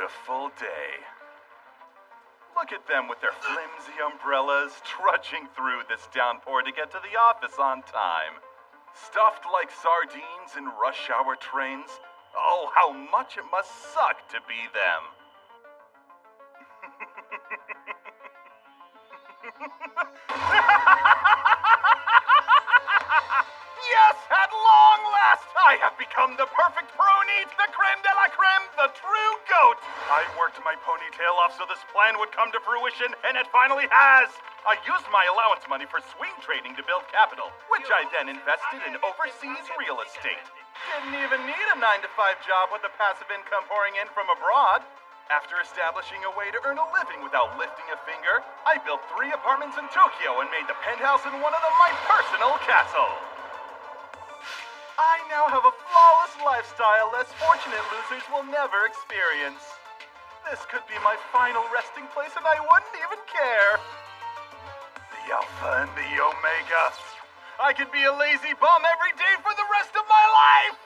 beautiful day. Look at them with their flimsy umbrellas trudging through this downpour to get to the office on time. Stuffed like sardines in rush hour trains. Oh, how much it must suck to be them. Yes, at long last, I have become the perfect pony, the creme de la creme, the true goat. I worked my ponytail off so this plan would come to fruition, and it finally has. I used my allowance money for swing trading to build capital, which I then invested in overseas real estate. Didn't even need a 9-to-5 job with the passive income pouring in from abroad. After establishing a way to earn a living without lifting a finger, I built 3 apartments in Tokyo and made the penthouse in one of them my personal castle. I now have a flawless lifestyle less fortunate losers will never experience. This could be my final resting place and I wouldn't even care. The Alpha and the Omega. I could be a lazy bum every day for the rest of my life!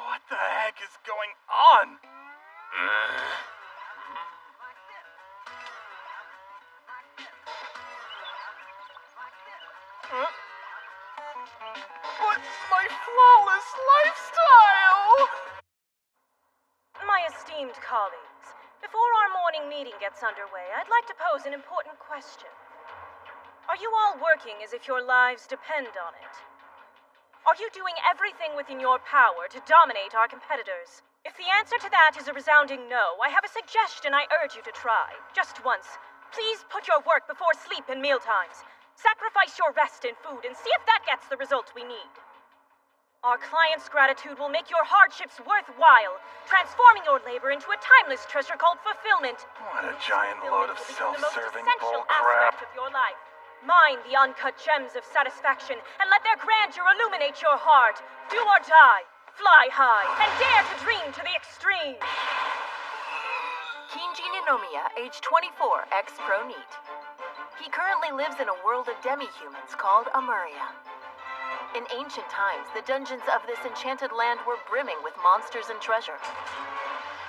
What the heck is going on? But my flawless lifestyle! My esteemed colleagues, before our morning meeting gets underway, I'd like to pose an important question. Are you all working as if your lives depend on it? Are you doing everything within your power to dominate our competitors? If the answer to that is a resounding no, I have a suggestion I urge you to try. Just once. Please put your work before sleep and mealtimes. Sacrifice your rest and food and see if that gets the result we need. Our clients' gratitude will make your hardships worthwhile, transforming your labor into a timeless treasure called fulfillment. What a giant load of self-serving bull bullcrap. Of your life. Mine the uncut gems of satisfaction, and let their grandeur illuminate your heart. Do or die, fly high, and dare to dream to the extreme. Kinji Ninomiya, age 24, ex-pro NEET. He currently lives in a world of demi-humans called Amuria. In ancient times, the dungeons of this enchanted land were brimming with monsters and treasure.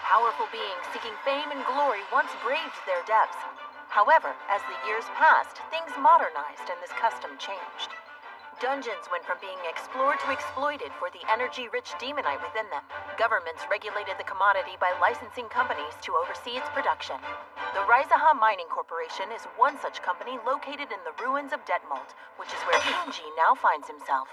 Powerful beings seeking fame and glory once braved their depths. However, as the years passed, things modernized and this custom changed. Dungeons went from being explored to exploited for the energy-rich demonite within them. Governments regulated the commodity by licensing companies to oversee its production. The Raizaha Mining Corporation is one such company located in the ruins of Detmold, which is where Kinji now finds himself.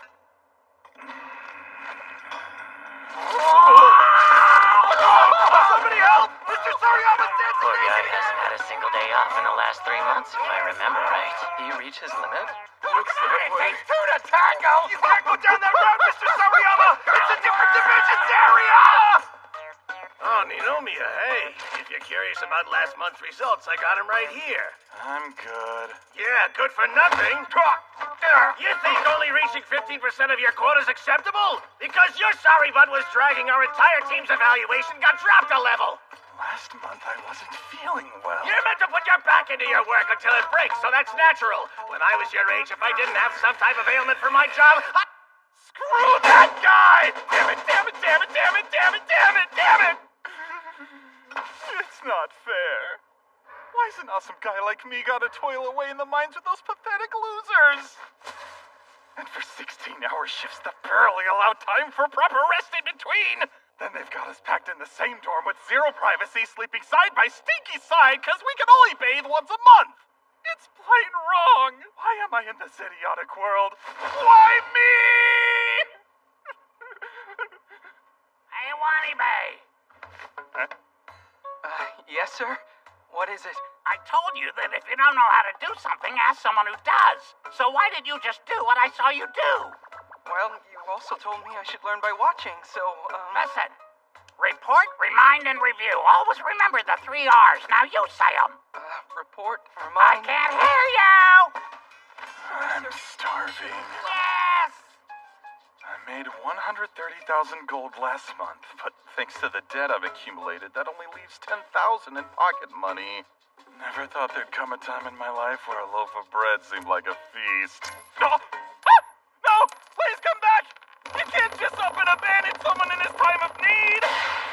Somebody help! Mr. Sariyama's dancing! Poor guy hasn't had a single day off in the last 3 months, if I remember right. Did he reach his limit? Looks that way. It's 2 to tango! You can't go down that road, Mr. Sariyama! It's a different divisions area! Oh, Ninomiya, hey. If you're curious about last month's results, I got him right here. I'm good. Yeah, good for nothing. You think only reaching 15% of your quota is acceptable? Because your sorry butt was dragging our entire team's evaluation got dropped a level. Last month I wasn't feeling well. You're meant to put your back into your work until it breaks, so that's natural. When I was your age, if I didn't have some type of ailment for my job, Screw that guy! Damn it, damn it, damn it, damn it, damn it, damn it, damn it! It's not fair. Why is an awesome guy like me gotta toil away in the mines with those pathetic losers? And for 16-hour shifts that barely allow time for proper rest in between. Then they've got us packed in the same dorm with zero privacy, sleeping side by stinky side because we can only bathe once a month. It's plain wrong. Why am I in this idiotic world? Why me? Hey, Wannabe! Huh? Yes, sir? What is it? I told you that if you don't know how to do something, ask someone who does. So why did you just do what I saw you do? Well, you also told me I should learn by watching, so, Listen. Report, remind, and review. Always remember the 3 R's. Now you say them. Report, I remind... can't hear you! I'm starving. Yes! I'm made 130,000 gold last month, but thanks to the debt I've accumulated, that only leaves 10,000 in pocket money. Never thought there'd come a time in my life where a loaf of bread seemed like a feast. No! Ah! No! Please come back! You can't just up and abandon someone in his time of need!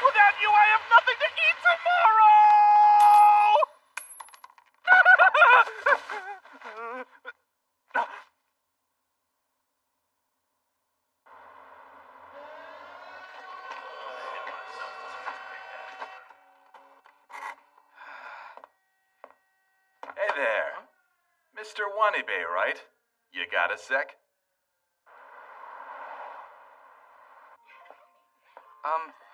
Without you, I have nothing to eat tomorrow! Hey there. Mr. Wanibe, right? You got a sec?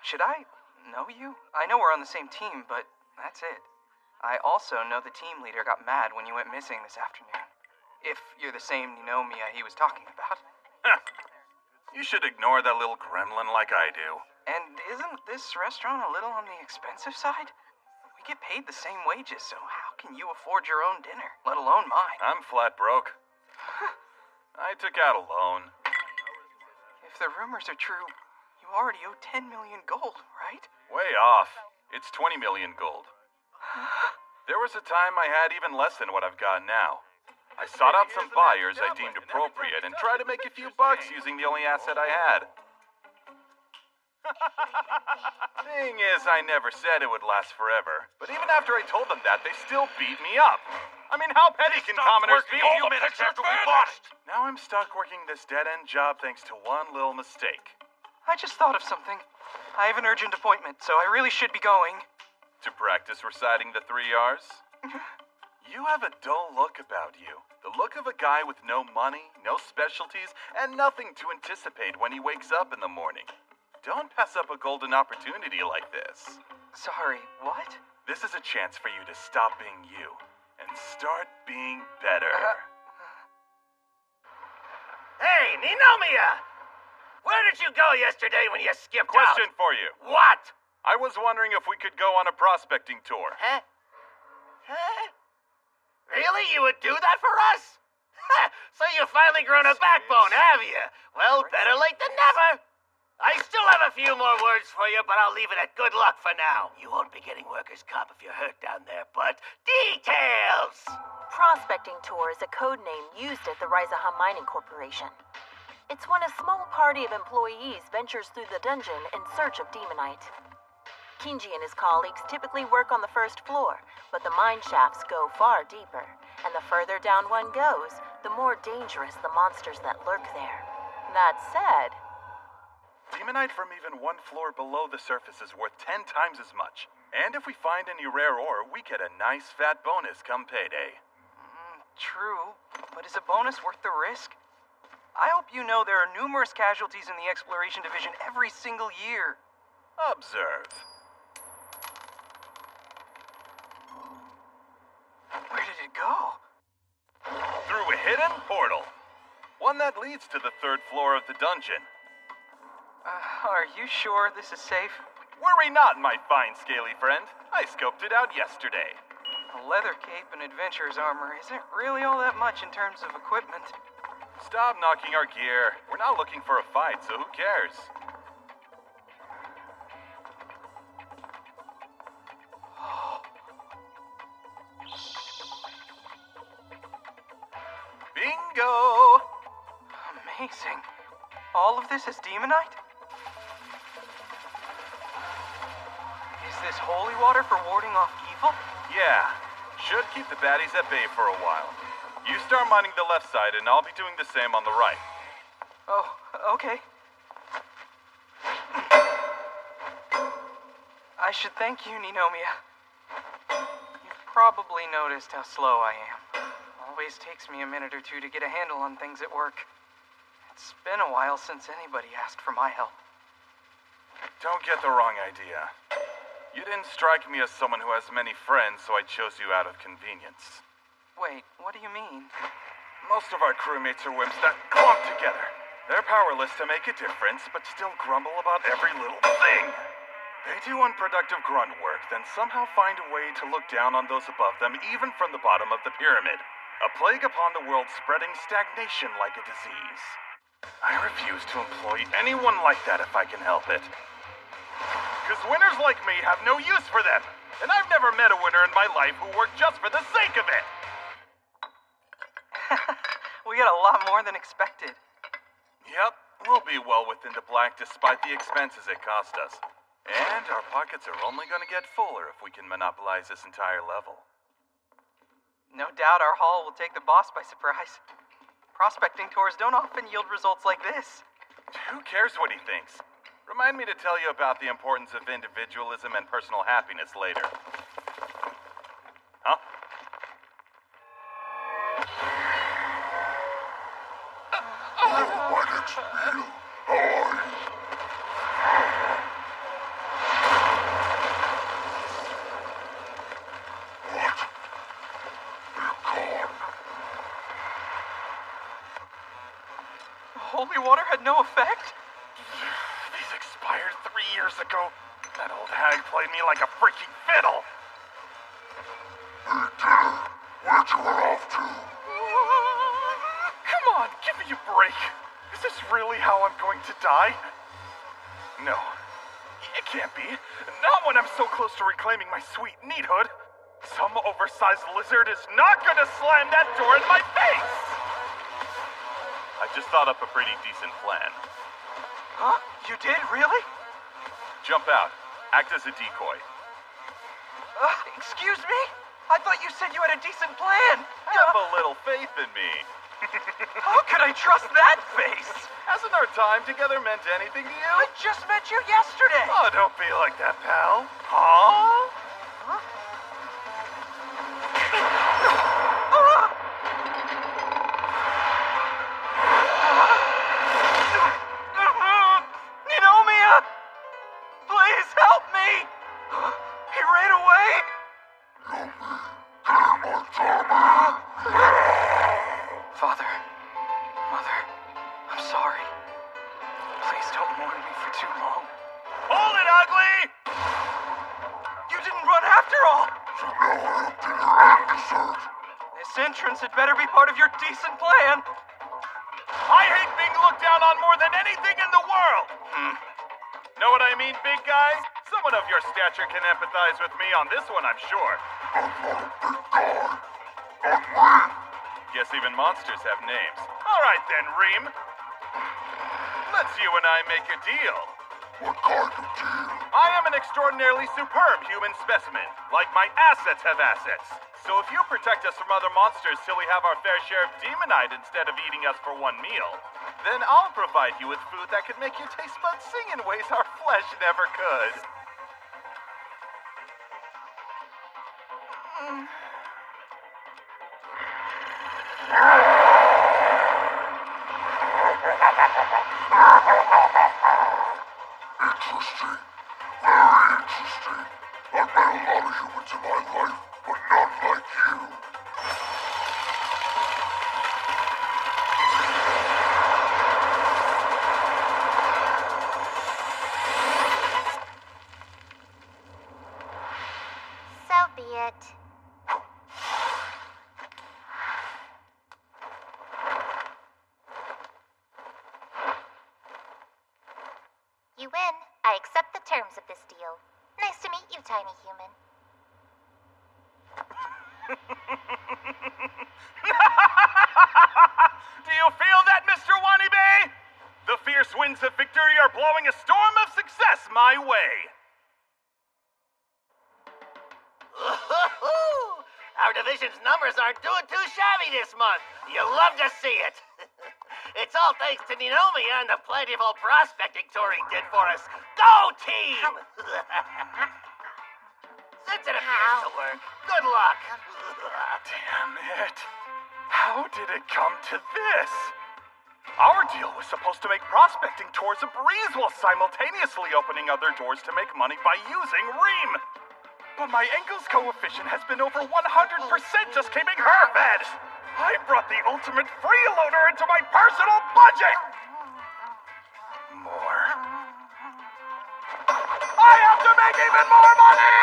Should I know you? I know we're on the same team, but that's it. I also know the team leader got mad when you went missing this afternoon. If you're the same Ninomiya he was talking about. You should ignore that little gremlin like I do. And isn't this restaurant a little on the expensive side? We get paid the same wages, so how can you afford your own dinner, let alone mine? I'm flat broke. I took out a loan. If the rumors are true, you already owe 10 million gold, right? Way off. It's 20 million gold. There was a time I had even less than what I've got now. I sought out some buyers I deemed appropriate and tried to make a few bucks using the only asset I had. Thing is, I never said it would last forever. But even after I told them that, they still beat me up. I mean, how petty can commoners be? A few minutes after we bought it. Now I'm stuck working this dead-end job thanks to one little mistake. I just thought of something. I have an urgent appointment, so I really should be going. To practice reciting the 3 R's? You have a dull look about you. The look of a guy with no money, no specialties, and nothing to anticipate when he wakes up in the morning. Don't pass up a golden opportunity like this. Sorry, what? This is a chance for you to stop being you and start being better. Hey, Ninomiya! Where did you go yesterday when you skipped Question out? for you. What? I was wondering if we could go on a prospecting tour. Huh? Really? You would do that for us? So you've finally grown a backbone, have you? Well, better late than never. I still have a few more words for you, but I'll leave it at good luck for now. You won't be getting workers' comp if you're hurt down there, but details! Prospecting Tour is a code name used at the Rizaha Mining Corporation. It's when a small party of employees ventures through the dungeon in search of demonite. Kinji and his colleagues typically work on the first floor, but the mine shafts go far deeper, and the further down one goes, the more dangerous the monsters that lurk there. That said, Demonite from even one floor below the surface is worth 10 times as much. And if we find any rare ore, we get a nice fat bonus come payday. True, but is a bonus worth the risk? I hope you know there are numerous casualties in the Exploration Division every single year. Observe. Where did it go? Through a hidden portal. One that leads to the 3rd floor of the dungeon. Are you sure this is safe? Worry not, my fine scaly friend. I scoped it out yesterday. A leather cape and adventurer's armor isn't really all that much in terms of equipment. Stop knocking our gear. We're not looking for a fight, so who cares? Bingo! Amazing. All of this is demonite? Is this holy water for warding off evil? Yeah. Should keep the baddies at bay for a while. You start mining the left side, and I'll be doing the same on the right. Oh, okay. I should thank you, Ninomiya. You've probably noticed how slow I am. Always takes me a minute or two to get a handle on things at work. It's been a while since anybody asked for my help. Don't get the wrong idea. You didn't strike me as someone who has many friends, so I chose you out of convenience. Wait, what do you mean? Most of our crewmates are wimps that clump together. They're powerless to make a difference, but still grumble about every little thing. They do unproductive grunt work, then somehow find a way to look down on those above them, even from the bottom of the pyramid. A plague upon the world, spreading stagnation like a disease. I refuse to employ anyone like that if I can help it. Because winners like me have no use for them. And I've never met a winner in my life who worked just for the sake of it. We got a lot more than expected. Yep, we'll be well within the black despite the expenses it cost us. And our pockets are only going to get fuller if we can monopolize this entire level. No doubt our haul will take the boss by surprise. Prospecting tours don't often yield results like this. Who cares what he thinks? Remind me to tell you about the importance of individualism and personal happiness later. Huh? Holy water had no effect? These expired 3 years ago. That old hag played me like a freaking fiddle. Where'd you run off to? Come on, give me a break. Is this really how I'm going to die? No, it can't be. Not when I'm so close to reclaiming my sweet neathood. Some oversized lizard is not gonna slam that door in my face! I just thought up a pretty decent plan. Huh? You did? Really? Jump out. Act as a decoy. Excuse me? I thought you said you had a decent plan. Have a little faith in me. How could I trust that face? Hasn't our time together meant anything to you? I just met you yesterday. Oh, don't be like that, pal. Huh? Ninomia! Please help me! He ran away? Father, Mother, I'm sorry. Please don't mourn me for too long. Hold it, ugly! You didn't run after all! This entrance had better be part of your decent plan. I hate being looked down on more than anything in the world! Know what I mean, big guy? Someone of your stature can empathize with me on this one, I'm sure. Guess even monsters have names. All right then, Reem. Let's you and I make a deal. What kind of deal? I am an extraordinarily superb human specimen, like my assets have assets. So if you protect us from other monsters till we have our fair share of demonite instead of eating us for one meal, then I'll provide you with food that could make your taste buds sing in ways our flesh never could. Interesting. Very interesting. I've met a lot of humans in my life, but none like you. So be it. You win. I accept the terms of this deal. Nice to meet you, tiny human. Do you feel that, Mr. Wanibe? The fierce winds of victory are blowing a storm of success my way. Our division's numbers aren't doing too shabby this month. You'll love to see it. It's all thanks to Ninomia and the plentiful prospecting tour he did for us. Go, team! Since it appears to work, good luck. Damn it. How did it come to this? Our deal was supposed to make prospecting tours a breeze while simultaneously opening other doors to make money by using Reem. But my Engel's coefficient has been over 100% just keeping her fed. I brought the ultimate freeloader into my personal budget. More. I have to make even more money!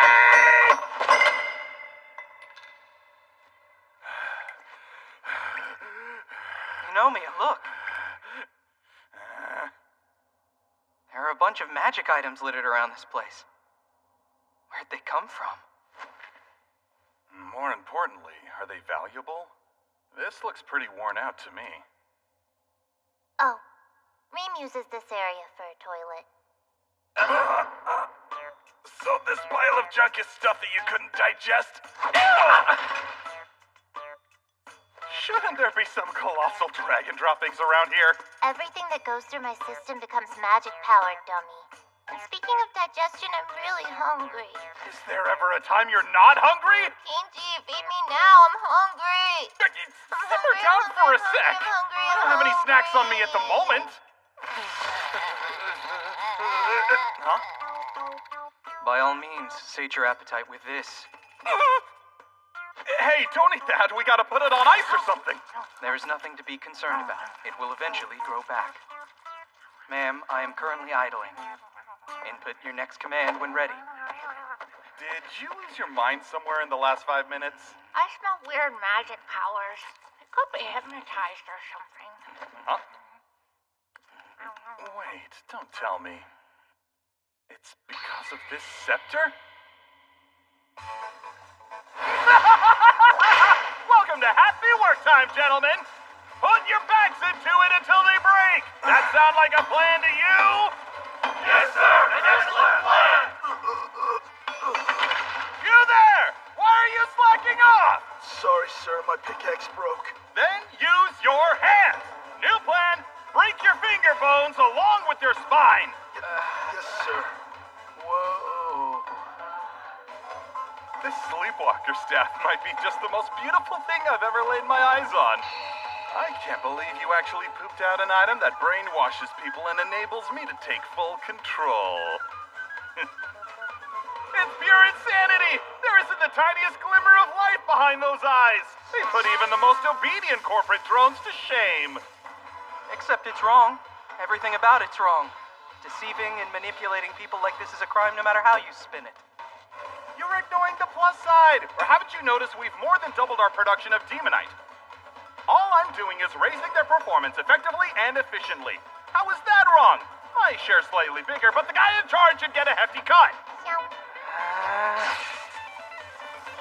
Ninomia, look. bunch of magic items littered around this place. Where'd they come from? More importantly, are they valuable? This looks pretty worn out to me. Oh, Reem uses this area for a toilet. So this pile of junk is stuff that you couldn't digest? Shouldn't there be some colossal dragon droppings around here? Everything that goes through my system becomes magic-powered, dummy. And speaking of digestion, I'm really hungry. Is there ever a time you're not hungry? Angie, feed me now. I'm hungry. Simmer down for a sec. I don't have any snacks on me at the moment. Huh? By all means, sate your appetite with this. Hey, don't eat that. We gotta put it on ice or something. There is nothing to be concerned about. It will eventually grow back. Ma'am, I am currently idling. Input your next command when ready. Did you lose your mind somewhere in the last 5 minutes? I smell weird magic powers. I could be hypnotized or something. Huh? Wait, don't tell me. It's because of this scepter? Welcome to Happy Work Time, gentlemen! Put your backs into it until they break! That sound like a plan to you? Yes, sir! An excellent plan! You there! Why are you slacking off? Sorry, sir, my pickaxe broke. Then use your hands! New plan, break your finger bones along with your spine! Yes, sir. Whoa. This sleepwalker staff might be just the most beautiful thing I've ever laid my eyes on. I can't believe you actually pooped out an item that brainwashes people and enables me to take full control. It's pure insanity! There isn't the tiniest glimmer of life behind those eyes! They put even the most obedient corporate drones to shame! Except it's wrong. Everything about it's wrong. Deceiving and manipulating people like this is a crime no matter how you spin it. You're ignoring the plus side! Or haven't you noticed we've more than doubled our production of Demonite? All I'm doing is raising their performance effectively and efficiently. How is that wrong? My share's slightly bigger, but the guy in charge should get a hefty cut.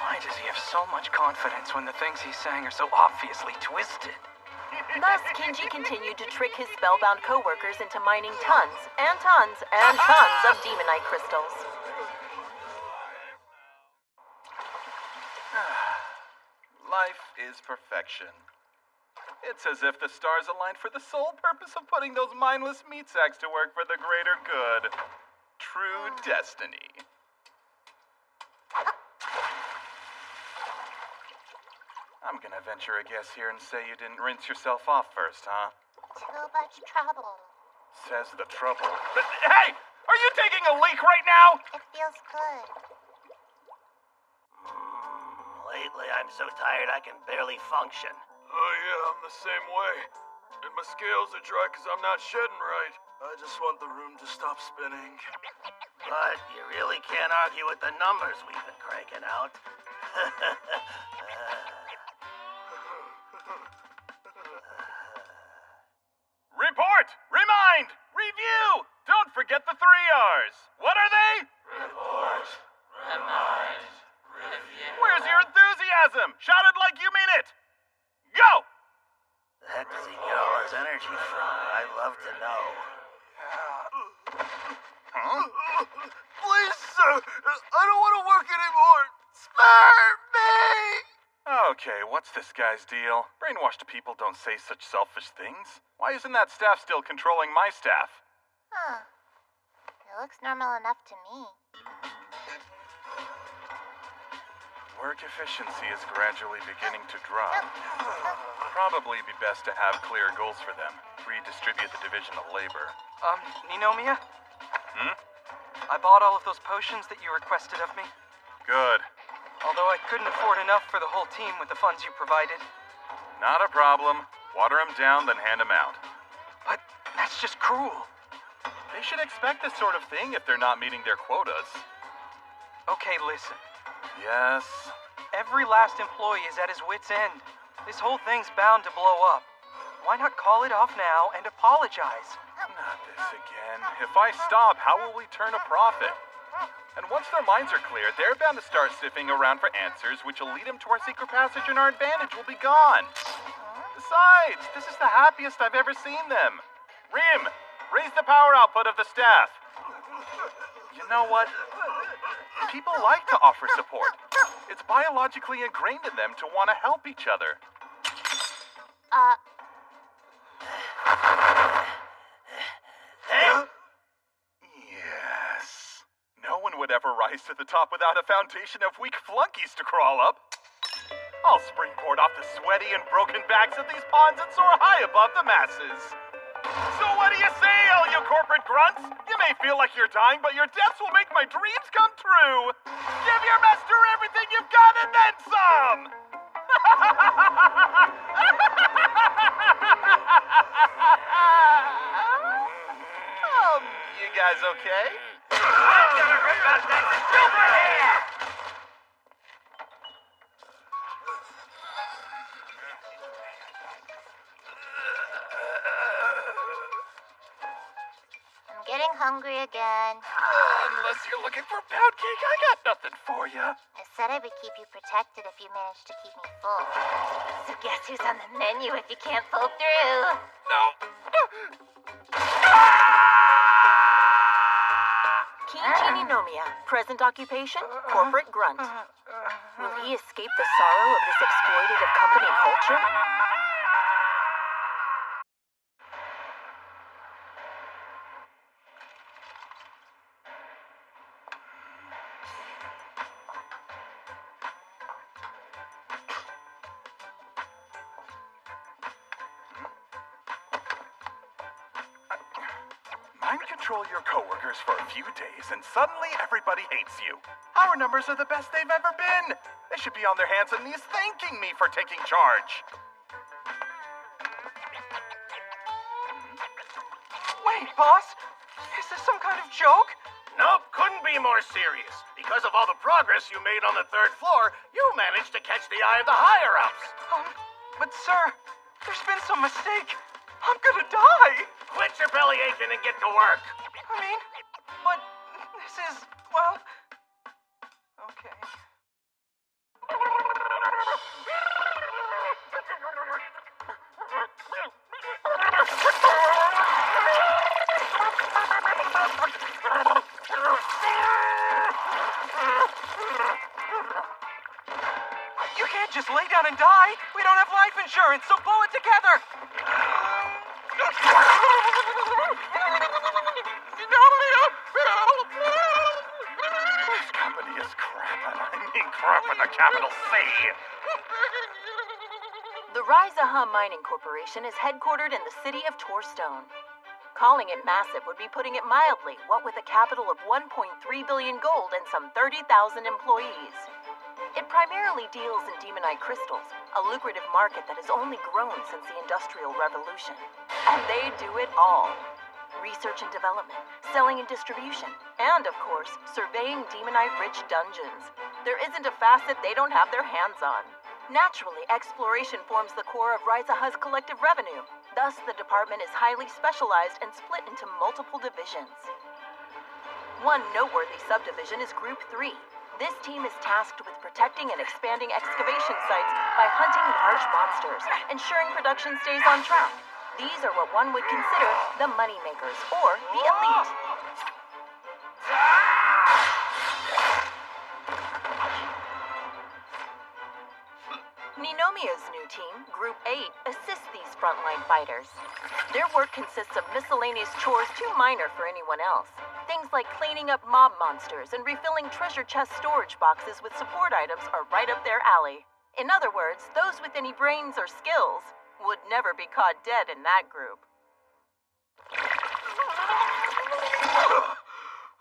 Why does he have so much confidence when the things he's saying are so obviously twisted? Thus, Kinji continued to trick his spellbound co-workers into mining tons and tons and tons of demonite crystals. Life is perfection. It's as if the stars aligned for the sole purpose of putting those mindless meat sacks to work for the greater good. True destiny. I'm gonna venture a guess here and say you didn't rinse yourself off first, huh? Too much trouble. Says the trouble. But, hey! Are you taking a leak right now? It feels good. Lately, I'm so tired I can barely function. Oh, yeah, I'm the same way. And my scales are dry because I'm not shedding right. I just want the room to stop spinning. But you really can't argue with the numbers we've been cranking out. Report! Remind! Review! Don't forget the 3 R's. What are they? Report. Remind. Review. Where's your enthusiasm? Shout it like you mean it. Go! The heck does he get all his energy from? I'd love to know. Huh? Please, sir, I don't want to work anymore. Spare me! Okay, what's this guy's deal? Brainwashed people don't say such selfish things. Why isn't that staff still controlling my staff? Huh. It looks normal enough to me. Work efficiency is gradually beginning to drop. Probably be best to have clear goals for them. Redistribute the division of labor. Ninomiya? Hmm? I bought all of those potions that you requested of me. Good. Although I couldn't afford enough for the whole team with the funds you provided. Not a problem. Water them down, then hand them out. But that's just cruel. They should expect this sort of thing if they're not meeting their quotas. Okay, listen. Yes? Every last employee is at his wit's end. This whole thing's bound to blow up. Why not call it off now and apologize? Not this again. If I stop, how will we turn a profit? And once their minds are clear, they're bound to start sniffing around for answers, which will lead them to our secret passage, and our advantage will be gone. Besides, this is the happiest I've ever seen them. Rim, raise the power output of the staff. You know what? People like to offer support. It's biologically ingrained in them to want to help each other. Yes. No one would ever rise to the top without a foundation of weak flunkies to crawl up. I'll springboard off the sweaty and broken backs of these pawns and soar high above the masses. So what do you say, all you corporate grunts? You may feel like you're dying, but your deaths will make my dreams come true. Give your master everything you've got and then some! You guys okay? I'm getting hungry again. Unless you're looking for pound cake, I got nothing for you. I said I would keep you protected if you managed to keep me full. So guess who's on the menu if you can't pull through? No. Keiichi Ninomiya, present occupation, corporate grunt. Will he escape the sorrow of this exploitative company culture? Mind control your coworkers for a few days, and suddenly everybody hates you. Our numbers are the best they've ever been. They should be on their hands and knees thanking me for taking charge. Wait, boss? Is this some kind of joke? Nope, couldn't be more serious. Because of all the progress you made on the 3rd floor, you managed to catch the eye of the higher-ups. But sir, there's been some mistake. I'm gonna die. Quit your belly aching and get to work. I mean, but this is, well, okay. You can't just lay down and die. We don't have life insurance, so pull it together. This company is crap, and I mean crap with a capital C. The Raizaha Mining Corporation is headquartered in the city of Torstone. Calling it massive would be putting it mildly, what with a capital of 1.3 billion gold and some 30,000 employees. It primarily deals in demonite crystals, a lucrative market that has only grown since the Industrial Revolution. And they do it all. Research and development, selling and distribution, and of course, surveying demonite-rich dungeons. There isn't a facet they don't have their hands on. Naturally, exploration forms the core of Raizaha's collective revenue. Thus, the department is highly specialized and split into multiple divisions. One noteworthy subdivision is Group 3. This team is tasked with protecting and expanding excavation sites by hunting large monsters, ensuring production stays on track. These are what one would consider the moneymakers, or the elite. Ninomiya's new team, Group 8, assists these frontline fighters. Their work consists of miscellaneous chores too minor for anyone else. Things like cleaning up mob monsters and refilling treasure chest storage boxes with support items are right up their alley. In other words, those with any brains or skills would never be caught dead in that group.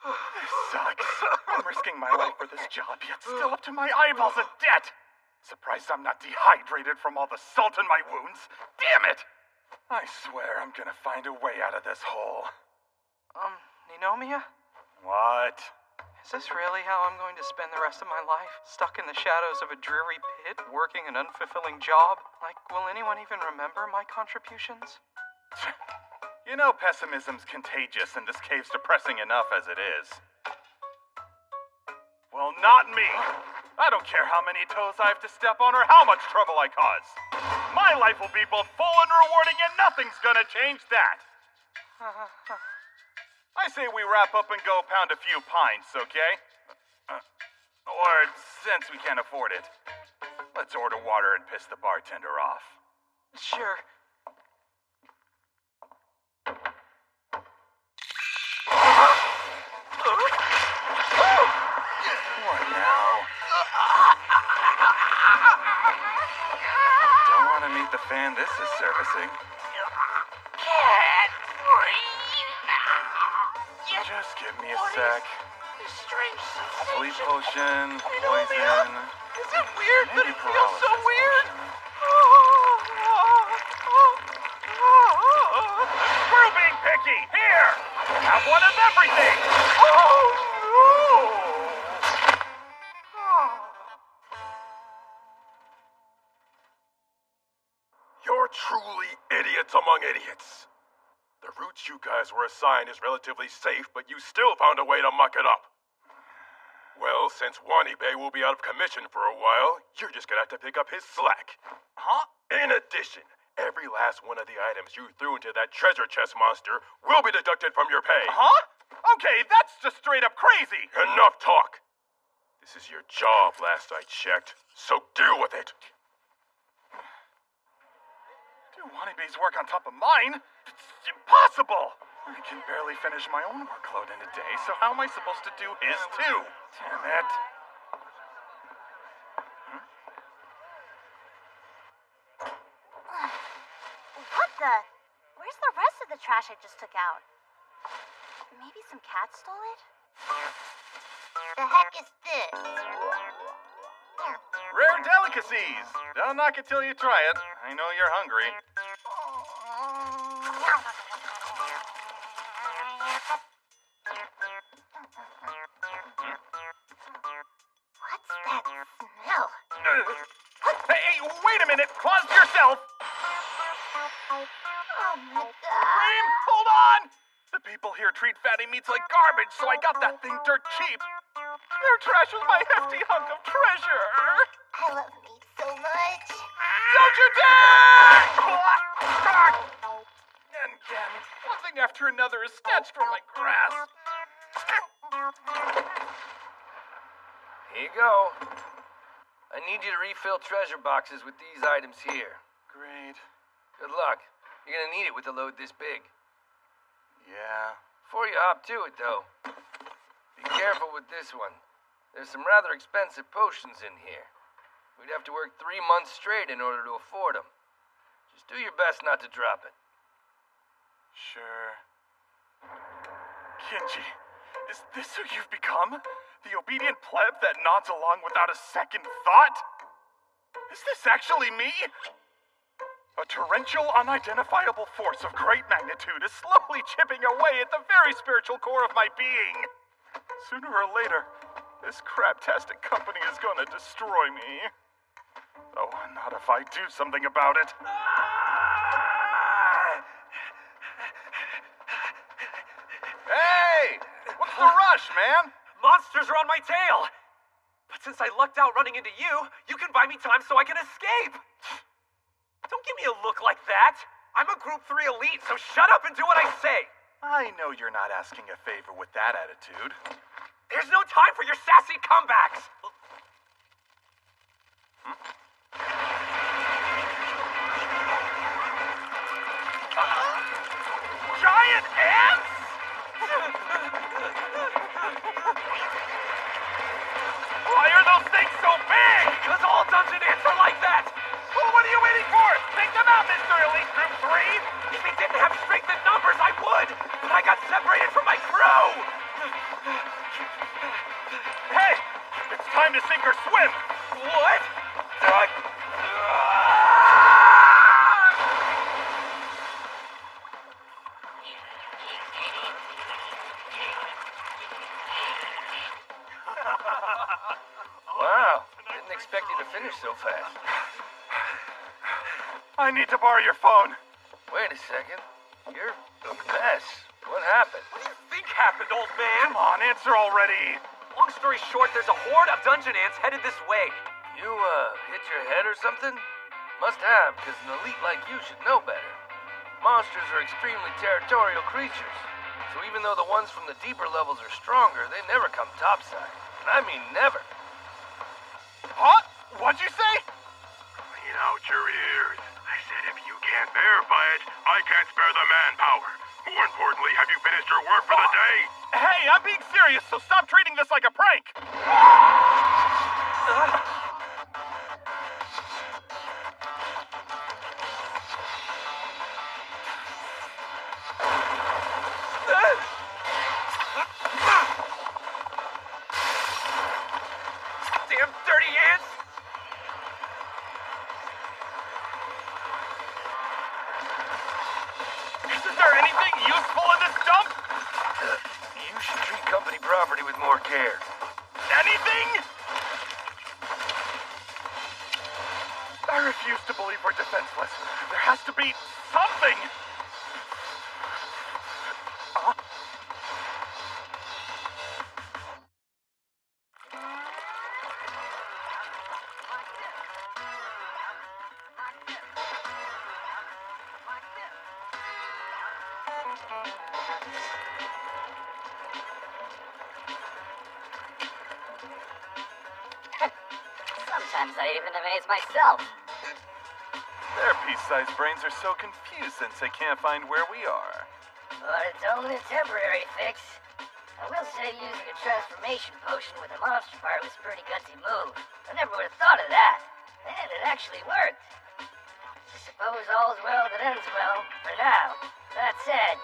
This sucks. I'm risking my life for this job, yet still up to my eyeballs in debt. Surprised I'm not dehydrated from all the salt in my wounds. Damn it! I swear I'm gonna find a way out of this hole. Ninomiya? What? Is this really how I'm going to spend the rest of my life? Stuck in the shadows of a dreary pit, working an unfulfilling job? Like, will anyone even remember my contributions? You know pessimism's contagious and this cave's depressing enough as it is. Well, not me. I don't care how many toes I have to step on or how much trouble I cause. My life will be both full and rewarding and nothing's gonna change that. I say we wrap up and go pound a few pints, okay? Or, since we can't afford it, let's order water and piss the bartender off. Sure. What now? Don't want to meet the fan this is servicing. Can't breathe. Just give me a sec. This strange Sleep sensation. potion, Inomia, poison. is it weird that maybe it feels so paralysis weird? potion. Screw being picky! Here! Have one of everything! You're truly idiots among idiots. The route you guys were assigned is relatively safe, but you still found a way to muck it up. Well, since Wanibe will be out of commission for a while, you're just gonna have to pick up his slack. Huh? In addition, every last one of the items you threw into that treasure chest monster will be deducted from your pay. Huh? Okay, that's just straight up crazy! Enough talk! This is your job, last I checked, so deal with it. Do Wanibe's work on top of mine? It's impossible! I can barely finish my own workload in a day, so how am I supposed to do his too? Damn it. What the? Where's the rest of the trash I just took out? Maybe some cats stole it? The heck is this? Rare delicacies! Don't knock it till you try it. I know you're hungry. What's that smell? Hey, wait a minute! Pause yourself! Oh my god. Cream, hold on! The people here treat fatty meats like garbage, so I got that thing dirt cheap. Their trash was my hefty hunk of treasure. I love meat so much. Don't you dare! And again, one thing after another is snatched from my grasp. Here you go. I need you to refill treasure boxes with these items here. Great. Good luck. You're gonna need it with a load this big. Yeah. Before you hop to it, though, be careful with this one. There's some rather expensive potions in here. We'd have to work 3 months straight in order to afford them. Just do your best not to drop it. Sure. Kinji, is this who you've become? The obedient pleb that nods along without a second thought? Is this actually me? A torrential, unidentifiable force of great magnitude is slowly chipping away at the very spiritual core of my being. Sooner or later, this craptastic company is gonna destroy me. Oh, not if I do something about it. Hey! What's the rush, man? Monsters are on my tail! But since I lucked out running into you, you can buy me time so I can escape! Don't give me a look like that! I'm a Group 3 elite, so shut up and do what I say! I know you're not asking a favor with that attitude. There's no time for your sassy comebacks! Giant ants?! Why are those things so big? Because all dungeon ants are like that! Well, what are you waiting for? Take them out, Mr. Elite Group 3! If he didn't have strength in numbers, I would! But I got separated from my crew! Hey! It's time to sink or swim! What? Wow, didn't expect you to finish so fast. I need to borrow your phone. Wait a second. You're a mess. What happened? What do you think happened, old man? Come on, answer already. Long story short, there's a horde of dungeon ants headed this way. You, hit your head or something? Must have, because an elite like you should know better. Monsters are extremely territorial creatures. So even though the ones from the deeper levels are stronger, they never come topside. And I mean never. Huh? What'd you say? Clean out your ears. I said if you can't verify it, I can't spare the manpower. More importantly, have you finished your work for the day? Hey, I'm being serious, so stop treating this like a prank. Damn dirty ants! Isn't there anything useful in this dump? You should treat company property with more care. Anything? I refuse to believe we're defenseless. There has to be something. Huh? Sometimes I even amaze myself. Their pea-sized brains are so confused since they can't find where we are. But it's only a temporary fix. I will say using a transformation potion with a monster part was a pretty gutsy move. I never would have thought of that. And it actually worked. I suppose all's well that ends well, for now. That said,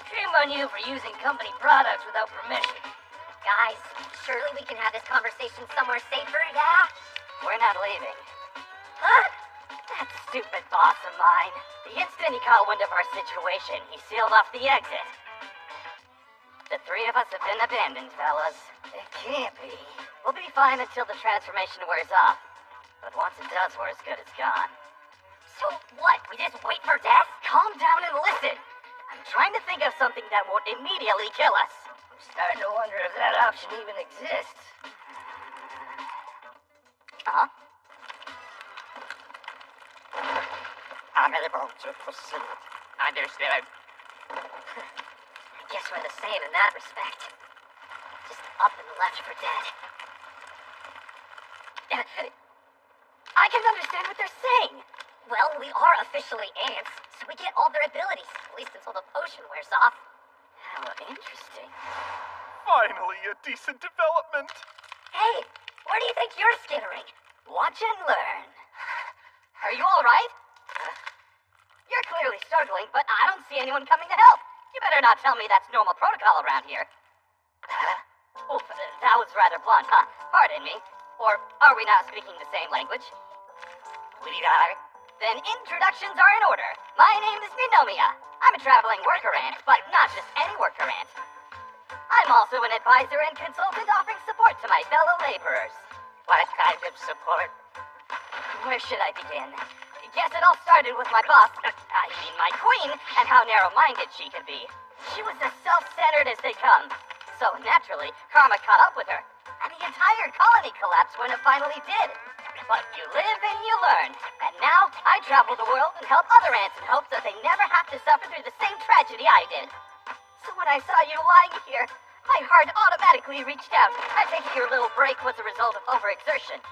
shame on you for using company products without permission. Guys, surely we can have this conversation somewhere safer, yeah? We're not leaving. Huh? That stupid boss of mine. The instant he caught wind of our situation, he sealed off the exit. The three of us have been abandoned, fellas. It can't be. We'll be fine until the transformation wears off. But once it does, we're as good as gone. So what? We just wait for death? Calm down and listen. I'm trying to think of something that won't immediately kill us. I'm starting to wonder if that option even exists. Huh? I'm able to proceed. Understood. I guess we're the same in that respect. Just up and left for dead. I can understand what they're saying. Well, we are officially ants, so we get all their abilities, at least until the potion wears off. How interesting. Finally, a decent development. Hey, where do you think you're skittering? Watch and learn. Are you all right? You're clearly struggling, but I don't see anyone coming to help. You better not tell me that's normal protocol around here. Oof, that was rather blunt, huh? Pardon me. Or are we not speaking the same language? We are. Then introductions are in order. My name is Ninomiya. I'm a traveling worker ant, but not just any worker ant. I'm also an advisor and consultant offering support to my fellow laborers. What kind of support? Where should I begin? Guess it all started with my boss, I mean my queen, and how narrow-minded she could be. She was as self-centered as they come. So naturally, karma caught up with her, and the entire colony collapsed when it finally did. But you live and you learn, and now I travel the world and help other ants in hopes that they never have to suffer through the same tragedy I did. So when I saw you lying here, my heart automatically reached out. I think your little break was a result of overexertion.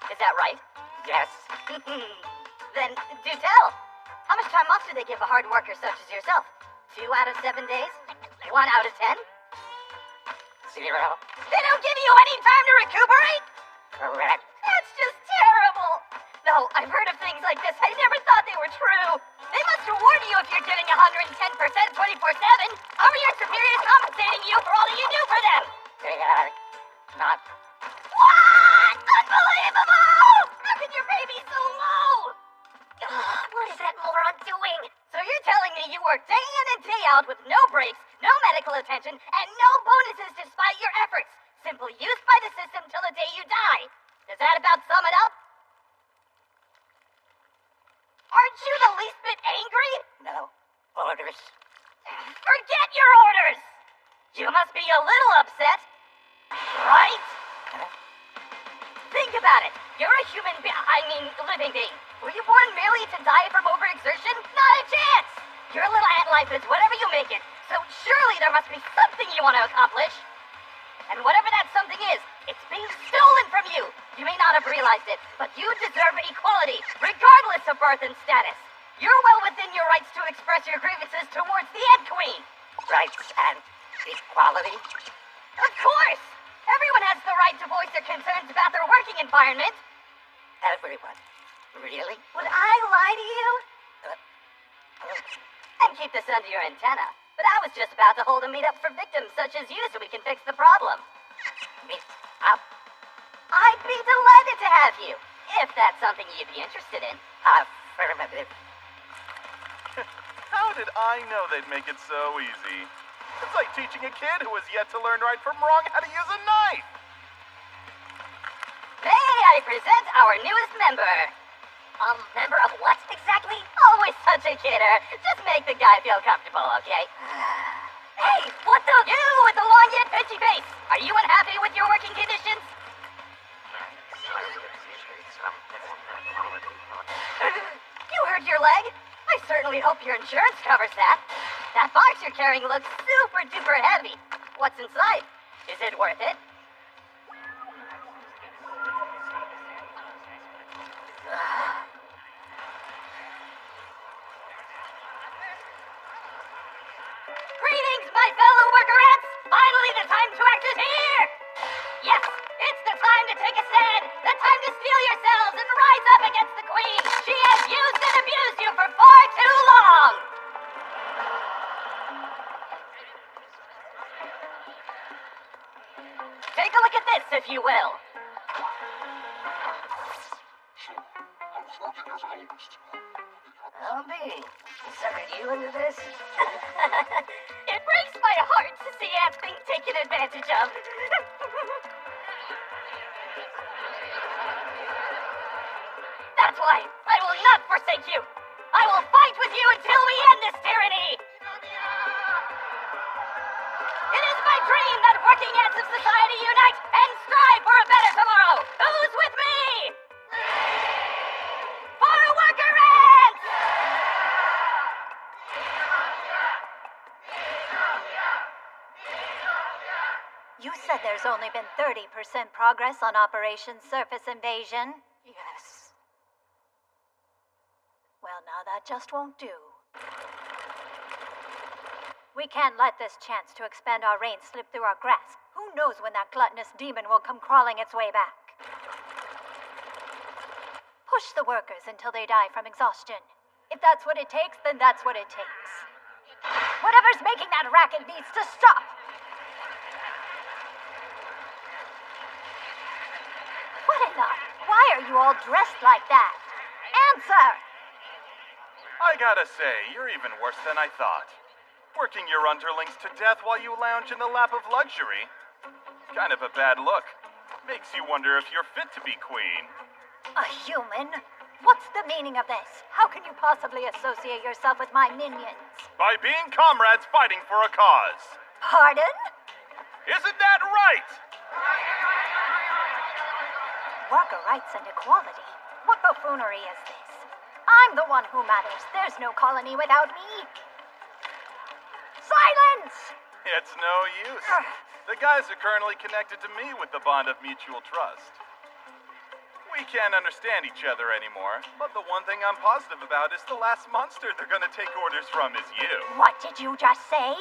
Is that right? Yes. Then do tell. How much time off do they give a hard worker such as yourself? 2 out of 7 days? 1 out of 10? 0. They don't give you any time to recuperate? Correct. That's just terrible. No, I've heard of things like this. I never thought they were true. They must reward you if you're giving 110% 24/7. How are your superiors compensating you for all that you do for them? They are not. What? Unbelievable! How can your baby be so low? What is that moron doing? So you're telling me you work day in and day out with no breaks, no medical attention, and no bonuses despite your efforts. Simple use by the system till the day you die. Does that about sum it up? Aren't you the least bit angry? No. Order orders. Forget your orders! You must be a little upset, right? Think about it. You're a living being. Were you born merely to die from overexertion? Not a chance! Your little ant life is whatever you make it, so surely there must be something you want to accomplish. And whatever that something is, it's being stolen from you. You may not have realized it, but you deserve equality, regardless of birth and status. You're well within your rights to express your grievances towards the Ant Queen. Rights and equality? Of course! Everyone has the right to voice their concerns about their working environment. Everyone? Really? Would I lie to you? And keep this under your antenna. But I was just about to hold a meetup for victims such as you so we can fix the problem. Meet up? I'd be delighted to have you, if that's something you'd be interested in. Affirmative. How did I know they'd make it so easy? It's like teaching a kid who has yet to learn right from wrong how to use a knife. May I present our newest member? Member of what exactly? Always such a kidder. Just make the guy feel comfortable, okay? Hey, what the? You with the long yet pinchy face! Are you unhappy with your working conditions? You hurt your leg? I certainly hope your insurance covers that. That box you're carrying looks super duper heavy. What's inside? Is it worth it? Greetings, my fellow worker ants! Finally, the time to act is here! Yes, it's the time to take a stand! The time to steel yourselves and rise up against the Queen! She has used and abused you for far too long! Take a look at this, if you will. I'll be suckered you into this. It breaks my heart to see ants being taken advantage of. That's why I will not forsake you. I will fight with you until we end this tyranny. It is my dream that working ants of society unite and strive for a better tomorrow. Who's with me? For worker ants! You said there's only been 30% progress on Operation Surface Invasion. Yes. Well, now that just won't do. We can't let this chance to expand our reign slip through our grasp. Who knows when that gluttonous demon will come crawling its way back? Push the workers until they die from exhaustion. If that's what it takes, then that's what it takes. Whatever's making that racket needs to stop! What in the... Why are you all dressed like that? Answer! I gotta say, you're even worse than I thought. Working your underlings to death while you lounge in the lap of luxury. Kind of a bad look. Makes you wonder if you're fit to be queen. A human? What's the meaning of this? How can you possibly associate yourself with my minions? By being comrades fighting for a cause. Pardon? Isn't that right? Worker rights and equality? What buffoonery is this? I'm the one who matters. There's no colony without me. Silence! It's no use. The guys are currently connected to me with the bond of mutual trust. We can't understand each other anymore, but the one thing I'm positive about is the last monster they're gonna take orders from is you. What did you just say?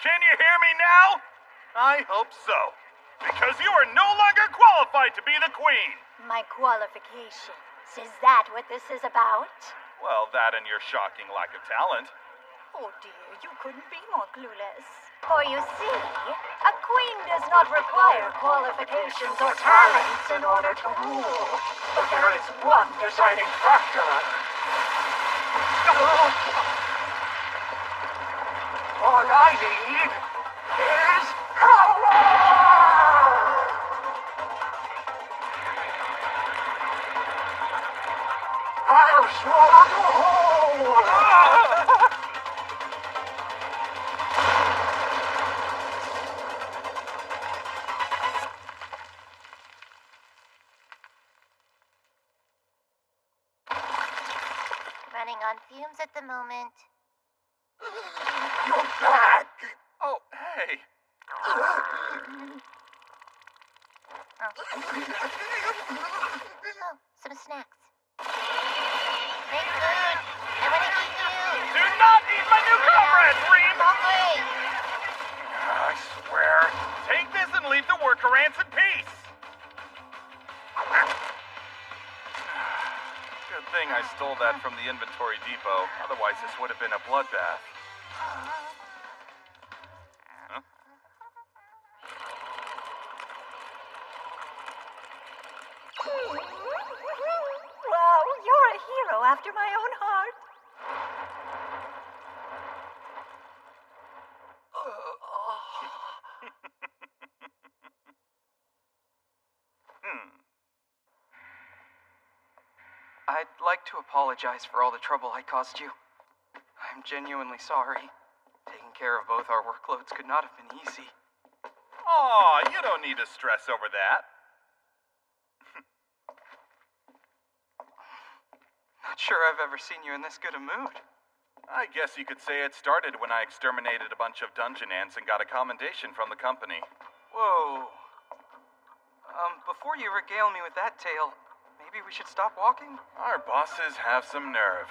Can you hear me now? I hope so. Because you are no longer qualified to be the queen. My qualifications. Is that what this is about? Well, that and your shocking lack of talent. Oh dear, you couldn't be more clueless. For you see, a queen does not require qualifications or talents in order to rule. But there is one deciding factor. All I need is power! I'll swallow the whole! running on fumes at the moment. You're back! Oh, hey. Oh, some snacks. Make food! I want to eat you! Do not eat my new comrade, Reem! Hungry! I swear. Take this and leave the worker ants in peace. Good thing I stole that from the inventory depot. Otherwise, this would have been a bloodbath. Huh? Wow, you're a hero after my own heart. I'd like to apologize for all the trouble I caused you. I'm genuinely sorry. Taking care of both our workloads could not have been easy. Aw, you don't need to stress over that. Not sure I've ever seen you in this good a mood. I guess you could say it started when I exterminated a bunch of dungeon ants and got a commendation from the company. Whoa. Before you regale me with that tale, maybe we should stop walking? Our bosses have some nerve.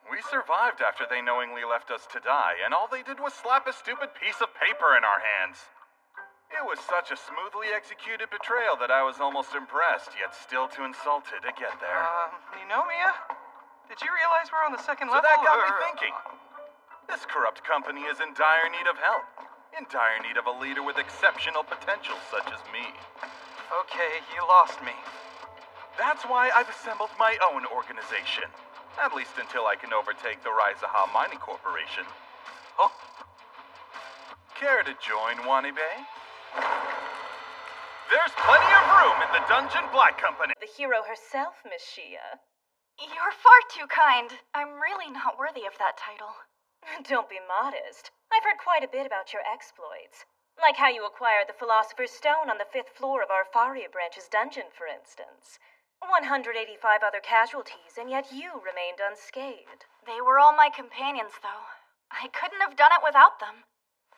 We survived after they knowingly left us to die, and all they did was slap a stupid piece of paper in our hands. It was such a smoothly executed betrayal that I was almost impressed, yet still too insulted to get there. Ninomiya? Did you realize we're on the second So level? that got me thinking. This corrupt company is in dire need of help. In dire need of a leader with exceptional potential such as me. Okay, you lost me. That's why I've assembled my own organization. At least until I can overtake the Raizaha Mining Corporation. Oh? Care to join, Wanibe? There's plenty of room in the Dungeon Black Company. The hero herself, Miss Shia. You're far too kind. I'm really not worthy of that title. Don't be modest. I've heard quite a bit about your exploits. Like how you acquired the Philosopher's Stone on the 5th floor of our Faria branch's dungeon, for instance. 185 other casualties, and yet you remained unscathed. They were all my companions, though. I couldn't have done it without them.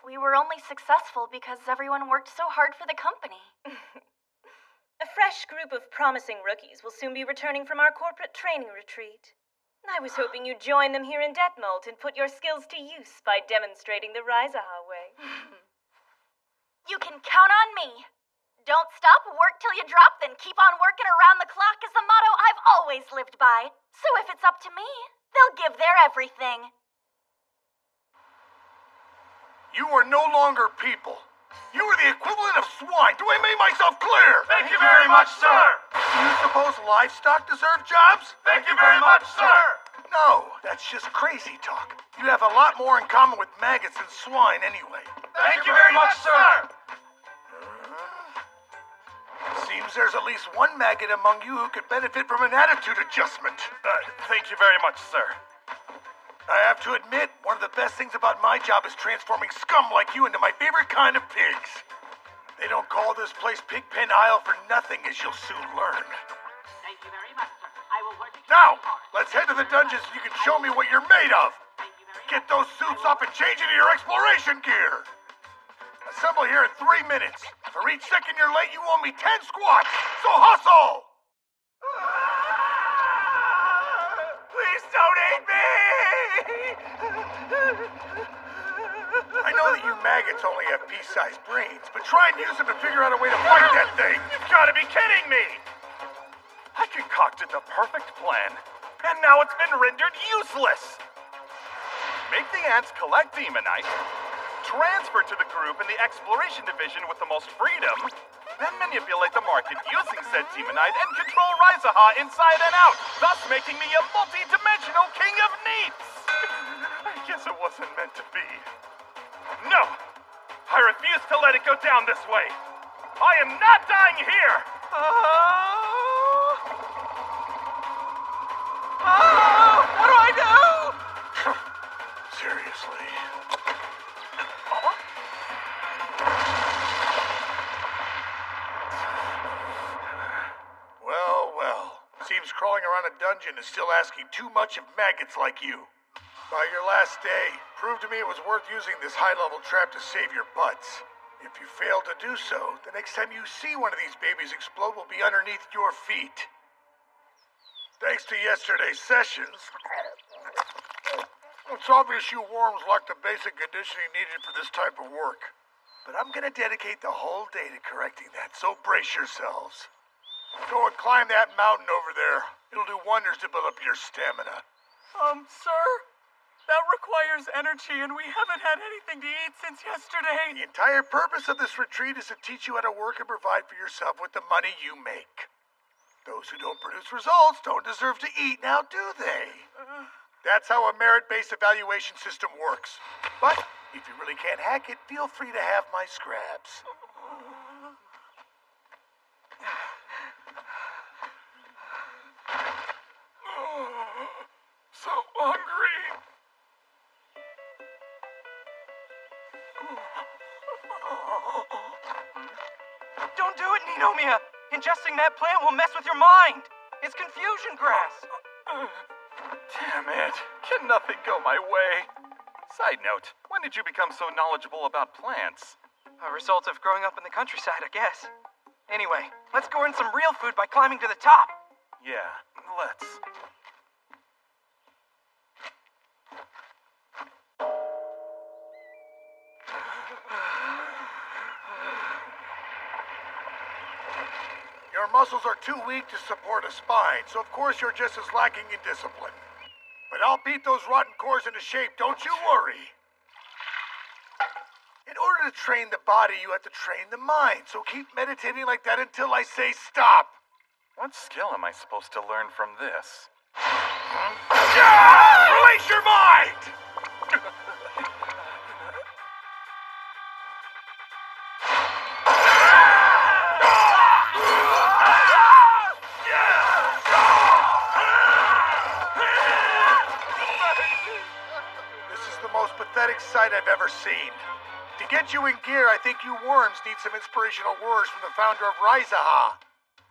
We were only successful because everyone worked so hard for the company. A fresh group of promising rookies will soon be returning from our corporate training retreat. I was hoping you'd join them here in Detmold and put your skills to use by demonstrating the Raizaha way. You can count on me. Don't stop, work till you drop, then keep on working around the clock is the motto I've always lived by. So if it's up to me, they'll give their everything. You are no longer people. You are the equivalent of swine. Do I make myself clear? Thank you very much, sir. Do you suppose livestock deserve jobs? Thank you very much, sir. No, that's just crazy talk. You have a lot more in common with maggots than swine anyway. Thank you very much, sir. Seems there's at least one maggot among you who could benefit from an attitude adjustment. Thank you very much, sir. I have to admit, one of the best things about my job is transforming scum like you into my favorite kind of pigs. They don't call this place Pigpen Isle for nothing, as you'll soon learn. Thank you very much, sir. I will work Now, let's head to the dungeon so you can show me what you're made of. Get those suits off and change into your exploration gear. Assemble here in 3 minutes. For each second you're late, you owe me 10 squats. So hustle! Please don't eat me! I know that you maggots only have pea-sized brains, but try and use them to figure out a way to fight that thing. You've got to be kidding me! I concocted the perfect plan, and now it's been rendered useless. Make the ants collect demonite, transfer to the group in the exploration division with the most freedom, then manipulate the market using said demonite and control Raizaha inside and out, thus making me a multi-dimensional king of neats! I guess it wasn't meant to be. No! I refuse to let it go down this way! I am not dying here! What do I do? Seriously. Well, well. Seems crawling around a dungeon is still asking too much of maggots like you. By your last day, prove to me it was worth using this high-level trap to save your butts. If you fail to do so, the next time you see one of these babies explode will be underneath your feet. Thanks to yesterday's sessions, it's obvious you worms lack the basic conditioning needed for this type of work. But I'm gonna dedicate the whole day to correcting that, so brace yourselves. Go and climb that mountain over there. It'll do wonders to build up your stamina. Sir? That requires energy, and we haven't had anything to eat since yesterday. The entire purpose of this retreat is to teach you how to work and provide for yourself with the money you make. Those who don't produce results don't deserve to eat, now do they? That's how a merit-based evaluation system works. But if you really can't hack it, feel free to have my scraps. So hungry. Don't do it, Ninomia! Ingesting that plant will mess with your mind! It's confusion grass! Damn it. Can nothing go my way? Side note, when did you become so knowledgeable about plants? A result of growing up in the countryside, I guess. Anyway, let's go earn some real food by climbing to the top. Yeah, let's. Your muscles are too weak to support a spine, so of course you're just as lacking in discipline. But I'll beat those rotten cores into shape, don't you worry. In order to train the body, you have to train the mind, so keep meditating like that until I say stop. What skill am I supposed to learn from this? Release your mind! Pathetic sight I've ever seen. To get you in gear, I think you worms need some inspirational words from the founder of Raizaha.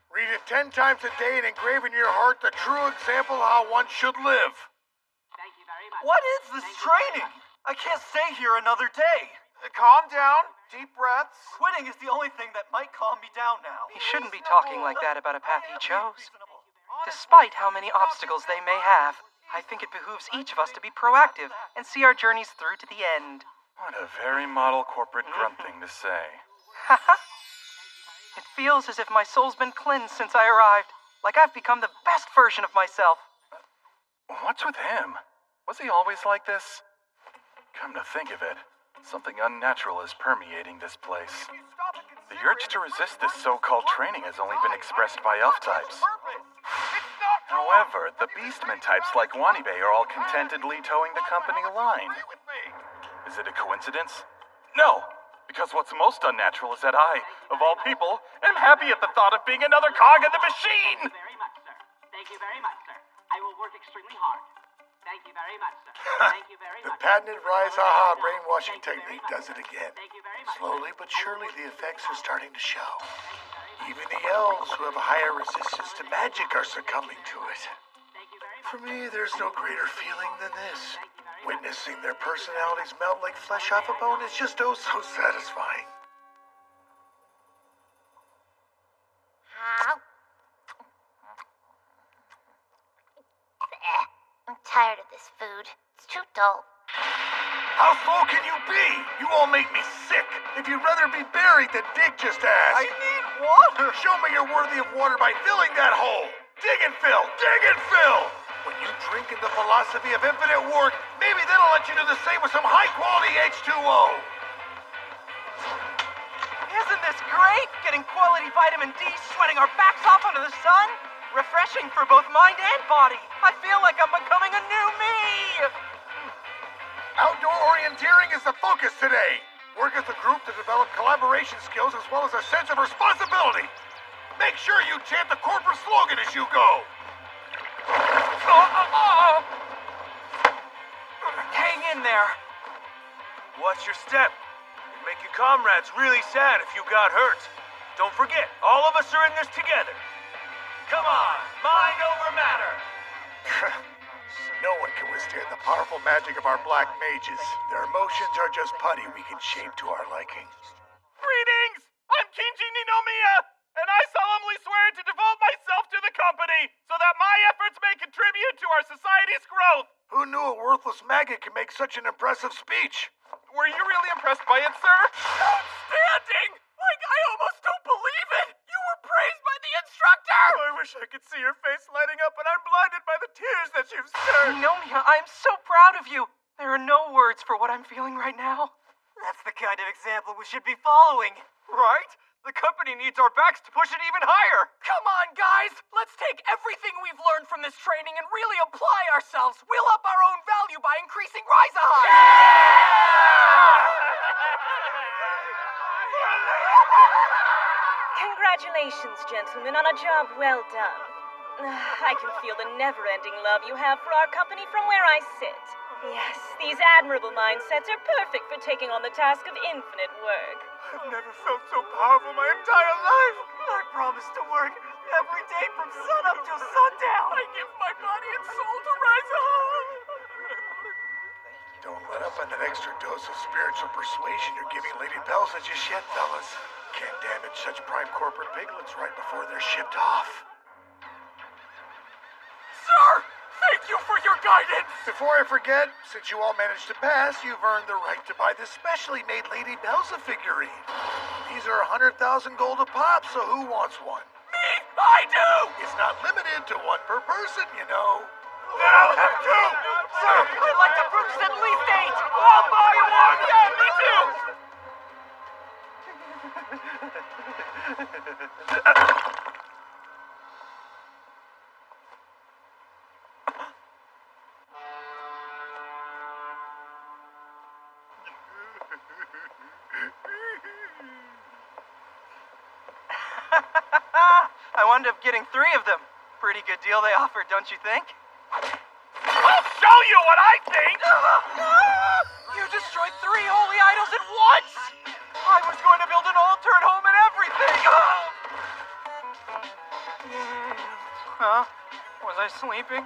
Read it 10 times a day and engrave in your heart the true example of how one should live. Thank you very much. What is this training? I can't stay here another day. Calm down. Deep breaths. Quitting is the only thing that might calm me down now. He shouldn't be talking like that about a path he chose. Despite how many obstacles they may have, I think it behooves each of us to be proactive and see our journeys through to the end. What a very model corporate grunt thing to say. Haha. It feels as if my soul's been cleansed since I arrived, like I've become the best version of myself. What's with him? Was he always like this? Come to think of it, something unnatural is permeating this place. The urge to resist this so-called training has only been expressed by elf types. However, the beastmen types like Wanibe are all contentedly towing the company line. Is it a coincidence? No, because what's most unnatural is that I, of all people, am happy at the thought of being another cog in the machine! Thank you very much, sir. Thank you very much, sir. I will work extremely hard. Thank you very much, sir. Thank you very The much. patented Raizaha brainwashing technique does it again. Thank you very much. Slowly but surely the effects are starting to show. Even the elves who have a higher resistance to magic are succumbing to it. For me, there's no greater feeling than this. Witnessing their personalities melt like flesh off a bone is just oh so satisfying. I'm tired of this food. It's too dull. How slow can you be? You all make me sick. If you'd rather be buried than dig, just ask. I need water. Show me you're worthy of water by filling that hole. Dig and fill. Dig and fill. When you drink in the philosophy of infinite work, maybe then I'll let you do the same with some high-quality H2O. Isn't this great? Getting quality vitamin D, sweating our backs off under the sun? Refreshing for both mind and body. I feel like I'm becoming a new me. Outdoor orienteering is the focus today. Work as a group to develop collaboration skills as well as a sense of responsibility. Make sure you chant the corporate slogan as you go. Hang in there. Watch your step. It'd make your comrades really sad if you got hurt. Don't forget, all of us are in this together. Come on, mind over matter. No one can withstand the powerful magic of our black mages. Their emotions are just putty we can shape to our liking. Greetings! I'm Kinji Ninomiya, and I solemnly swear to devote myself to the company so that my efforts may contribute to our society's growth. Who knew a worthless maggot could make such an impressive speech? Were you really impressed by it, sir? Outstanding! Like, I almost don't believe it! You were praised by the instructor! I wish I could see your face lighting up, but I'm blinded by the tears that you've stirred. Ninomiya, I'm so proud of you. There are no words for what I'm feeling right now. That's the kind of example we should be following. Right? The company needs our backs to push it even higher. Come on, guys! Let's take everything we've learned from this training and really apply ourselves. We'll up our own value by increasing Rizaha. Congratulations, gentlemen, on a job well done. I can feel the never-ending love you have for our company from where I sit. Yes, these admirable mindsets are perfect for taking on the task of infinite work. I've never felt so powerful my entire life. I promise to work every day from sunup till sundown. I give my body and soul to Rizaha. Don't let up on that extra dose of spiritual persuasion you're giving Lady Belza just yet, fellas. Can't damage such prime corporate piglets right before they're shipped off. Sir, thank you for your guidance. Before I forget, since you all managed to pass, you've earned the right to buy this specially made Lady Belza figurine. These are 100,000 gold a pop, so who wants one? Me, I do. It's not limited to one per person, you know. Then I'll have two. Sir, I'd like to purchase at least 8. I'll buy one. Yeah, me too. I wound up getting 3 of them. Pretty good deal they offered, don't you think? I'll show you what I think! You destroyed 3 holy idols at once! I was going to build an altar at home and everything! Huh? Was I sleeping?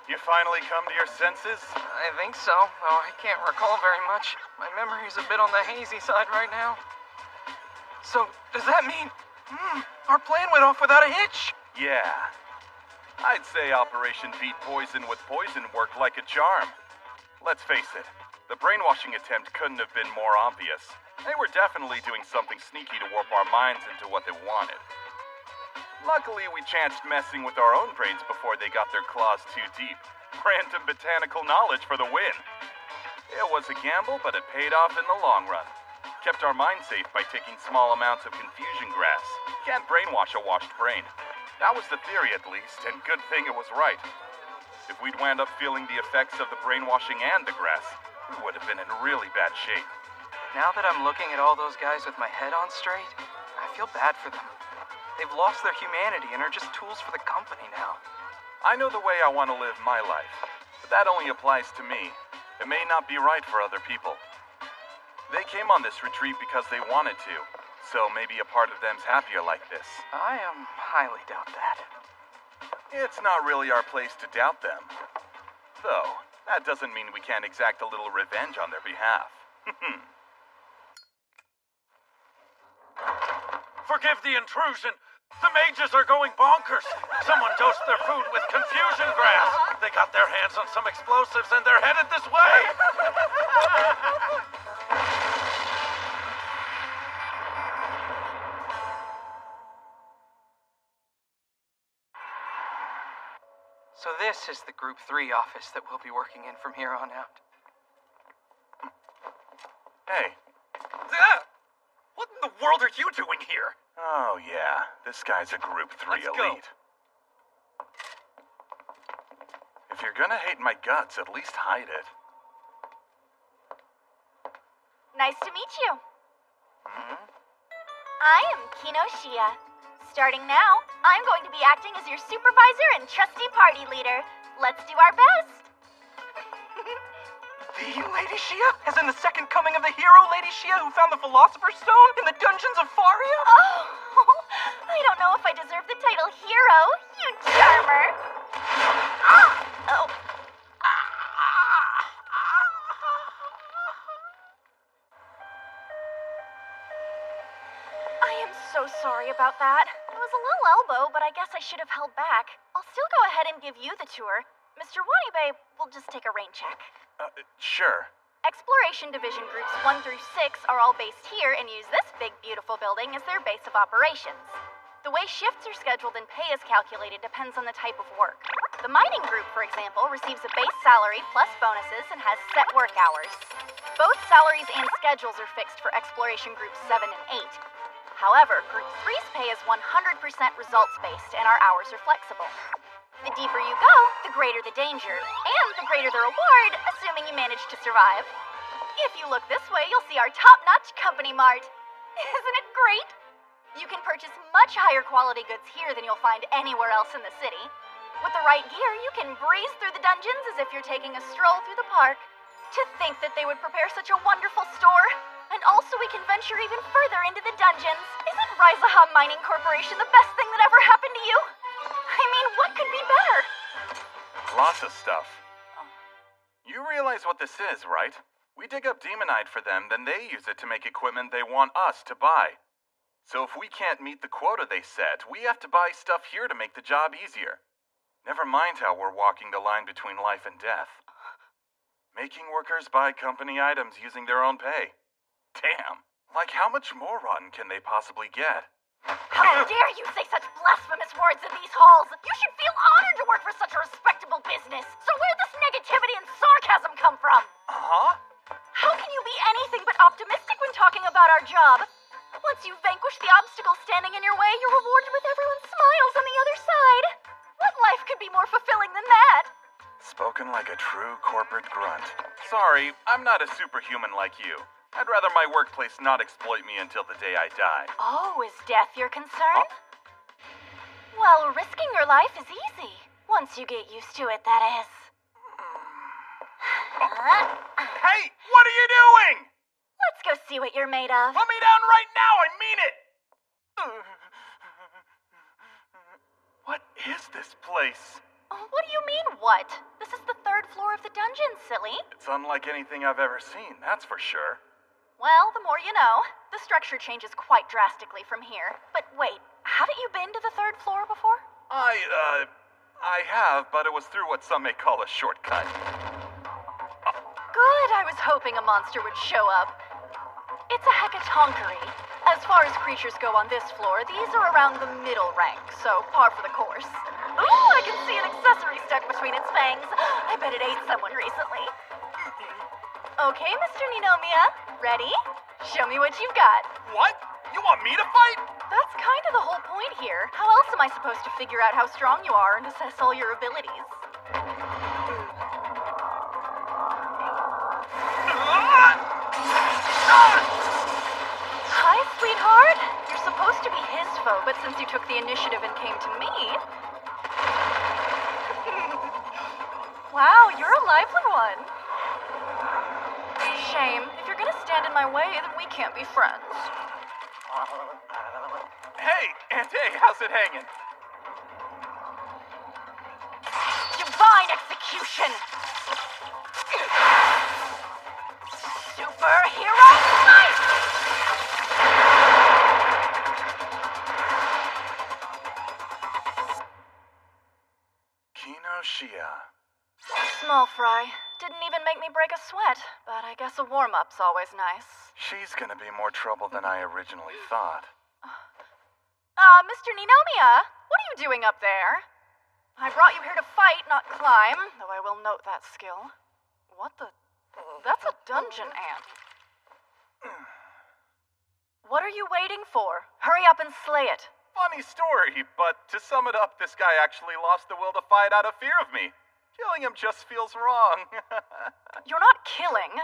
You finally come to your senses? I think so, though I can't recall very much. My memory's a bit on the hazy side right now. So, does that mean... our plan went off without a hitch? Yeah. I'd say Operation Beat Poison with Poison worked like a charm. Let's face it, the brainwashing attempt couldn't have been more obvious. They were definitely doing something sneaky to warp our minds into what they wanted. Luckily, we chanced messing with our own brains before they got their claws too deep. Random botanical knowledge for the win. It was a gamble, but it paid off in the long run. Kept our minds safe by taking small amounts of confusion grass. Can't brainwash a washed brain. That was the theory, at least, and good thing it was right. If we'd wound up feeling the effects of the brainwashing and the grass, we would have been in really bad shape. Now that I'm looking at all those guys with my head on straight, I feel bad for them. They've lost their humanity and are just tools for the company now. I know the way I want to live my life, but that only applies to me. It may not be right for other people. They came on this retreat because they wanted to, so maybe a part of them's happier like this. I highly doubt that. It's not really our place to doubt them. Though, that doesn't mean we can't exact a little revenge on their behalf. Forgive the intrusion. The mages are going bonkers. Someone dosed their food with confusion grass. They got their hands on some explosives and they're headed this way. So this is the Group 3 office that we'll be working in from here on out. Hey. What in the world are you doing here? Oh, yeah. This guy's a Group 3 Let's go. elite. If you're gonna hate my guts, at least hide it. Nice to meet you. I am Kino Shia. Starting now, I'm going to be acting as your supervisor and trusty party leader. Let's do our best. The Lady Shia? As in the second coming of the hero Lady Shia who found the Philosopher's Stone in the dungeons of Faria? Oh, I don't know if I deserve the title hero, you charmer. Ah! Oh. I am so sorry about that. It was a little elbow, but I guess I should have held back. I'll still go ahead and give you the tour. Mr. Wanibe will just take a rain check. Sure. Exploration Division Groups 1 through 6 are all based here and use this big, beautiful building as their base of operations. The way shifts are scheduled and pay is calculated depends on the type of work. The mining group, for example, receives a base salary plus bonuses and has set work hours. Both salaries and schedules are fixed for Exploration Groups 7 and 8. However, Group 3's pay is 100% results-based and our hours are flexible. The deeper you go, the greater the danger, and the greater the reward, assuming you manage to survive. If you look this way, you'll see our top-notch company mart. Isn't it great? You can purchase much higher quality goods here than you'll find anywhere else in the city. With the right gear, you can breeze through the dungeons as if you're taking a stroll through the park. To think that they would prepare such a wonderful store. And also we can venture even further into the dungeons. Isn't Rizaha Mining Corporation the best thing that ever happened to you? I mean, what could be better? Lots of stuff. You realize what this is, right? We dig up demonite for them, then they use it to make equipment they want us to buy. So if we can't meet the quota they set, we have to buy stuff here to make the job easier. Never mind how we're walking the line between life and death. Making workers buy company items using their own pay. Damn. Like, how much more rotten can they possibly get? How dare you say such blasphemous words in these halls? You should feel honored to work for such a respectable business. So where'd this negativity and sarcasm come from? Huh? How can you be anything but optimistic when talking about our job? Once you vanquish the obstacle standing in your way, you're rewarded with everyone's smiles on the other side. What life could be more fulfilling than that? Spoken like a true corporate grunt. Sorry, I'm not a superhuman like you. I'd rather my workplace not exploit me until the day I die. Oh, is death your concern? Well, risking your life is easy. Once you get used to it, that is. Hey, what are you doing? Let's go see what you're made of. Put me down right now, I mean it! What is this place? What do you mean, what? This is the 3rd floor of the dungeon, silly. It's unlike anything I've ever seen, that's for sure. Well, the more you know. The structure changes quite drastically from here. But wait, haven't you been to the 3rd floor before? I have, but it was through what some may call a shortcut. Good, I was hoping a monster would show up. It's a hecatonchery. As far as creatures go on this floor, these are around the middle rank, so par for the course. Ooh, I can see an accessory stuck between its fangs. I bet it ate someone recently. Okay, Mr. Ninomiya, ready? Show me what you've got. What? You want me to fight? That's kind of the whole point here. How else am I supposed to figure out how strong you are and assess all your abilities? Hi, sweetheart. You're supposed to be his foe, but since you took the initiative and came to me... Wow, you're a lively one. Shame. If you're gonna stand in my way, then we can't be friends. Hey, Aunt A, how's it hanging? Divine execution! Superhero might! Kinoshia. Small fry. Didn't even make me break a sweat, but I guess a warm-up's always nice. She's gonna be more trouble than I originally thought. Mr. Ninomiya, what are you doing up there? I brought you here to fight, not climb, though I will note that skill. What the... That's a dungeon ant. What are you waiting for? Hurry up and slay it. Funny story, but to sum it up, this guy actually lost the will to fight out of fear of me. Killing him just feels wrong. You're not killing.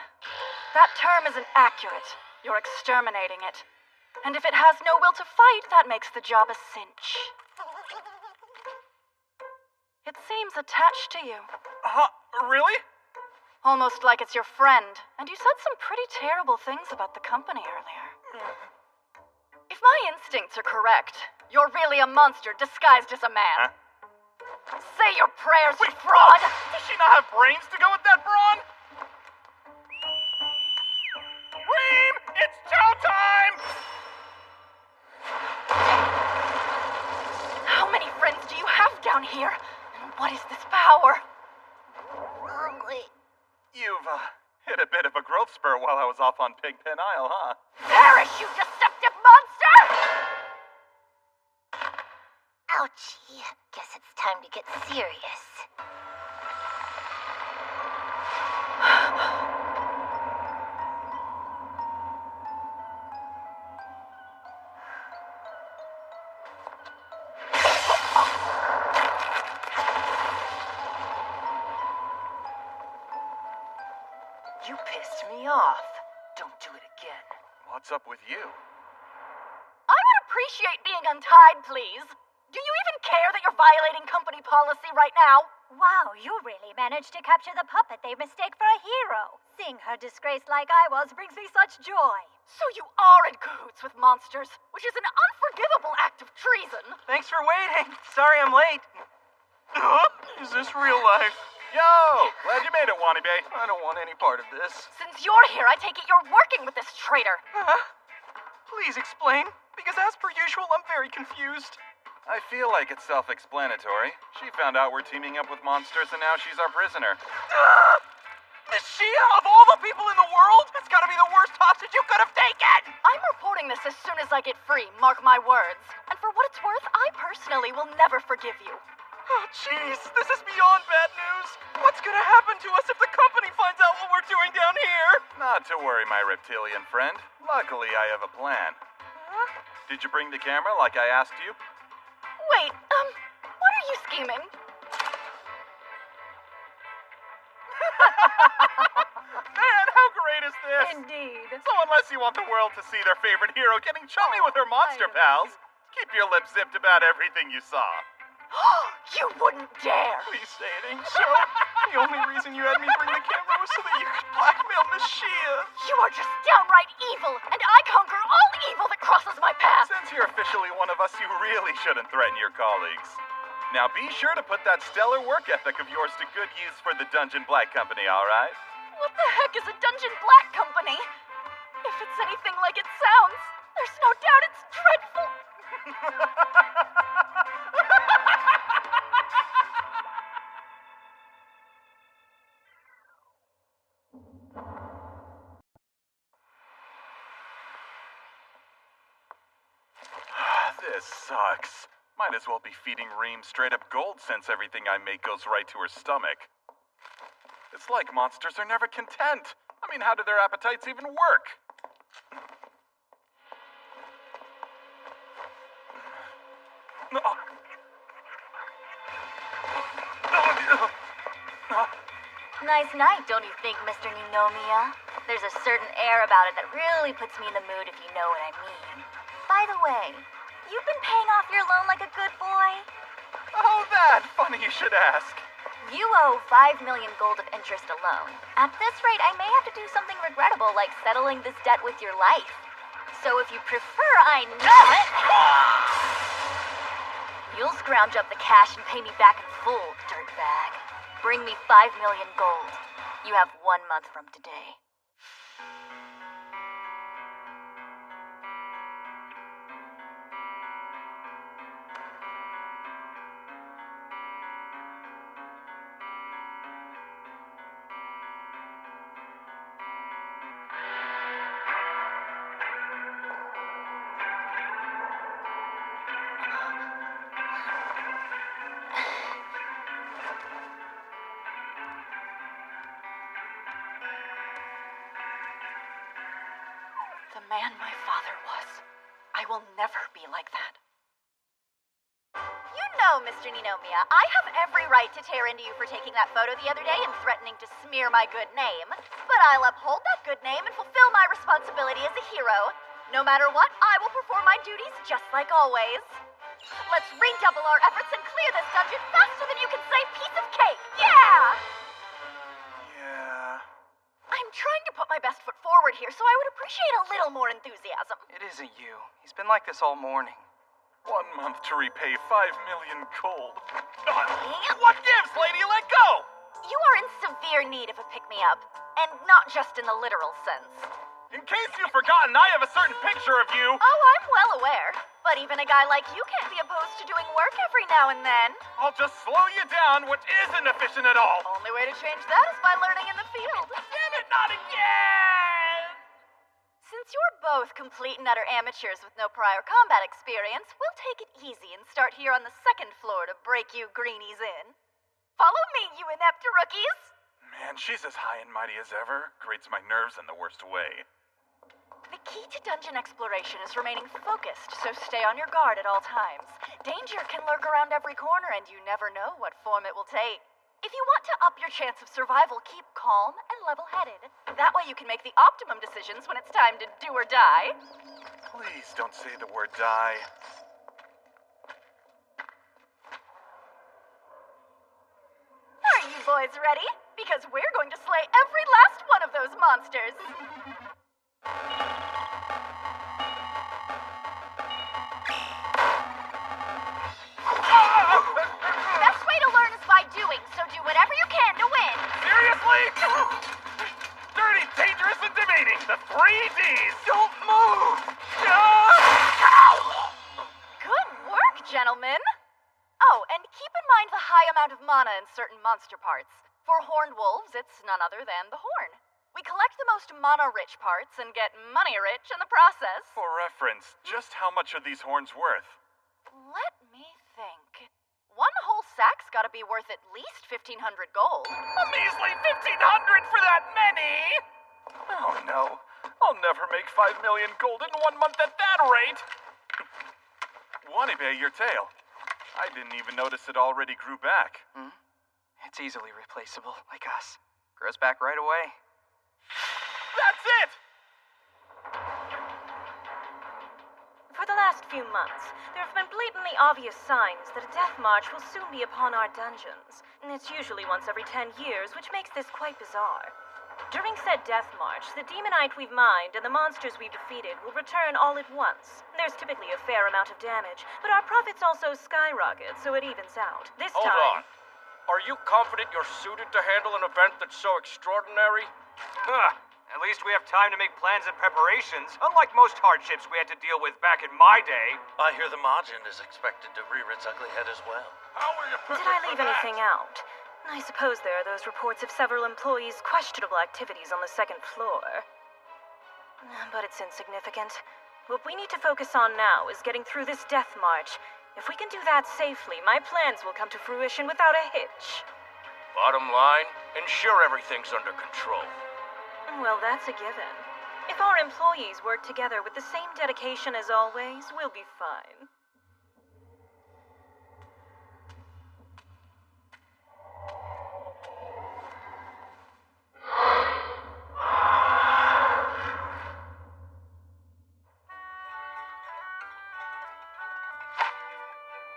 That term isn't accurate. You're exterminating it. And if it has no will to fight, that makes the job a cinch. It seems attached to you. Huh? Really? Almost like it's your friend. And you said some pretty terrible things about the company earlier. If my instincts are correct, you're really a monster disguised as a man. Say your prayers, you Wait, fraud! Does she not have brains to go with that brawn? Reem! It's chow time! How many friends do you have down here? And what is this power? You've, hit a bit of a growth spurt while I was off on Pigpen Isle, huh? Perish, you deceptive monster! Ouchie. Guess it's time to get serious. You pissed me off. Don't do it again. What's up with you? I would appreciate being untied, please. Do you even care that you're violating company policy right now? Wow, you really managed to capture the puppet they mistake for a hero. Seeing her disgraced like I was brings me such joy. So you are in cahoots with monsters, which is an unforgivable act of treason. Thanks for waiting. Sorry I'm late. Is this real life? Yo! Glad you made it, Wanibe. I don't want any part of this. Since you're here, I take it you're working with this traitor. Please explain, because as per usual, I'm very confused. I feel like it's self-explanatory. She found out we're teaming up with monsters and now she's our prisoner. Is she, of all the people in the world? It's gotta be the worst hostage you could have taken! I'm reporting this as soon as I get free, mark my words. And for what it's worth, I personally will never forgive you. Oh, jeez, this is beyond bad news. What's gonna happen to us if the company finds out what we're doing down here? Not to worry, my reptilian friend. Luckily, I have a plan. Did you bring the camera like I asked you? Wait, what are you scheming? Man, how great is this? Indeed. So unless you want the world to see their favorite hero getting chummy with her monster pals, keep your lips zipped about everything you saw. You wouldn't dare! Please say it ain't so. The only reason you had me bring the camera was so that you could blackmail Miss Shia. You are just downright evil, and I conquer all evil that crosses my path! Since you're officially one of us, you really shouldn't threaten your colleagues. Now be sure to put that stellar work ethic of yours to good use for the Dungeon Black Company, alright? What the heck is a Dungeon Black Company? If it's anything like it sounds, there's no doubt it's dreadful! This sucks. Might as well be feeding Reem straight up gold since everything I make goes right to her stomach. It's like monsters are never content. I mean, how do their appetites even work? Nice night, don't you think, Mr. Ninomiya? There's a certain air about it that really puts me in the mood, if you know what I mean. By the way, you've been paying off your loan like a good boy? Oh, that! Funny you should ask. You owe 5 million gold of interest alone. At this rate, I may have to do something regrettable like settling this debt with your life. So if you prefer, I know it. You'll scrounge up the cash and pay me back in full, dirtbag. Bring me 5 million gold. You have 1 month from today. The man my father was. I will never be like that. You know, Mr. Ninomiya, I have every right to tear into you for taking that photo the other day and threatening to smear my good name. But I'll uphold that good name and fulfill my responsibility as a hero. No matter what, I will perform my duties just like always. Let's redouble our efforts and clear this dungeon faster than you can say piece of cake. Yeah! Yeah. I'm trying to put my best foot forward here, so I would appreciate a little more enthusiasm. It isn't you. He's been like this all morning. 1 month to repay 5 million gold. What gives, lady? Let go! You are in severe need of a pick-me-up, and not just in the literal sense. In case you've forgotten, I have a certain picture of you. Oh, I'm well aware. But even a guy like you can't be opposed to doing work every now and then. I'll just slow you down, which isn't efficient at all. Only way to change that is by learning in the field. Damn it, not again! Since you're both complete and utter amateurs with no prior combat experience, we'll take it easy and start here on the second floor to break you greenies in. Follow me, you inept rookies! Man, she's as high and mighty as ever. Grates my nerves in the worst way. The key to dungeon exploration is remaining focused, so stay on your guard at all times. Danger can lurk around every corner, and you never know what form it will take. If you want to up your chance of survival, keep calm and level-headed. That way you can make the optimum decisions when it's time to do or die. Please don't say the word die. Are you boys ready? Because we're going to slay every last one of those monsters. Best way to learn is by doing, so do whatever you can to win. Seriously? Dirty, dangerous, and demeaning. The 3Ds. Don't move. Good work, gentlemen. Oh, and keep in mind the high amount of mana in certain monster parts. For horned wolves, it's none other than the horn. We collect the most mana-rich parts and get money-rich in the process. For reference, just how much are these horns worth? Let me think. One whole sack's gotta be worth at least 1,500 gold. A measly 1,500 for that many! Oh no, I'll never make 5 million gold in 1 month at that rate! Wanibe, your tail. I didn't even notice it already grew back. It's easily replaceable, like us. Grows back right away. That's it! For the last few months, there have been blatantly obvious signs that a death march will soon be upon our dungeons. And it's usually once every 10 years, which makes this quite bizarre. During said death march, the demonite we've mined and the monsters we've defeated will return all at once. There's typically a fair amount of damage, but our profits also skyrocket, so it evens out. This Hold time... on. Are you confident you're suited to handle an event that's so extraordinary? Huh. At least we have time to make plans and preparations, unlike most hardships we had to deal with back in my day. I hear the Majin is expected to rear its ugly head as well. How are you Did I leave anything out? I suppose there are those reports of several employees' questionable activities on the second floor. But it's insignificant. What we need to focus on now is getting through this death march. If we can do that safely, my plans will come to fruition without a hitch. Bottom line, ensure everything's under control. Well, that's a given. If our employees work together with the same dedication as always, we'll be fine.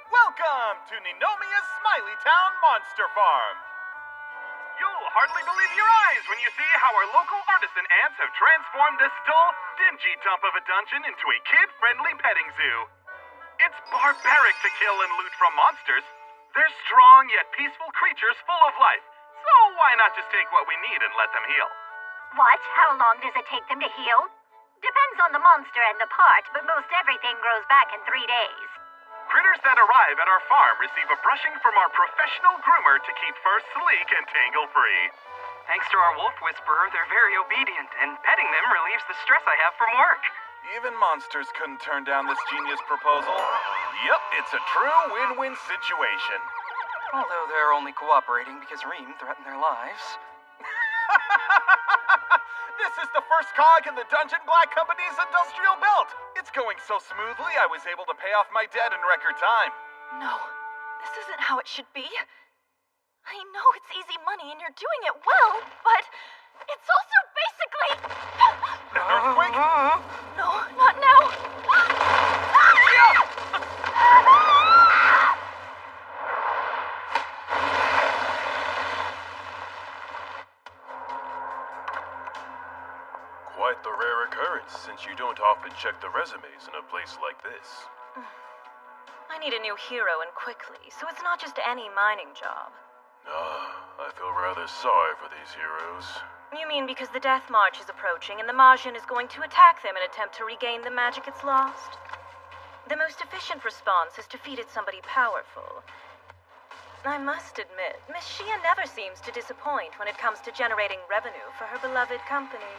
Welcome to Ninomia's Smiley Town Monster Farm. You'll hardly believe your eyes when you see how our local artisan ants have transformed this dull, dingy dump of a dungeon into a kid-friendly petting zoo. It's barbaric to kill and loot from monsters. They're strong yet peaceful creatures full of life. So why not just take what we need and let them heal? What? How long does it take them to heal? Depends on the monster and the part, but most everything grows back in 3 days. Critters that arrive at our farm receive a brushing from our professional groomer to keep fur sleek and tangle-free. Thanks to our wolf whisperer, they're very obedient, and petting them relieves the stress I have from work. Even monsters couldn't turn down this genius proposal. Yep, it's a true win-win situation. Although they're only cooperating because Reem threatened their lives. This is the first cog in the Dungeon Black Company's industrial belt. It's going so smoothly, I was able to pay off my debt in record time. No, this isn't how it should be. I know it's easy money and you're doing it well, but it's also basically... An earthquake? No, not now. Quite the rare occurrence, since you don't often check the resumes in a place like this. need a new hero and quickly, so it's not just any mining job. I feel rather sorry for these heroes. You mean because the Death March is approaching and the Majin is going to attack them in an attempt to regain the magic it's lost? The most efficient response is to feed it somebody powerful. I must admit, Miss Shia never seems to disappoint when it comes to generating revenue for her beloved company.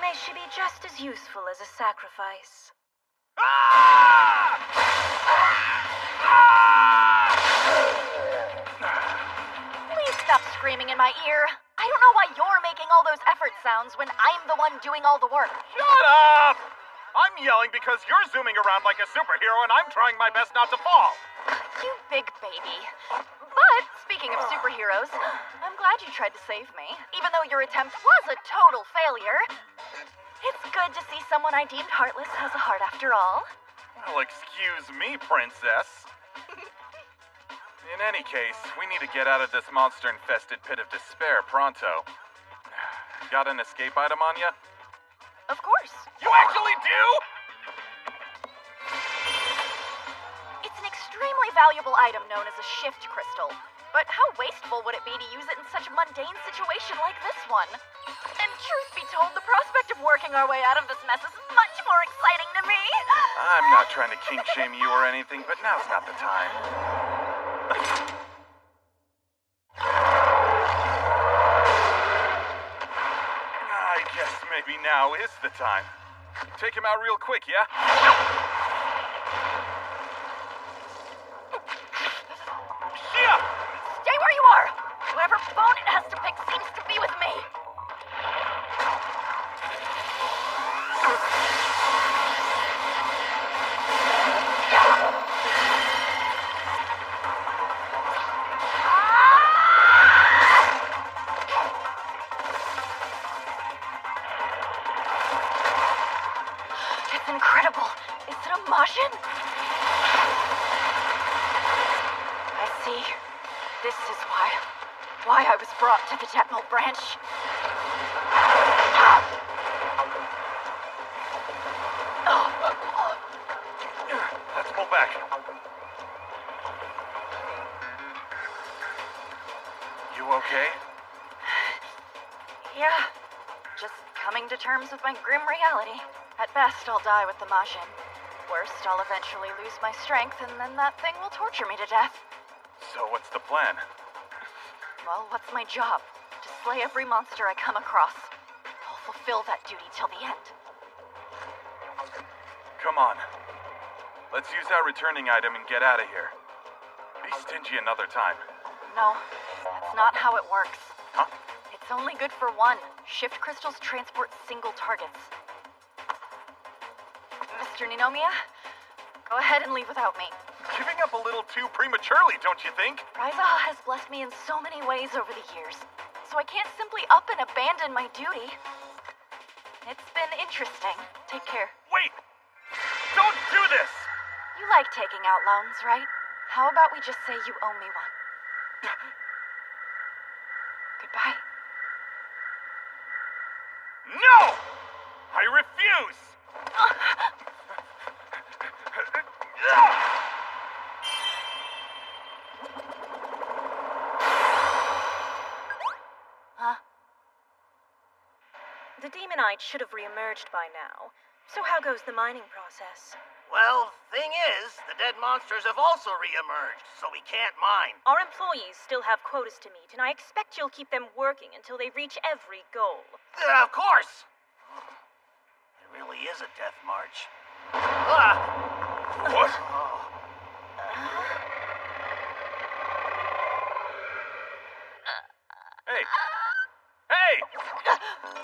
May she be just as useful as a sacrifice. Please stop screaming in my ear. I don't know why you're making all those effort sounds when I'm the one doing all the work. Shut up! I'm yelling because you're zooming around like a superhero and I'm trying my best not to fall. You big baby. But, speaking of superheroes, I'm glad you tried to save me, even though your attempt was a total failure. It's good to see someone I deemed heartless has a heart after all. Well, excuse me, princess. In any case, we need to get out of this monster-infested pit of despair pronto. Got an escape item on ya? Of course. You actually do?! It's an extremely valuable item known as a shift crystal. But how wasteful would it be to use it in such a mundane situation like this one? And truth be told, the prospect of working our way out of this mess is much more exciting to me. I'm not trying to kink-shame you or anything, but now's not the time. I guess maybe now is the time. Take him out real quick, yeah? Shia! Stay where you are! Whoever bone it has to pick seems to be with me. It's incredible. Is it a Majin? I see. This is why I was brought to the Detmold branch. Let's pull back. You okay? Yeah. Just coming to terms with my grim reality. At best, I'll die with the Majin. Worst, I'll eventually lose my strength, and then that thing will torture me to death. So what's the plan? Well, what's my job? To slay every monster I come across. I'll fulfill that duty till the end. Come on. Let's use that returning item and get out of here. Be stingy another time. No, that's not how it works. Huh? It's only good for one. Shift crystals transport single targets. Mr. Ninomiya, go ahead and leave without me. Giving up a little too prematurely, don't you think? Raizaha has blessed me in so many ways over the years, so I can't simply up and abandon my duty. It's been interesting. Take care. Wait! Don't do this! You like taking out loans, right? How about we just say you owe me one? Goodbye. No! I refuse! Huh? The Demonite should have reemerged by now. So how goes the mining process? Well, thing is, the dead monsters have also re-emerged, so we can't mine. Our employees still have quotas to meet, and I expect you'll keep them working until they reach every goal. Of course! It really is a death march. What? Hey! Hey!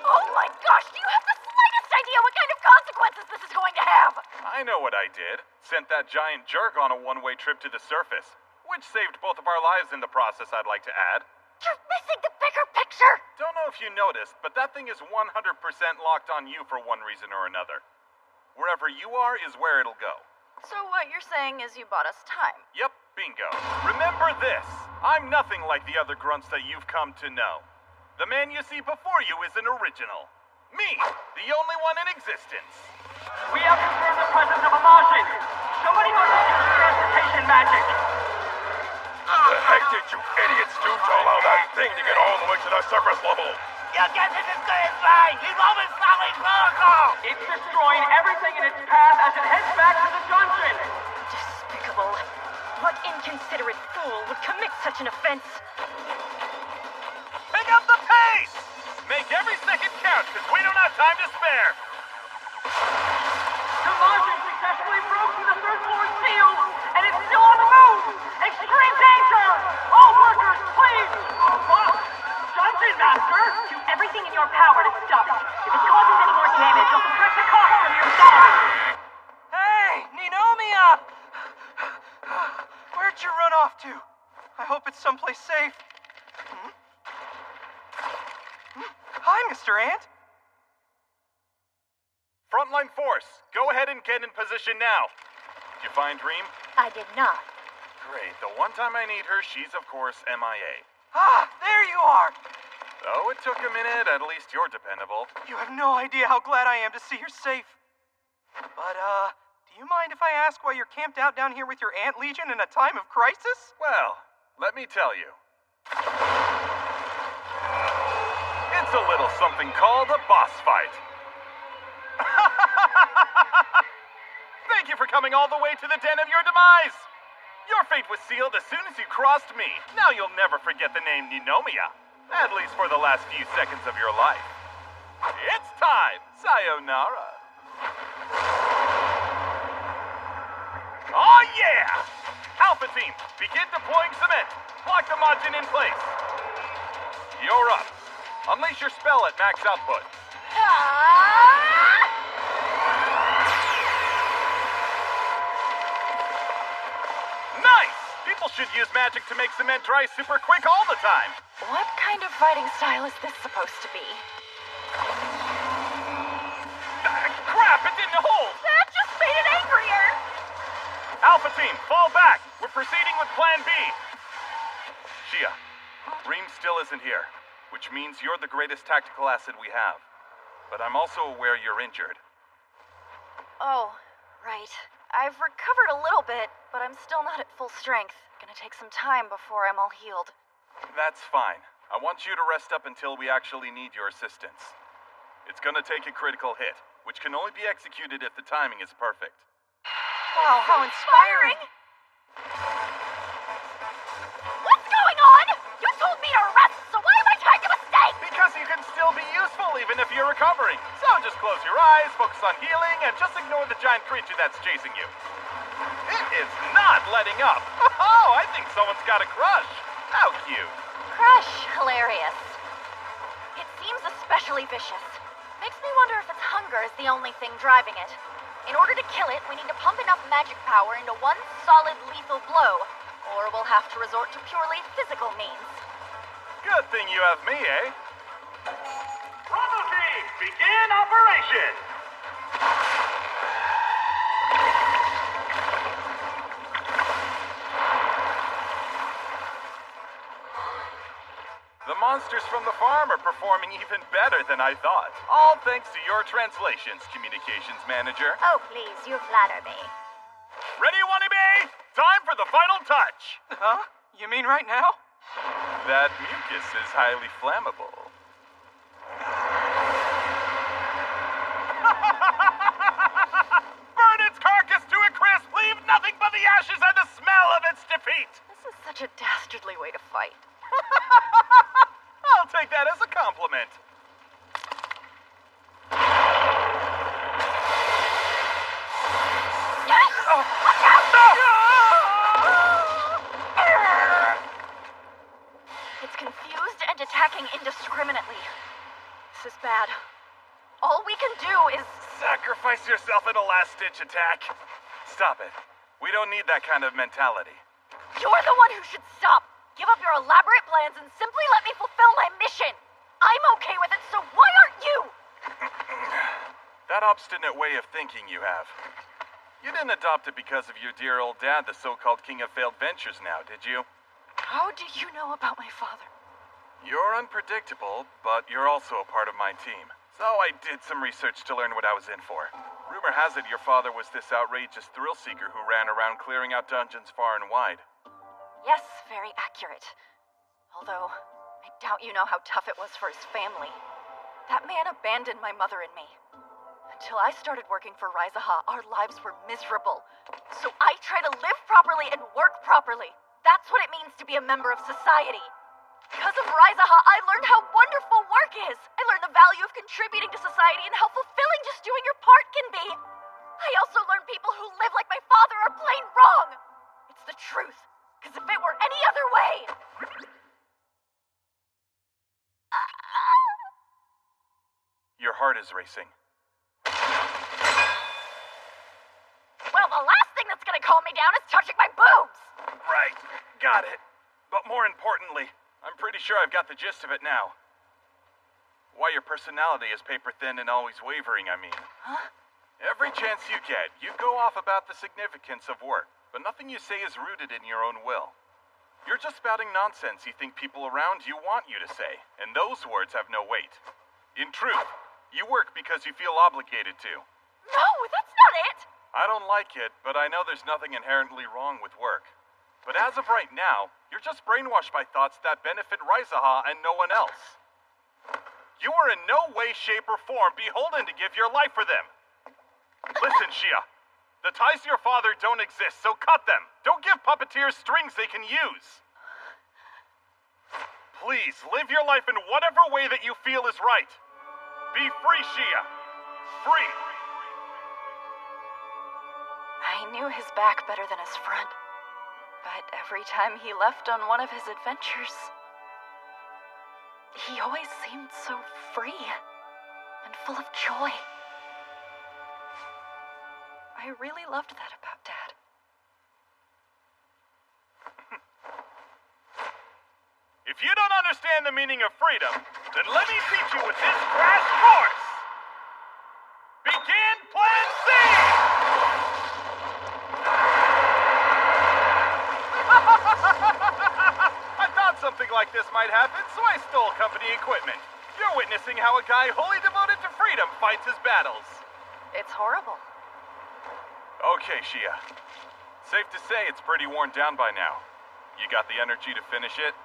Oh my gosh, do you have the slightest idea what kind of consequences this is going to have? I know what I did. Sent that giant jerk on a one-way trip to the surface. Which saved both of our lives in the process, I'd like to add. You're missing the bigger picture! Don't know if you noticed, but that thing is 100% locked on you for one reason or another. Wherever you are is where it'll go. So what you're saying is you bought us time. Yep, bingo. Remember this. I'm nothing like the other grunts that you've come to know. The man you see before you is an original. Me, the only one in existence. We have confirmed the presence of a Majin. Somebody must have teleportation magic! The heck did you idiots do to allow that thing to get all the way to the surface level? Your guess is as good as mine. He's always following protocol. It's destroying everything in its path as it heads back to the dungeon! Despicable. What inconsiderate fool would commit such an offense? Pick up the pace! Make every second count, because we don't have time to spare! The launcher successfully broke through the third floor seal, and it's still on the move! Extreme danger! All workers, please! Dungeon Master! Do everything in your power to stop it. If it causes any more damage, you'll subtract the cost from your salary. Hey, Ninomia! Where'd you run off to? I hope it's someplace safe. Hi, Mr. Ant. Frontline force, go ahead and get in position now. Did you find Reem? I did not. Great. The one time I need her, she's of course MIA. Ah, there you are. Though it took a minute, at least you're dependable. You have no idea how glad I am to see you're safe. But, do you mind if I ask why you're camped out down here with your Ant Legion in a time of crisis? Well, let me tell you. It's a little something called a boss fight. Thank you for coming all the way to the den of your demise. Your fate was sealed as soon as you crossed me. Now you'll never forget the name Ninomia. At least for the last few seconds of your life. It's time! Sayonara! Oh yeah! Alpha Team, begin deploying cement. Block the Majin in place. You're up. Unleash your spell at max output. Nice! People should use magic to make cement dry super quick all the time. What kind of fighting style is this supposed to be? Crap, it didn't hold! That just made it angrier! Alpha Team, fall back! We're proceeding with Plan B. Shia, Reem still isn't here, which means you're the greatest tactical asset we have. But I'm also aware you're injured. Oh, right. I've recovered a little bit, but I'm still not at full strength. Gonna take some time before I'm all healed. That's fine. I want you to rest up until we actually need your assistance. It's gonna take a critical hit, which can only be executed if the timing is perfect. Wow, how inspiring! What's going on? You told me to rest, so why am I trying to mistake? Because you can still be useful even if you're recovering. So just close your eyes, focus on healing, and just ignore the giant creature that's chasing you. It is not letting up. Oh, I think someone's got a crush. How cute. Crush, hilarious. It seems especially vicious. Makes me wonder if its hunger is the only thing driving it. In order to kill it, we need to pump enough magic power into one solid lethal blow, or we'll have to resort to purely physical means. Good thing you have me, eh? Bravo Team, begin operation! The monsters from the farm are performing even better than I thought. All thanks to your translations, communications manager. Oh, please, you flatter me. Ready, Wannabe? Time for the final touch. Huh? You mean right now? That mucus is highly flammable. Burn its carcass to a crisp, leave nothing but the ashes and the smell of its defeat. This is such a dastardly way to fight. I'll take that as a compliment. It's confused and attacking indiscriminately. This is bad. All we can do is... Sacrifice yourself in a last-ditch attack. Stop it. We don't need that kind of mentality. You're the one who should stop. Give up your elaborate plans and simply let me fulfill my mission. I'm okay with it, so why aren't you? That obstinate way of thinking you have. You didn't adopt it because of your dear old dad, the so-called king of failed ventures now, did you? How do you know about my father? You're unpredictable, but you're also a part of my team. So I did some research to learn what I was in for. Rumor Rumor has it your father was this outrageous thrill seeker who ran around clearing out dungeons far and wide. Yes, very accurate. Although, I doubt you know how tough it was for his family. That man abandoned my mother and me. Until I started working for Raizaha, our lives were miserable. So I try to live properly and work properly. That's what it means to be a member of society. Because of Raizaha, I learned how wonderful work is. I learned the value of contributing to society and how fulfilling just doing your part can be. I also learned people who live like my father are plain wrong. It's the truth. Because if it were any other way... Your heart is racing. Well, the last thing that's gonna calm me down is touching my boobs! Right, got it. But more importantly, I'm pretty sure I've got the gist of it now. Why your personality is paper thin and always wavering, I mean. Huh? Every chance you get, you go off about the significance of work, but nothing you say is rooted in your own will. You're just spouting nonsense you think people around you want you to say, and those words have no weight. In truth, you work because you feel obligated to. No, that's not it! I don't like it, but I know there's nothing inherently wrong with work. But as of right now, you're just brainwashed by thoughts that benefit Raizaha and no one else. You are in no way, shape, or form beholden to give your life for them. Listen, Shia. The ties to your father don't exist, so cut them. Don't give puppeteers strings they can use. Please, live your life in whatever way that you feel is right. Be free, Shia. Free. I knew his back better than his front. But every time he left on one of his adventures, he always seemed so free and full of joy. I really loved that about Dad. If you don't understand the meaning of freedom, then let me teach you with this crash course! Begin Plan C! I thought something like this might happen, so I stole company equipment. You're witnessing how a guy wholly devoted to freedom fights his battles. It's horrible. Okay, Shia. Safe to say it's pretty worn down by now. You got the energy to finish it?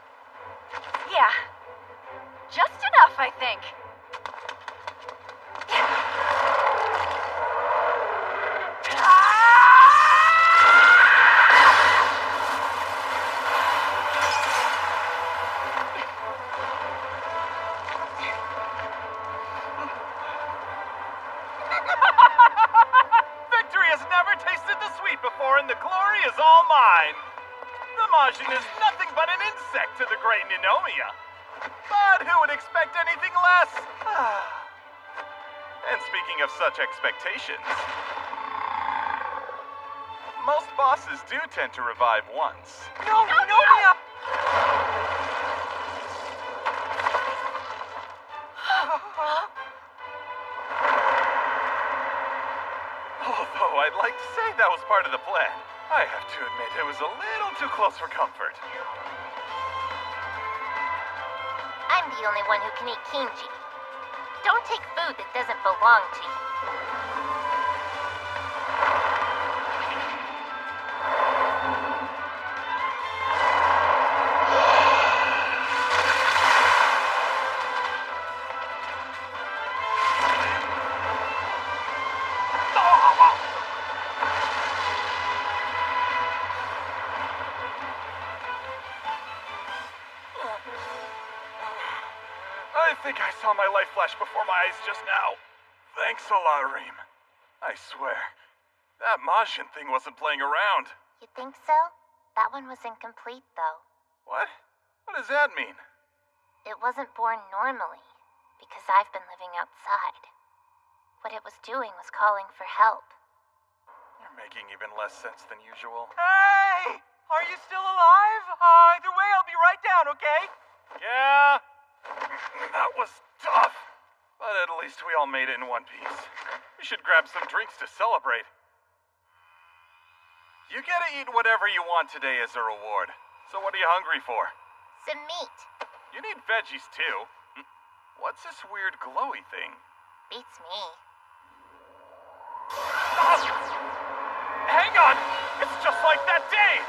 Yeah. Just enough, I think. Victory has never tasted the sweet before, and the glory is all mine. The Majin is nothing but an insect to the great Ninomiya. But who would expect anything less? And speaking of such expectations, most bosses do tend to revive once. No, Ninomiya! Although I'd like to say that was part of the plan, I have to admit it was a little too close for comfort. I'm the only one who can eat kimchi. Don't take food that doesn't belong to you. I think I saw my life flash before my eyes just now. Thanks a lot, Reem. I swear, that Majin thing wasn't playing around. You think so? That one was incomplete, though. What? What does that mean? It wasn't born normally, because I've been living outside. What it was doing was calling for help. You're making even less sense than usual. Hey! Are you still alive? Either way, I'll be right down, okay? Yeah? That was tough. But at least we all made it in one piece. We should grab some drinks to celebrate. You get to eat whatever you want today as a reward. So what are you hungry for? Some meat. You need veggies too. What's this weird glowy thing? Beats me. Hang on! It's just like that day!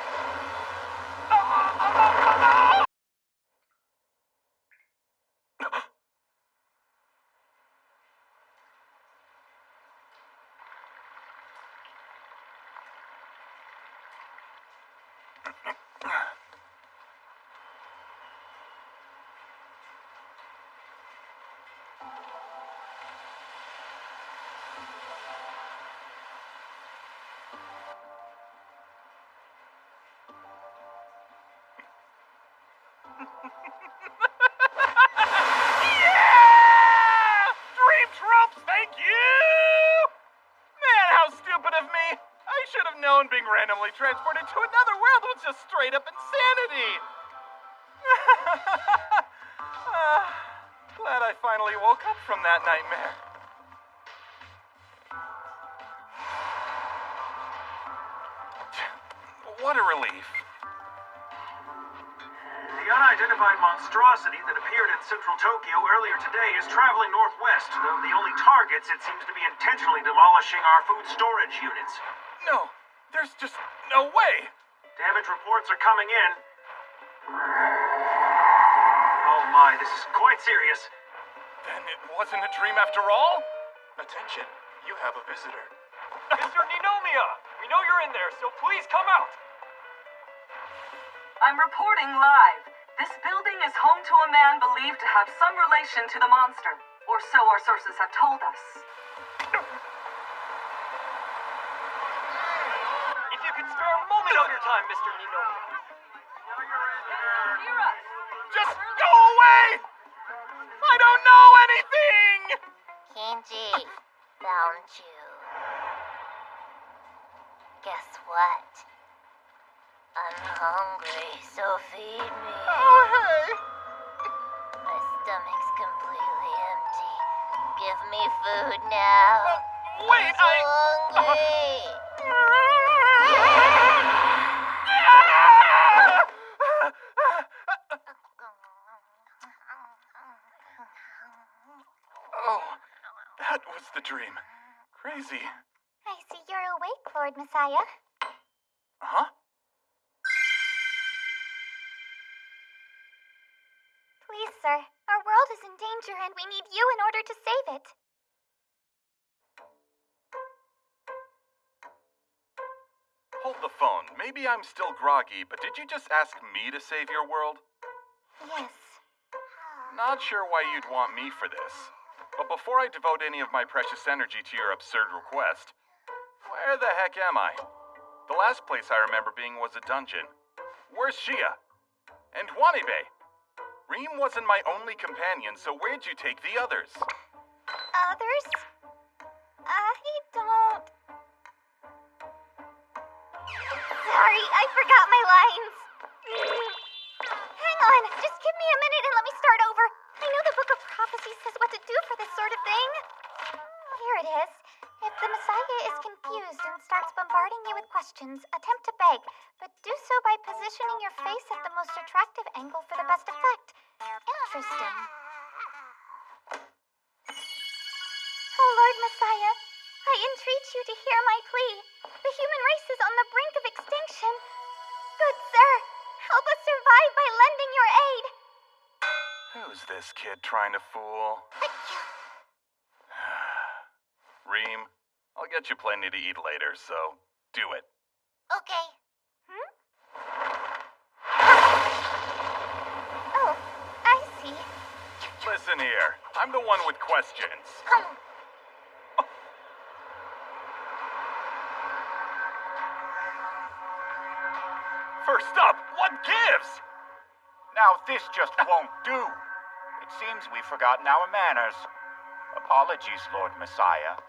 Yeah! Dream tropes, thank you! Man, how stupid of me! I should have known being randomly transported to another world was just straight up insanity! Glad I finally woke up from that nightmare. What a relief. The unidentified monstrosity that appeared in central Tokyo earlier today is traveling northwest, though the only targets it seems to be intentionally demolishing our food storage units. No, there's just no way. Damage reports are coming in. Oh my, this is quite serious. Then it wasn't a dream after all? Attention, you have a visitor. Mr. Ninomiya, we know you're in there, so please come out. I'm reporting live. This building is home to a man believed to have some relation to the monster, or so our sources have told us. If you could spare a moment of your time, Mr. Ninomiya. Hear us. Just go away! I don't know anything! Kenji, found you. Guess what? I'm hungry, so feed me. Oh, hey! My stomach's completely empty. Give me food now. Wait, I'm so hungry. Oh, that was the dream. Crazy. I see you're awake, Lord Messiah. Huh? Please, sir. Our world is in danger and we need you in order to save it. Hold the phone. Maybe I'm still groggy, but did you just ask me to save your world? Yes. Not sure why you'd want me for this. But before I devote any of my precious energy to your absurd request, where the heck am I? The last place I remember being was a dungeon. Where's Shia? And Wanibe? Reem wasn't my only companion, so where'd you take the others? Others? I don't... Sorry, I forgot my lines. Hang on, just give me a minute and let me start over. I know the Book of Prophecy says what to do for this sort of thing. Here it is. If the Messiah is confused and starts bombarding you with questions, attempt to beg, but do so by positioning your face at the most attractive angle for the best effect. Interesting. Oh, Lord Messiah, I entreat you to hear my plea. The human race is on the brink of extinction. Good sir, help us survive by lending your aid. Who's this kid trying to fool? Reem, I'll get you plenty to eat later, so do it. Okay. Oh, I see. Listen here, I'm the one with questions. First up, what gives? Now this just won't do. It seems we've forgotten our manners. Apologies, Lord Messiah.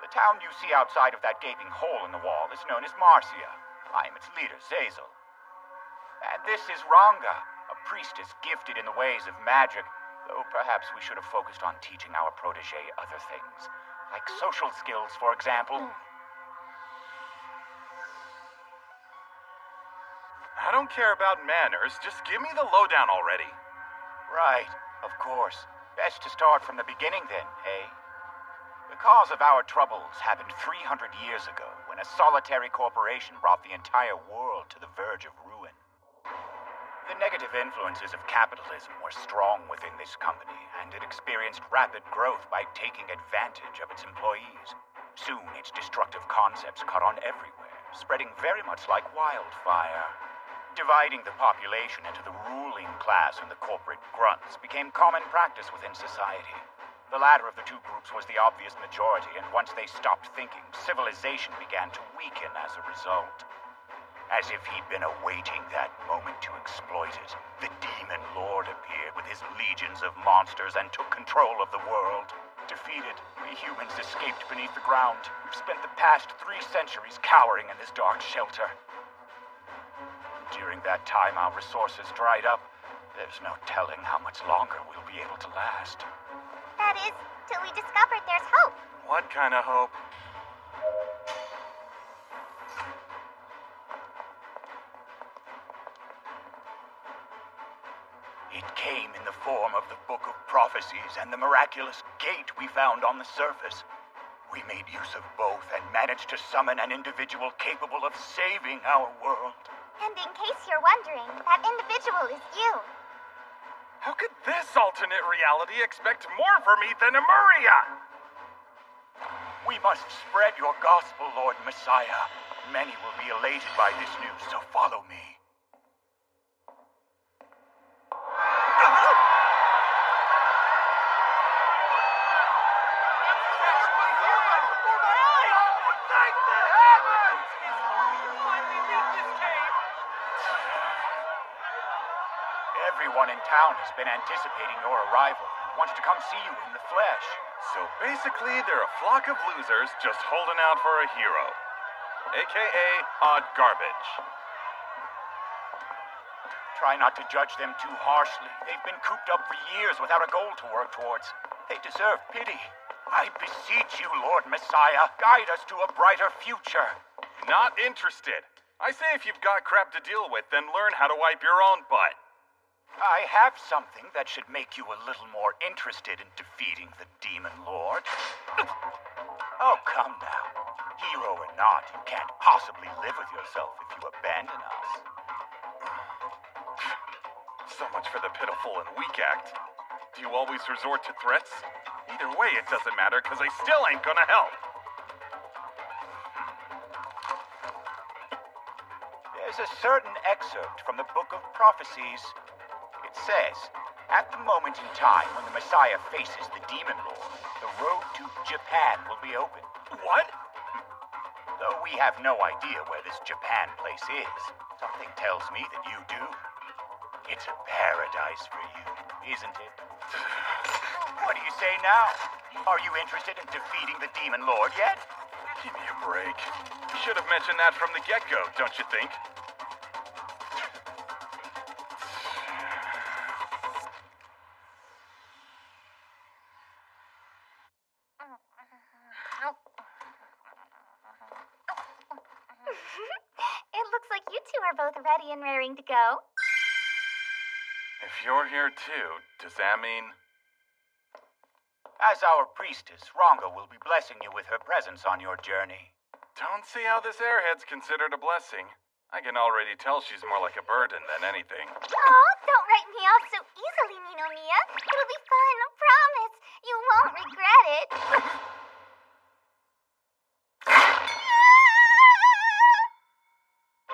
The town you see outside of that gaping hole in the wall is known as Marcia. I am its leader, Zazel. And this is Ranga, a priestess gifted in the ways of magic, though perhaps we should have focused on teaching our protege other things, like social skills, for example. I don't care about manners, just give me the lowdown already. Right, of course. Best to start from the beginning then, hey? The cause of our troubles happened 300 years ago when a solitary corporation brought the entire world to the verge of ruin. The negative influences of capitalism were strong within this company, and it experienced rapid growth by taking advantage of its employees. Soon, its destructive concepts caught on everywhere, spreading very much like wildfire. Dividing the population into the ruling class and the corporate grunts became common practice within society. The latter of the two groups was the obvious majority, and once they stopped thinking, civilization began to weaken as a result. As if he'd been awaiting that moment to exploit it, the Demon Lord appeared with his legions of monsters and took control of the world. Defeated, we humans escaped beneath the ground. We've spent the past 3 centuries cowering in this dark shelter. During that time, our resources dried up. There's no telling how much longer we'll be able to last. That is, till we discovered there's hope. What kind of hope? It came in the form of the Book of Prophecies and the miraculous gate we found on the surface. We made use of both and managed to summon an individual capable of saving our world. And in case you're wondering, that individual is you. How could this alternate reality expect more from me than Emuria? We must spread your gospel, Lord Messiah. Many will be elated by this news, so follow me. Everyone in town has been anticipating your arrival and wants to come see you in the flesh. So basically, they're a flock of losers just holding out for a hero. AKA Hot Garbage. Try not to judge them too harshly. They've been cooped up for years without a goal to work towards. They deserve pity. I beseech you, Lord Messiah, guide us to a brighter future. Not interested. I say if you've got crap to deal with, then learn how to wipe your own butt. I have something that should make you a little more interested in defeating the Demon Lord. Oh, come now. Hero or not, you can't possibly live with yourself if you abandon us. So much for the pitiful and weak act. Do you always resort to threats? Either way, it doesn't matter, because I still ain't gonna help. There's a certain excerpt from the Book of Prophecies. It says, at the moment in time when the Messiah faces the Demon Lord, the road to Japan will be open. What? Though we have no idea where this Japan place is, something tells me that you do. It's a paradise for you, isn't it? What do you say now? Are you interested in defeating the Demon Lord yet? Give me a break. You should have mentioned that from the get-go, don't you think? It looks like you two are both ready and raring to go. If you're here too, does that mean... As our priestess, Ronga will be blessing you with her presence on your journey. Don't see how this airhead's considered a blessing. I can already tell she's more like a burden than anything. Oh, don't write me off so easily, Ninomiya. It'll be fun, promise. You won't regret it.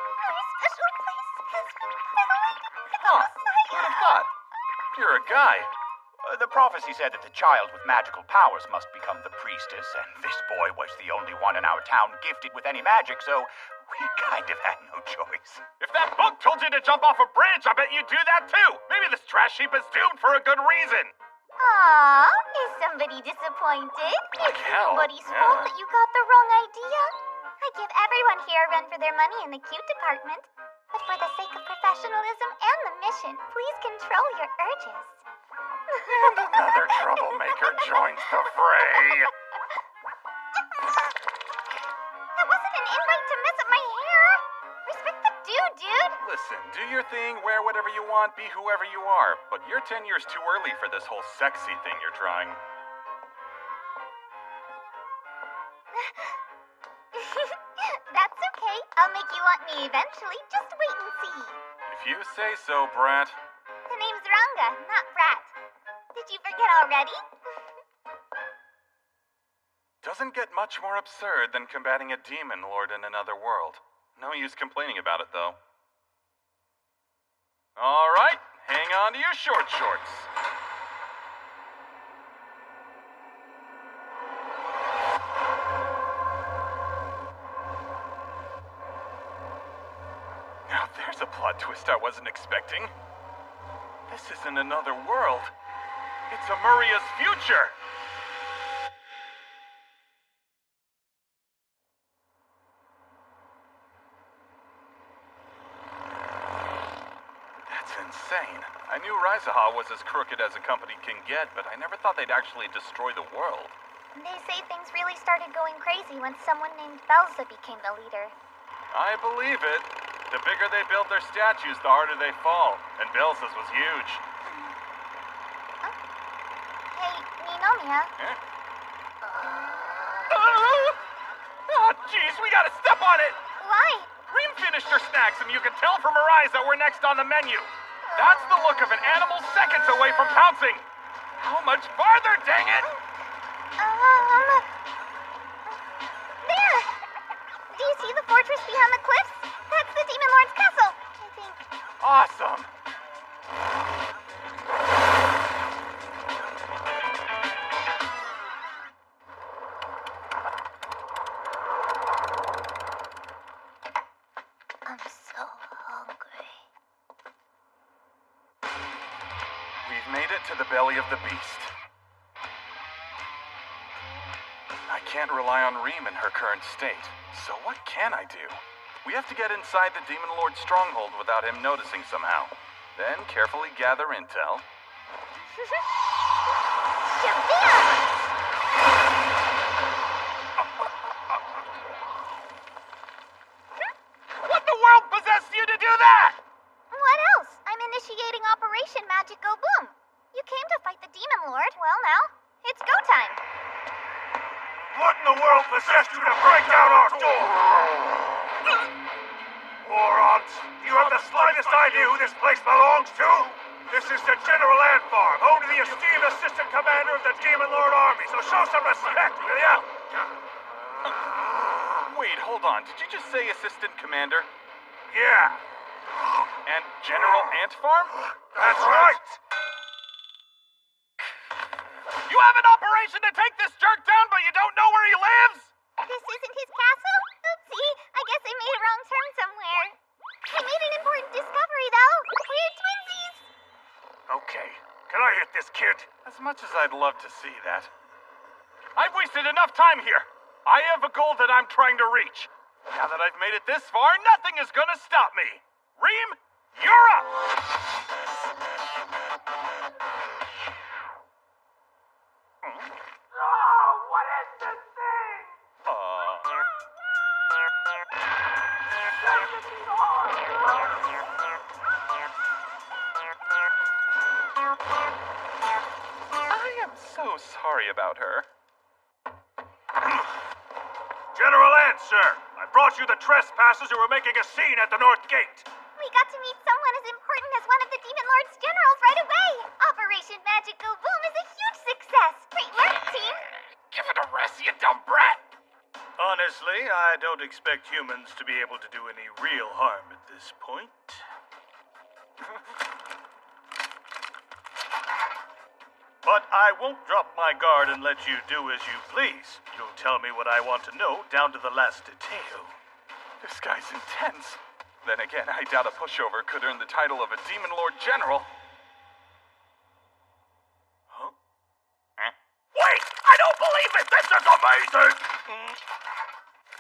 Our special place has been found. Huh, who'd have thought? You're a guy. The prophecy said that the child with magical powers must become the priestess, and this boy was the only one in our town gifted with any magic, so we kind of had no choice. If that book told you to jump off a bridge, I bet you'd do that too. Maybe this trash heap is doomed for a good reason. Aw, is somebody disappointed? Like It's hell, nobody's yeah. fault that you got the wrong idea. I give everyone here a run for their money in the cute department. But for the sake of professionalism and the mission, please control your urges. And another troublemaker joins the fray. That wasn't an invite to mess up my hair. Respect the dude. Listen, do your thing, wear whatever you want, be whoever you are. But you're 10 years too early for this whole sexy thing you're trying. That's okay. I'll make you want me eventually. Just wait and see. If you say so, Brat. The name's Ranga, not Brat. Did you forget already? Doesn't get much more absurd than combating a demon lord in another world. No use complaining about it, though. All right, hang on to your short shorts. Now there's a plot twist I wasn't expecting. This isn't another world. It's Amuria's future. That's insane. I knew Rizaha was as crooked as a company can get, but I never thought they'd actually destroy the world. They say things really started going crazy when someone named Belza became the leader. I believe it. The bigger they build their statues, the harder they fall. And Belza's was huge. Hey, Ninomiya. Huh? Oh, jeez, we gotta step on it! Why? Reem finished her snacks, and you can tell from her eyes that we're next on the menu. That's the look of an animal seconds away from pouncing. How much farther, dang it? There! Do you see the fortress beyond the cliffs? That's the Demon Lord's castle, I think. Awesome. I'm so hungry. We've made it to the belly of the beast. I can't rely on Reem in her current state, so what can I do? We have to get inside the Demon Lord's stronghold without him noticing somehow. Then carefully gather intel. What the world possessed you to do that? What else? I'm initiating Operation Magic Go Boom. You came to fight the Demon Lord. Well, now, it's go time. What in the world possessed you to break down our door? Morons! Do you have the slightest idea who this place belongs to? This is the General Ant Farm, home to the esteemed Assistant Commander of the Demon Lord Army, so show some respect, will ya? Wait, hold on. Did you just say Assistant Commander? Yeah. And General Ant Farm? That's right! You have an operation to take this jerk down, but you don't know where he lives? This isn't his castle? Oopsie, I guess I made a wrong turn somewhere. I made an important discovery, though. We're twinsies. Okay, can I hit this kid? As much as I'd love to see that. I've wasted enough time here. I have a goal that I'm trying to reach. Now that I've made it this far, nothing is gonna stop me. Reem, you're up! What is this thing? I am so sorry about her. General Ant, sir. I brought you the trespassers who were making a scene at the North Gate. We got to meet someone as important as one of the Demon Lord's generals right away. Operation Magic Go Boom is a huge success. Great work, team. Give it a rest, you dumb brat! Honestly, I don't expect humans to be able to do any real harm at this point. But I won't drop my guard and let you do as you please. You'll tell me what I want to know, down to the last detail. This guy's intense. Then again, I doubt a pushover could earn the title of a Demon Lord General. Huh? Wait! I don't believe it! This is amazing!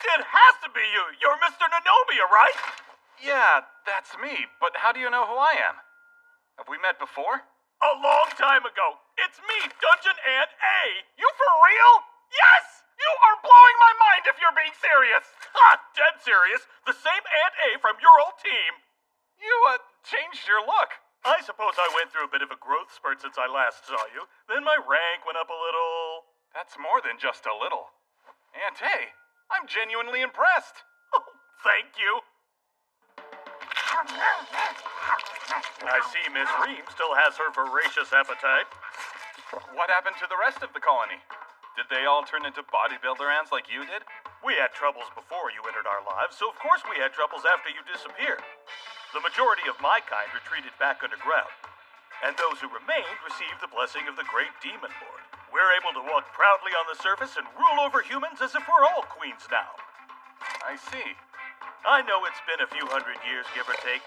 It has to be you! You're Mr. Ninomiya, right? Yeah, that's me. But how do you know who I am? Have we met before? A long time ago. It's me, Dungeon Ant A. You for real? Yes! You are blowing my mind if you're being serious. Ha! Dead serious. The same Ant A from your old team. You, changed your look. I suppose I went through a bit of a growth spurt since I last saw you. Then my rank went up a little. That's more than just a little. Aunt A, I'm genuinely impressed. Oh, thank you. I see Miss Ream still has her voracious appetite. What happened to the rest of the colony? Did they all turn into bodybuilder ants like you did? We had troubles before you entered our lives, so of course we had troubles after you disappeared. The majority of my kind retreated back underground, and those who remained received the blessing of the great Demon Lord. We're able to walk proudly on the surface and rule over humans as if we're all queens now. I see. I know it's been a few hundred years, give or take,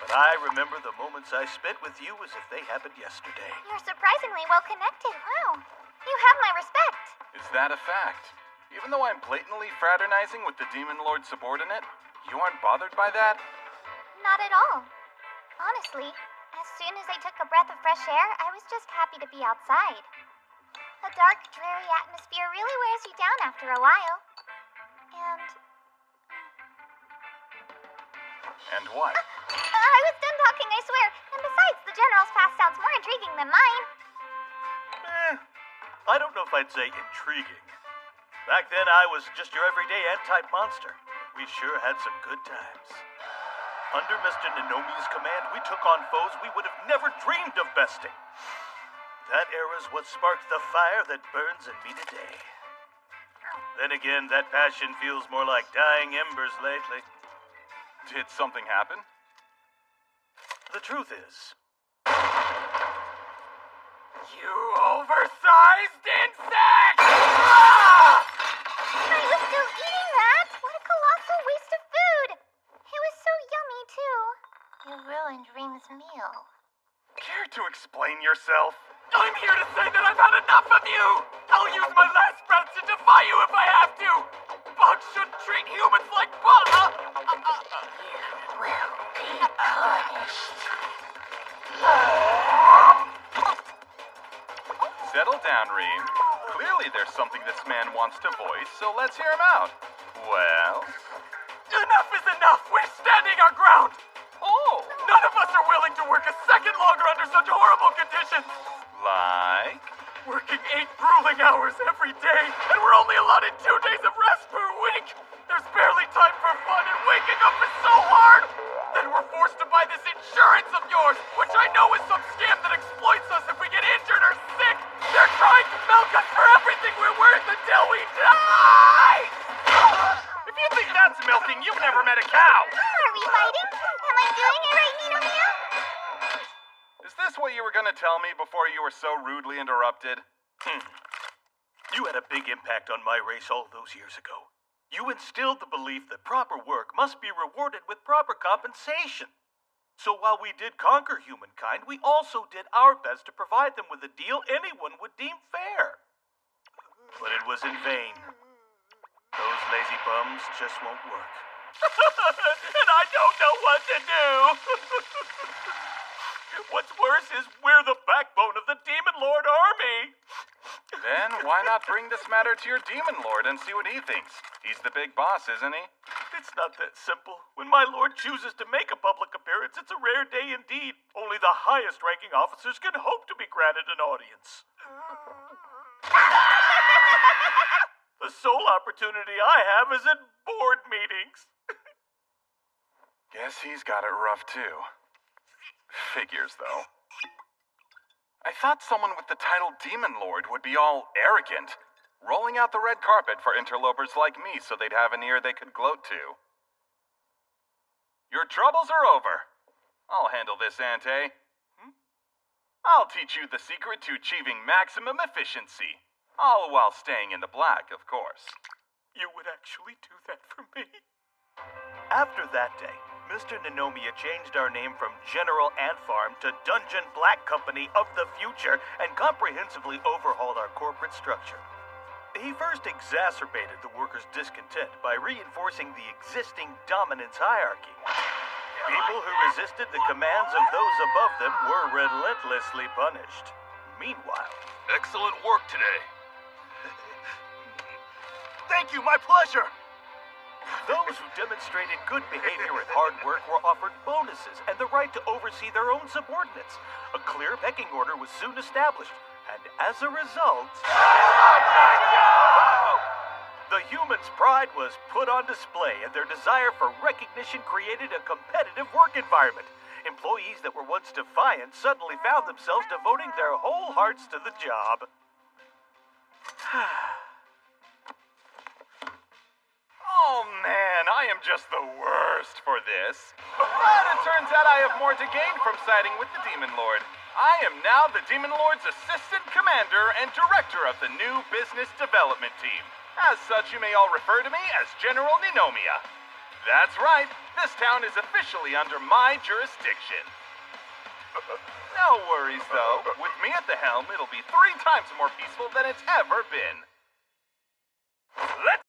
but I remember the moments I spent with you as if they happened yesterday. You're surprisingly well connected. Wow. You have my respect. Is that a fact? Even though I'm blatantly fraternizing with the Demon Lord subordinate, you aren't bothered by that? Not at all. Honestly, as soon as I took a breath of fresh air, I was just happy to be outside. A dark, dreary atmosphere really wears you down after a while. And what? I was done talking, I swear. And besides, the General's past sounds more intriguing than mine. I don't know if I'd say intriguing. Back then, I was just your everyday ant-type monster. We sure had some good times. Under Mr. Ninomiya's command, we took on foes we would have never dreamed of besting. That era's what sparked the fire that burns in me today. Then again, that passion feels more like dying embers lately. Did something happen? The truth is... You oversized insect! I was still eating that! What a colossal waste of food! It was so yummy, too. You ruined Reem's meal. Care to explain yourself? I'm here to say that I've had enough of you! I'll use my last breath to defy you if I have to! Bugs shouldn't treat humans like bugs! You will be punished. Settle down, Reem. Clearly there's something this man wants to voice, so let's hear him out. Well? Enough is enough! We're standing our ground! Oh! None of us are willing to work a second longer under such horrible conditions! Like? Working 8 grueling hours every day, and we're only allotted 2 days of rest per week! There's barely time for fun, and waking up is so hard! Then we're forced to buy this insurance of yours, which I know is some scam that exploits us if we get injured or sick! They're trying to milk us for everything we're worth until we die! If you think that's milking, you've never met a cow! Are we fighting? Am I doing it right, Ninomiya? Is this what you were going to tell me before you were so rudely interrupted? You had a big impact on my race all those years ago. You instilled the belief that proper work must be rewarded with proper compensation. So while we did conquer humankind, we also did our best to provide them with a deal anyone would deem fair. But it was in vain. Those lazy bums just won't work. And I don't know what to do! What's worse is we're the backbone of the Demon Lord army! Then why not bring this matter to your Demon Lord and see what he thinks? He's the big boss, isn't he? It's not that simple. When my lord chooses to make a public appearance, it's a rare day indeed. Only the highest-ranking officers can hope to be granted an audience. The sole opportunity I have is at board meetings. Guess he's got it rough, too. Figures, though. I thought someone with the title Demon Lord would be all arrogant, rolling out the red carpet for interlopers like me so they'd have an ear they could gloat to. Your troubles are over. I'll handle this, Aunt A. I'll teach you the secret to achieving maximum efficiency. All while staying in the black, of course. You would actually do that for me? After that day, Mr. Ninomiya changed our name from General Ant Farm to Dungeon Black Company of the Future and comprehensively overhauled our corporate structure. He first exacerbated the workers' discontent by reinforcing the existing dominance hierarchy. People who resisted the commands of those above them were relentlessly punished. Meanwhile... Excellent work today. Thank you, my pleasure! Those who demonstrated good behavior and hard work were offered bonuses and the right to oversee their own subordinates. A clear pecking order was soon established, and as a result... The humans' pride was put on display, and their desire for recognition created a competitive work environment. Employees that were once defiant suddenly found themselves devoting their whole hearts to the job. Oh man, I am just the worst for this. But it turns out I have more to gain from siding with the Demon Lord. I am now the Demon Lord's assistant commander and director of the new business development team. As such, you may all refer to me as General Ninomia. That's right, this town is officially under my jurisdiction. No worries, though. With me at the helm, it'll be 3 times more peaceful than it's ever been. Let's...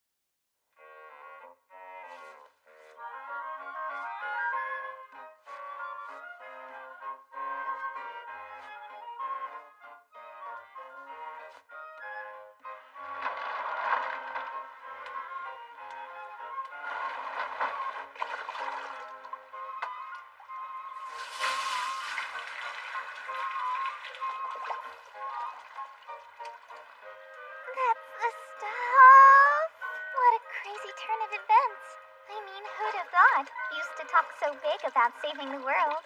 That's the stuff! What a crazy turn of events. I mean, who'd have thought? Used to talk so big about saving the world.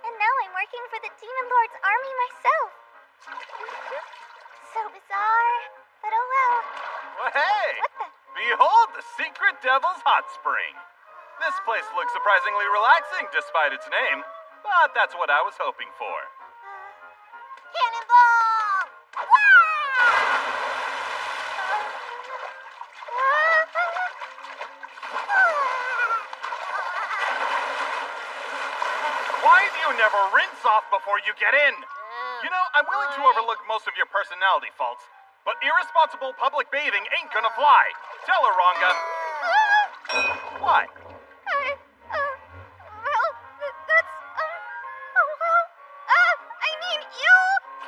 And now I'm working for the Demon Lord's army myself. So bizarre. But oh well. Well, hey! What the? Behold the Secret Devil's Hot Spring. This place looks surprisingly relaxing despite its name, but that's what I was hoping for. Cannonball! Why do you never rinse off before you get in? You know, I'm willing to overlook most of your personality faults, but irresponsible public bathing ain't gonna fly. Tell her, Ranga. What? I mean, you!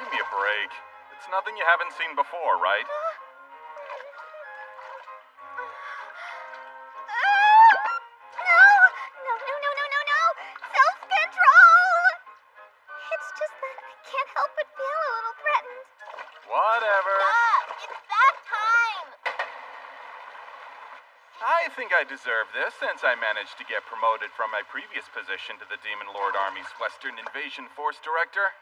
Give me a break. It's nothing you haven't seen before, right? No! Self-control! It's just that I can't help but feel a little threatened. Whatever. It's bath time! I think I deserve this since I managed to get promoted from my previous position to the Demon Lord Army's Western Invasion Force Director.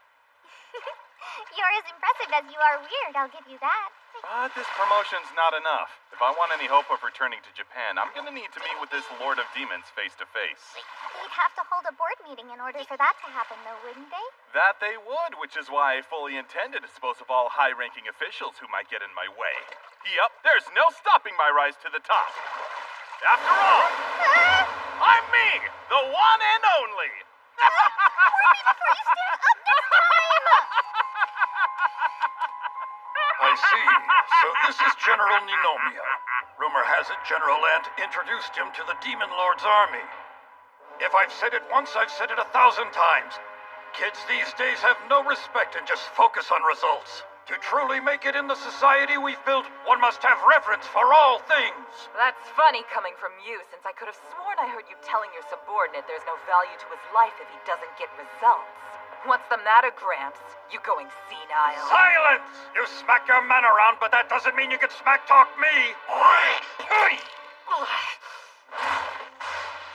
You're as impressive as you are weird, I'll give you that. But this promotion's not enough. If I want any hope of returning to Japan, I'm gonna need to meet with this Lord of Demons face to face. They'd have to hold a board meeting in order for that to happen, though, wouldn't they? That they would, which is why I fully intend to dispose of all high-ranking officials who might get in my way. Yep, there's no stopping my rise to the top. After all, I'm me, the one and only. I see. So this is General Ninomia. Rumor has it General Ant introduced him to the Demon Lord's army. If I've said it once, I've said it 1,000 times. Kids these days have no respect and just focus on results. To truly make it in the society we've built, one must have reverence for all things. That's funny coming from you, since I could have sworn I heard you telling your subordinate there's no value to his life if he doesn't get results. What's the matter, Gramps? You going senile? Silence! You smack your man around, but that doesn't mean you can smack talk me.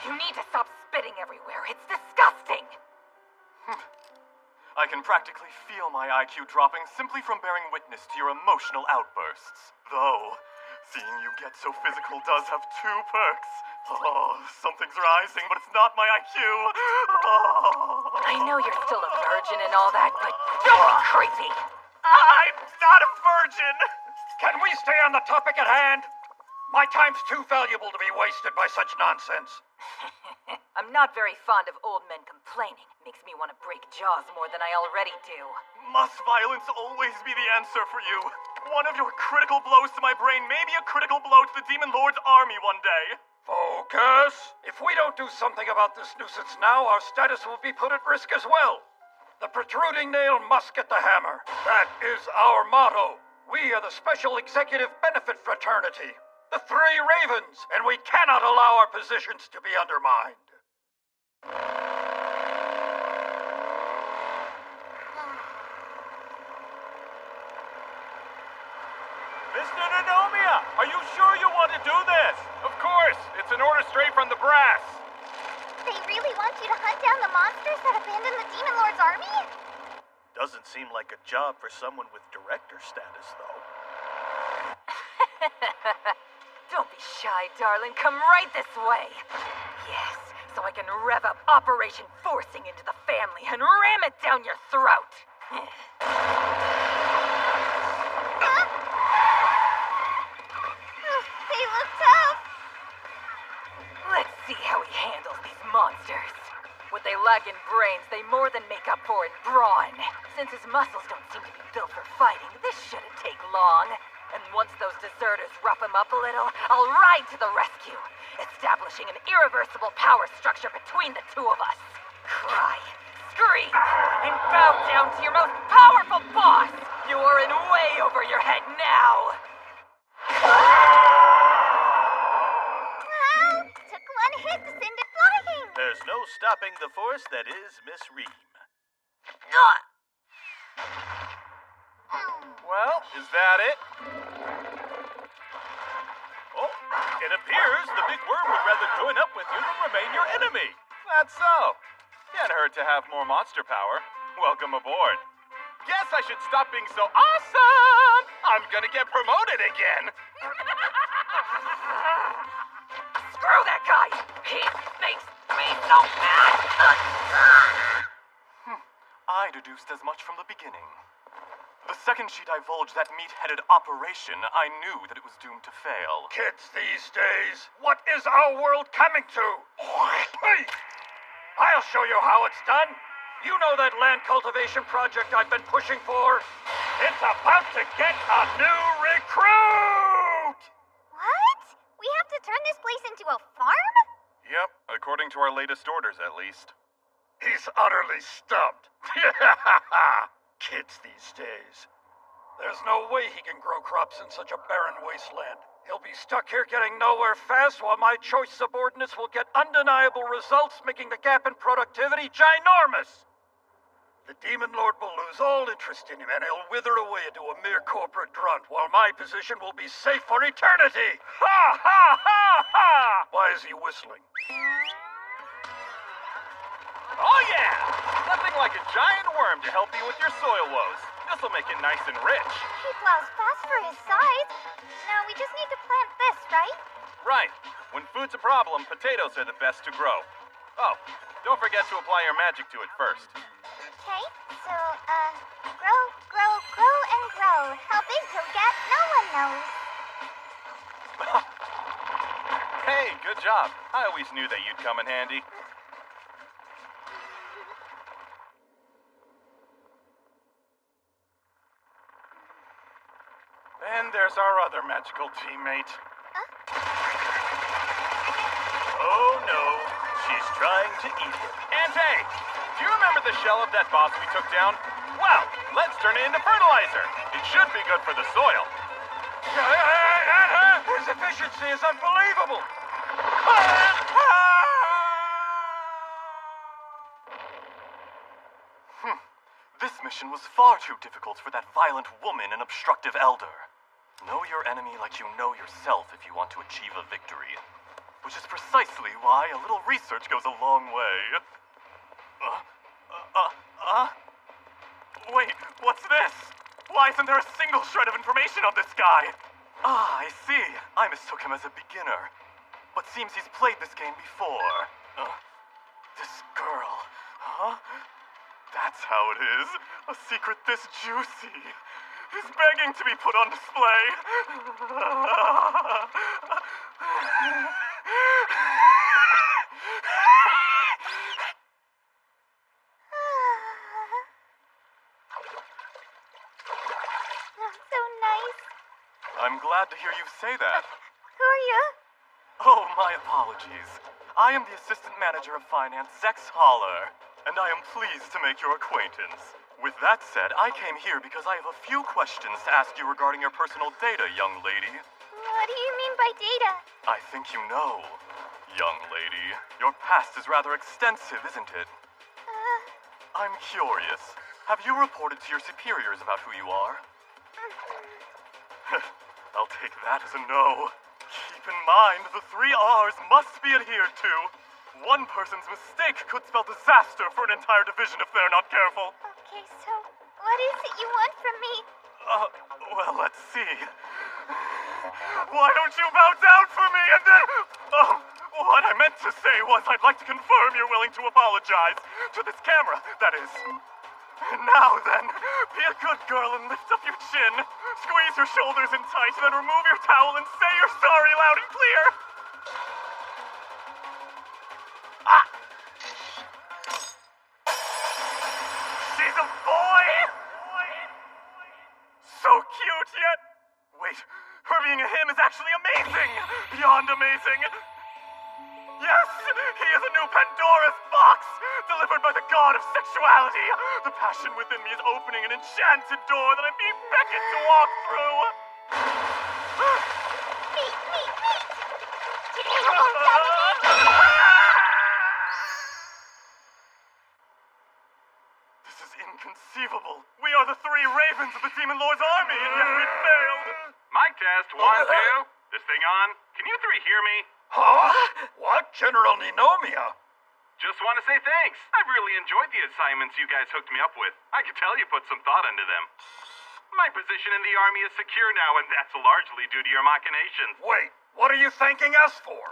You need to stop spitting everywhere. It's disgusting. I can practically feel my IQ dropping simply from bearing witness to your emotional outbursts. Though, seeing you get so physical does have 2 perks. Oh, something's rising, but it's not my IQ. Oh. I know you're still a virgin and all that, but don't be creepy. I'm not a virgin! Can we stay on the topic at hand? My time's too valuable to be wasted by such nonsense. I'm not very fond of old men complaining. Makes me want to break jaws more than I already do. Must violence always be the answer for you? One of your critical blows to my brain may be a critical blow to the Demon Lord's army one day. Focus! If we don't do something about this nuisance now, our status will be put at risk as well. The protruding nail must get the hammer. That is our motto. We are the Special Executive Benefit Fraternity. The 3 Ravens, and we cannot allow our positions to be undermined. Mr. Nanomiya, are you sure you want to do this? Of course. It's an order straight from the brass. They really want you to hunt down the monsters that abandoned the Demon Lord's army? Doesn't seem like a job for someone with director status, though. Don't be shy, darling. Come right this way. Yes, so I can rev up Operation Forcing into the family and ram it down your throat. They look tough. Let's see how he handles these monsters. What they lack in brains, they more than make up for in brawn. Since his muscles don't seem to be built for fighting, this shouldn't take long. And once those deserters rough him up a little, I'll ride to the rescue, establishing an irreversible power structure between the two of us. Cry, scream, and bow down to your most powerful boss! You are in way over your head now! Wow! Took one hit to send it flying! There's no stopping the force that is Miss Reem. Well, is that it? Oh, it appears the big worm would rather join up with you than remain your enemy. That's so. Can't hurt to have more monster power. Welcome aboard. Guess I should stop being so awesome. I'm gonna get promoted again. Screw that guy! He makes me so mad! I deduced as much from the beginning. The second she divulged that meat-headed operation, I knew that it was doomed to fail. Kids these days, what is our world coming to? Hey! I'll show you how it's done. You know that land cultivation project I've been pushing for? It's about to get a new recruit! What? We have to turn this place into a farm? Yep, according to our latest orders, at least. He's utterly stumped. Kids these days. There's no way he can grow crops in such a barren wasteland. He'll be stuck here getting nowhere fast while my choice subordinates will get undeniable results, making the gap in productivity ginormous. The Demon Lord will lose all interest in him and he'll wither away into a mere corporate grunt while my position will be safe for eternity. Ha ha ha ha! Why is he whistling? Oh yeah! Nothing like a giant worm to help you with your soil woes. This'll make it nice and rich. He plows fast for his size. Now we just need to plant this, right? Right. When food's a problem, potatoes are the best to grow. Oh, don't forget to apply your magic to it first. Okay, so, grow, grow, grow, and grow. How big he'll get, no one knows. Hey, good job. I always knew that you'd come in handy. And there's our other magical teammate. Oh no, she's trying to eat him. And hey, do you remember the shell of that boss we took down? Well, let's turn it into fertilizer. It should be good for the soil. His efficiency is unbelievable. This mission was far too difficult for that violent woman and obstructive elder. Know your enemy like you know yourself if you want to achieve a victory. Which is precisely why a little research goes a long way. Wait, what's this? Why isn't there a single shred of information on this guy? Ah, I see. I mistook him as a beginner. But seems he's played this game before. This girl, huh? That's how it is. A secret this juicy is begging to be put on display. So nice. I'm glad to hear you say that. Who are you? Oh, my apologies. I am the Assistant Manager of Finance, Zex Holler, and I am pleased to make your acquaintance. With that said, I came here because I have a few questions to ask you regarding your personal data, young lady. What do you mean by data? I think you know, young lady. Your past is rather extensive, isn't it? I'm curious. Have you reported to your superiors about who you are? I'll take that as a no. Keep in mind, the 3 R's must be adhered to. One person's mistake could spell disaster for an entire division if they're not careful. Okay, so what is it you want from me? Well, let's see. Why don't you bow down for me and then... what I meant to say was I'd like to confirm you're willing to apologize. To this camera, that is. Now then, be a good girl and lift up your chin. Squeeze your shoulders in tight, then remove your towel and say you're sorry loud and clear. She's a boy! So cute, yet... Wait, her being a him is actually amazing! Beyond amazing! Yes, he is a new Pandora's box, delivered by the god of sexuality. The passion within me is opening an enchanted door that I'm being beckoned to walk through. This is inconceivable. We are the 3 ravens of the Demon Lord's army, and yet we failed. Mic test, 1, 2. This thing on? Can you 3 hear me? Huh? What? General Ninomiya? Just want to say thanks. I've really enjoyed the assignments you guys hooked me up with. I can tell you put some thought into them. My position in the army is secure now, and that's largely due to your machinations. Wait, what are you thanking us for?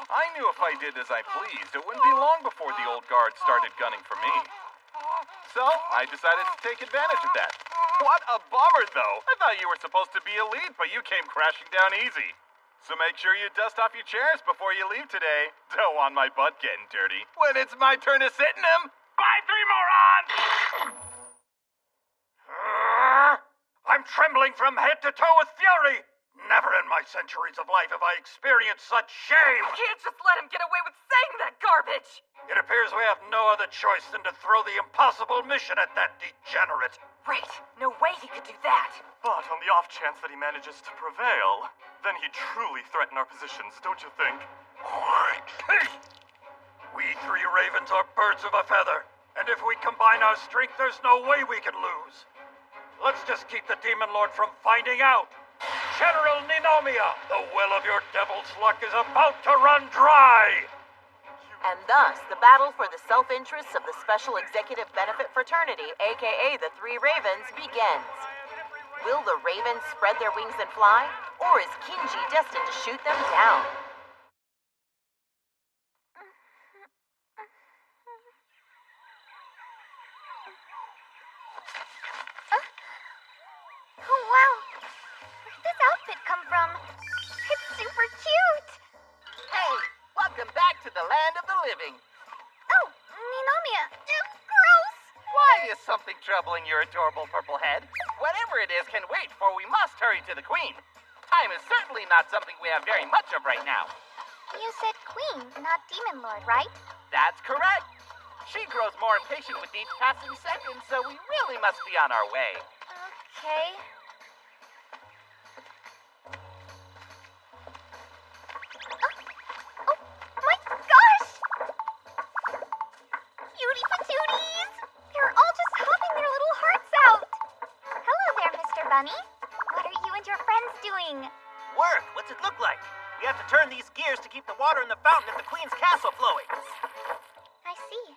I knew if I did as I pleased, it wouldn't be long before the old guard started gunning for me. So, I decided to take advantage of that. What a bummer, though. I thought you were supposed to be a lead, but you came crashing down easy. So make sure you dust off your chairs before you leave today. Don't want my butt getting dirty when it's my turn to sit in them. Bye, 3 morons! I'm trembling from head to toe with fury. Never in my centuries of life have I experienced such shame. You can't just let him get away with saying that garbage. It appears we have no other choice than to throw the impossible mission at that degenerate. Right. No way he could do that. But on the off chance that he manages to prevail, then he'd truly threaten our positions, don't you think? We 3 ravens are birds of a feather, and if we combine our strength, there's no way we can lose. Let's just keep the Demon Lord from finding out. General Ninomiya, the well of your devil's luck is about to run dry! And thus, the battle for the self-interests of the Special Executive Benefit Fraternity, aka the 3 Ravens, begins. Will the Ravens spread their wings and fly, or is Kinji destined to shoot them down? Oh, wow. Where'd this outfit come from? It's super cute. Hey, welcome back to the land of the living. Oh, Ninomiya. Gross. Why is something troubling your adorable purple head? Whatever it is can wait, for we must hurry to the queen. Time is certainly not something we have very much of right now. You said queen, not Demon Lord, right? That's correct. She grows more impatient with each passing second, so we really must be on our way. Okay. Oh my gosh! Cutie patooties! They're all just hopping their little hearts out. Hello there, Mr. Bunny. What are you and your friends doing? Work? What's it look like? We have to turn these gears to keep the water in the fountain at the Queen's castle flowing. I see.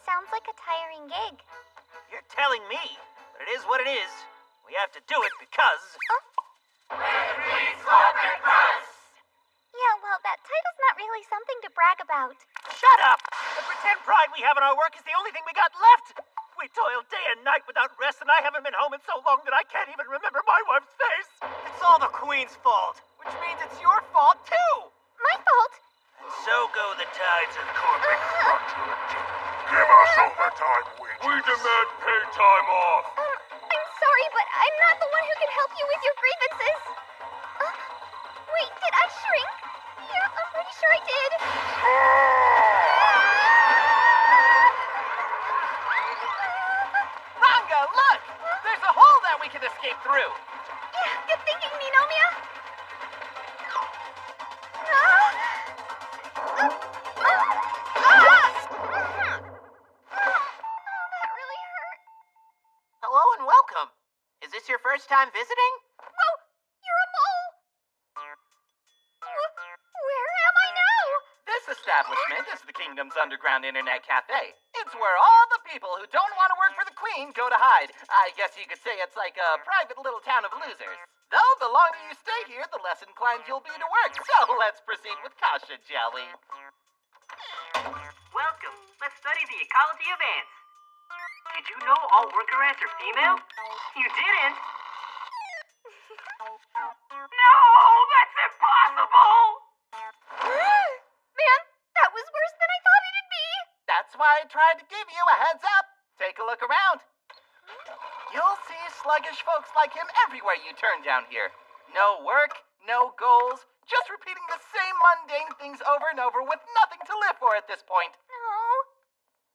Sounds like a tiring gig. You're telling me, but it is what it is. We have to do it because... Yeah, well, that title's not really something to brag about. Shut up! The pretend pride we have in our work is the only thing we got left. We toil day and night without rest, and I haven't been home in so long that I can't even remember my wife's face. It's all the Queen's fault, which means it's your fault, too. My fault? And so go the tides of corporate fraudulence. Give us overtime, wage. We demand pay time off. I'm sorry, but I'm not the one who can help you with your grievances. Wait, did I shrink? Yeah, I'm pretty sure I did. Ranga, look! There's a hole that we can escape through. Yeah, good thinking, Ninomiya. That really hurt. Hello and welcome. Is this your first time visiting? Whoa, you're a mole. establishment is the Kingdom's underground internet cafe. It's where all the people who don't want to work for the Queen go to hide. I guess you could say it's like a private little town of losers. Though, the longer you stay here, the less inclined you'll be to work. So let's proceed with caution, shall we? Welcome. Let's study the ecology of ants. Did you know all worker ants are female? You didn't? No! That's impossible! Man, that was worse than I thought it'd be! That's why I tried to give you a heads up. Take a look around. You'll see sluggish folks like him everywhere you turn down here. No work, no goals, just repeating the same mundane things over and over with nothing to live for at this point. No.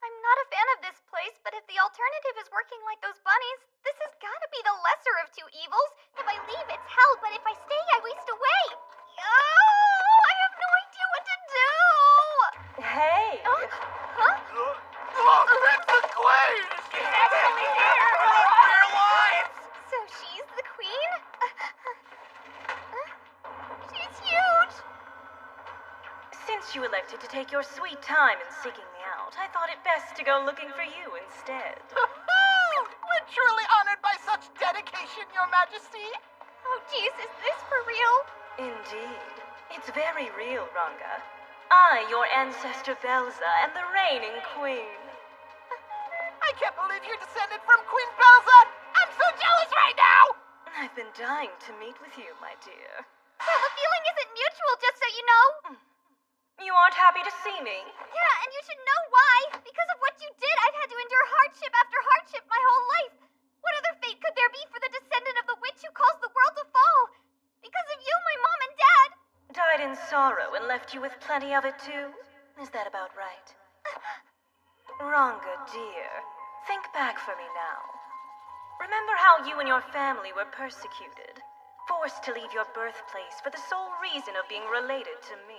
I'm not a fan of this place, but if the alternative is working like those bunnies, this has gotta be the lesser of two evils. If I leave, it's hell, but if I stay, I waste away. Oh, I have no idea what to do! Hey! Huh? Look, it's the Queen! She's actually here! Run for your lives! So she's the queen? She's huge! Since you elected to take your sweet time in seeking me out, I thought it best to go looking for you instead. We're truly honored by such dedication, Your Majesty. Oh, jeez, is this for real? Indeed. It's very real, Ranga. I, your ancestor Belza, am the reigning queen. I can't believe you're descended from Queen Belza! I'm so jealous right now! I've been dying to meet with you, my dear. Well, the feeling isn't mutual, just so you know. You aren't happy to see me? Yeah, and you should know why. Because of what you did, I've had to endure hardship after hardship my whole life. What other fate could there be for the descendant of the witch who caused the world to fall? Because of you, my mom and dad. Died in sorrow and left you with plenty of it, too? Is that about right? Ranga, dear, think back for me now. Remember how you and your family were persecuted, forced to leave your birthplace for the sole reason of being related to me.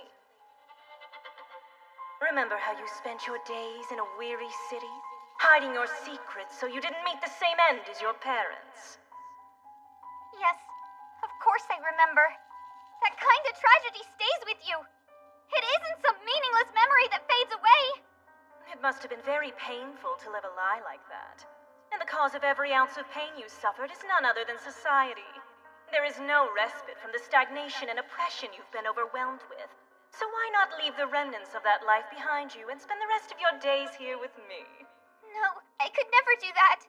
Remember how you spent your days in a weary city, hiding your secrets so you didn't meet the same end as your parents? Yes, of course I remember. That kind of tragedy stays with you. It isn't some meaningless memory that fades away. It must have been very painful to live a lie like that. And the cause of every ounce of pain you suffered is none other than society. There is no respite from the stagnation and oppression you've been overwhelmed with. So why not leave the remnants of that life behind you and spend the rest of your days here with me? No, I could never do that.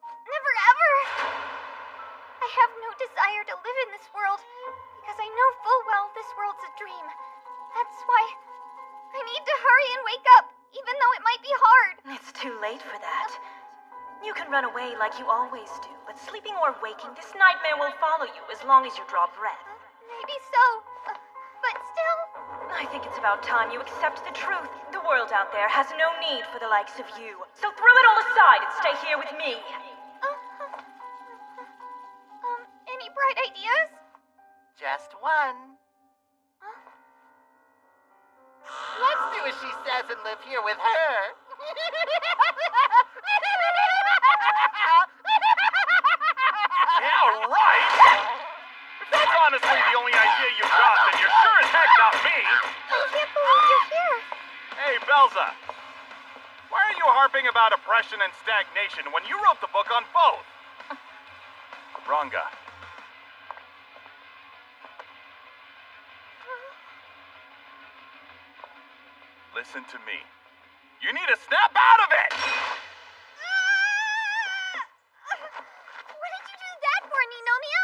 Never ever. I have no desire to live in this world, because I know full well this world's a dream. That's why I need to hurry and wake up, even though it might be hard. It's too late for that. You can run away like you always do, but sleeping or waking, this nightmare will follow you as long as you draw breath. Maybe so, but still... I think it's about time you accept the truth. The world out there has no need for the likes of you. So throw it all aside and stay here with me. Any bright ideas? Just one. Let's do as she says and live here with her. Yeah, right! If that's honestly the only idea you got, then you're sure as heck not me! I can't believe you're here. Hey, Belza. Why are you harping about oppression and stagnation when you wrote the book on both? Ranga. Listen to me. You need to snap out of it! What did you do that for, Ninomia?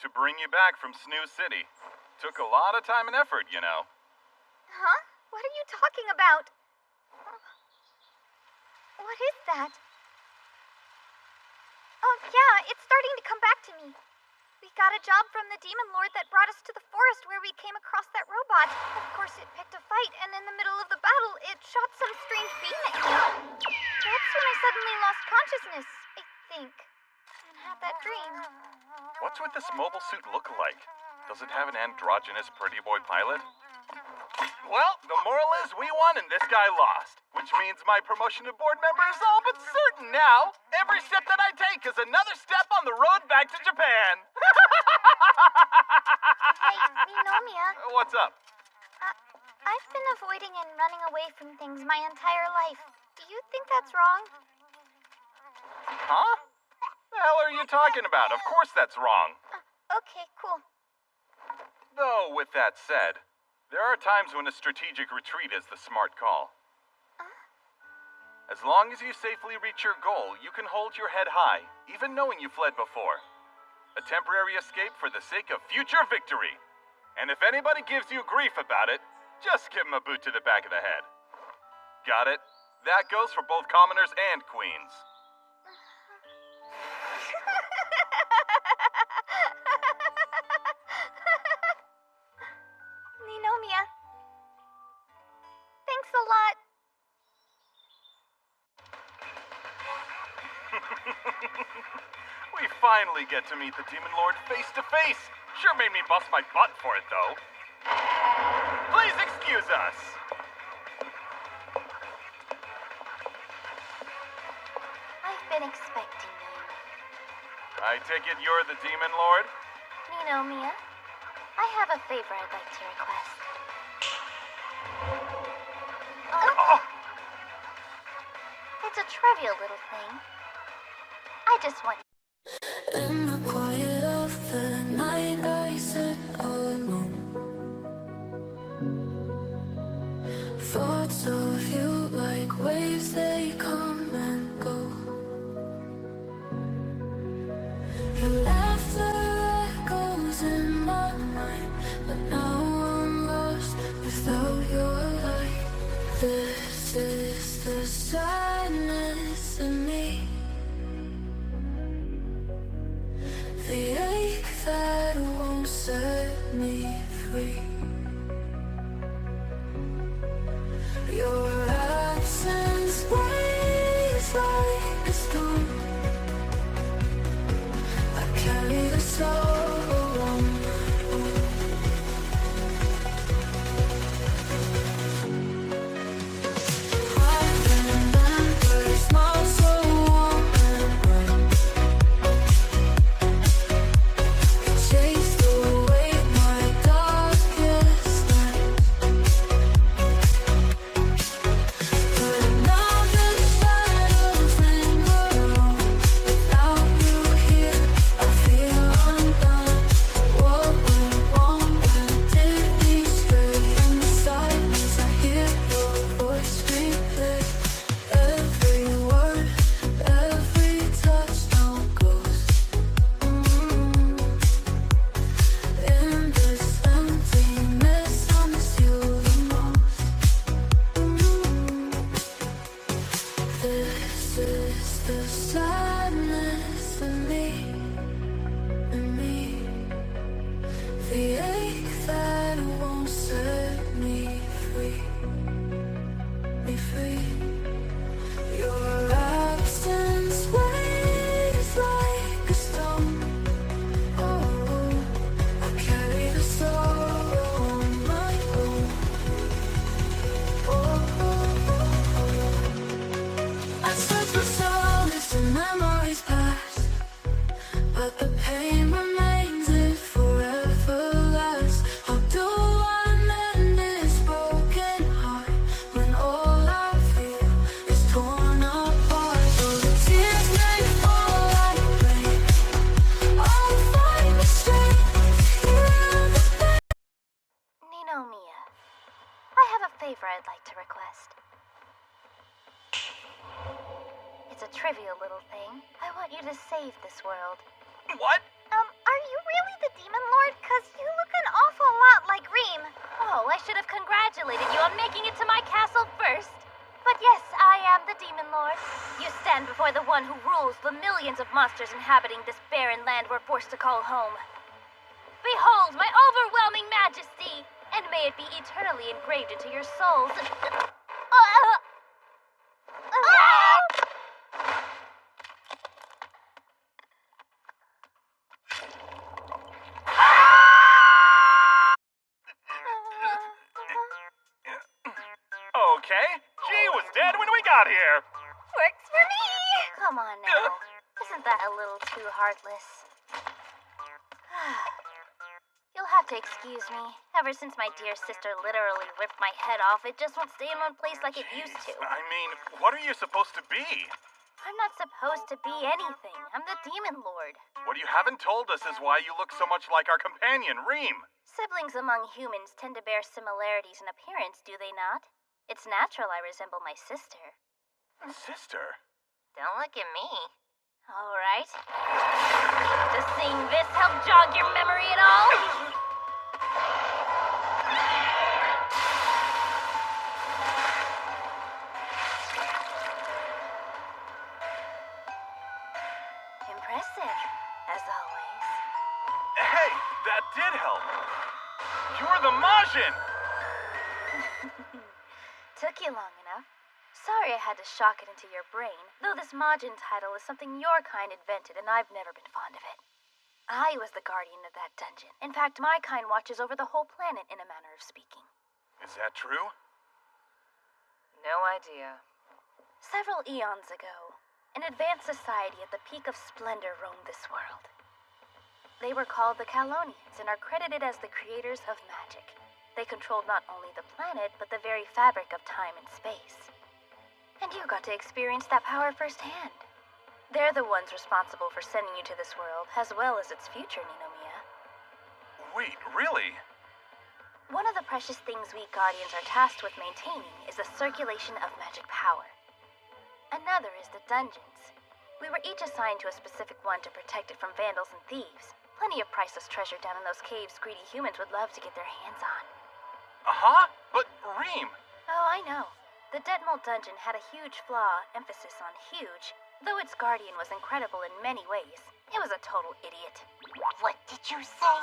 To bring you back from Snoo City. Took a lot of time and effort, you know. Huh? What are you talking about? What is that? Oh, yeah, it's starting to come back to me. We got a job from the Demon Lord that brought us to the forest where we came across that robot. Of course, it picked a fight, and in the middle of the battle, it shot some strange beam at me. That's when I suddenly lost consciousness, I think, and had that dream. What's with this mobile suit look-alike? Does it have an androgynous pretty boy pilot? Well, the moral is we won and this guy lost. Which means my promotion to board member is all but certain now. Every step that I take is another step on the road back to Japan. Hey, Ninomia. What's up? I've been avoiding and running away from things my entire life. Do you think that's wrong? Huh? The hell are you talking about? Of course that's wrong. Okay, cool. Though, with that said, there are times when a strategic retreat is the smart call. As long as you safely reach your goal, you can hold your head high, even knowing you fled before. A temporary escape for the sake of future victory. And if anybody gives you grief about it, just give them a boot to the back of the head. Got it? That goes for both commoners and queens. Ninomiya. Thanks a lot. We finally get to meet the Demon Lord face to face. Sure made me bust my butt for it, though. Please excuse us. I've been expecting you. I take it you're the Demon Lord? Ninomiya, I have a favor I'd like to request. It's a trivial little thing. I just want In the quiet of the night, I sit alone. Thoughts of you like waves, they come and go. Your laughter echoes in my mind, but now I'm lost without your light. This is the sadness in me. The ache that won't set me free. Your absence weighs like a stone. I carry the sorrow on my own. I remember a smile so warm and bright. Chased away my darkest night. But another shadow linger on. Without you here, I feel undone. What went wrong? Where did we stray? In the silence, I hear your voice replay. Every word, every touch now goes. In this emptiness, I miss you the most. This is the sadness in me, the ache that won't set me free, Your absence weighs like a stone. Oh, I carry the sorrow on my own. I search for solace in memories past, but the pain remains if forever lasts. How do I mend this broken heart when all I feel is torn apart? Though the tears may fall like rain, I'll find the strength to heal the pain. Ninomiya, I have a favor I'd like to request. It's a trivial little thing. I want you to save this world. What? Are you really the Demon Lord? 'Cause you look an awful lot like Reem. Oh, I should have congratulated you on making it to my castle first. But yes, I am the Demon Lord. You stand before the one who rules the millions of monsters inhabiting this barren land we're forced to call home. Behold my overwhelming majesty, and may it be eternally engraved into your souls. Okay, she was dead when we got here. Works for me! Come on now. Isn't that a little too heartless? You'll have have to excuse me. Ever since my dear sister literally ripped my head off, it just won't stay in one place like it used to. I mean, what are you supposed to be? I'm not supposed to be anything. I'm the Demon Lord. What you haven't told us is why you look so much like our companion, Reem. Siblings among humans tend to bear similarities in appearance, do they not? It's natural I resemble my sister. Sister? Don't look at me. All right. Does seeing this help jog your memory at all? Impressive, as always. Hey, that did help. You're the Majin! Took you long enough. Sorry I had to shock it into your brain, though this Majin title is something your kind invented and I've never been fond of it. I was the guardian of that dungeon. In fact, my kind watches over the whole planet in a manner of speaking. Is that true? No idea. Several eons ago, an advanced society at the peak of splendor roamed this world. They were called the Kalonians and are credited as the creators of magic. They controlled not only the planet, but the very fabric of time and space. And you got to experience that power firsthand. They're the ones responsible for sending you to this world, as well as its future, Ninomiya. Wait, really? One of the precious things we Guardians are tasked with maintaining is the circulation of magic power. Another is the dungeons. We were each assigned to a specific one to protect it from vandals and thieves. Plenty of priceless treasure down in those caves greedy humans would love to get their hands on. Uh-huh, but Reem... Oh, I know. The Detmold dungeon had a huge flaw, emphasis on huge. Though its guardian was incredible in many ways, it was a total idiot. What did you say?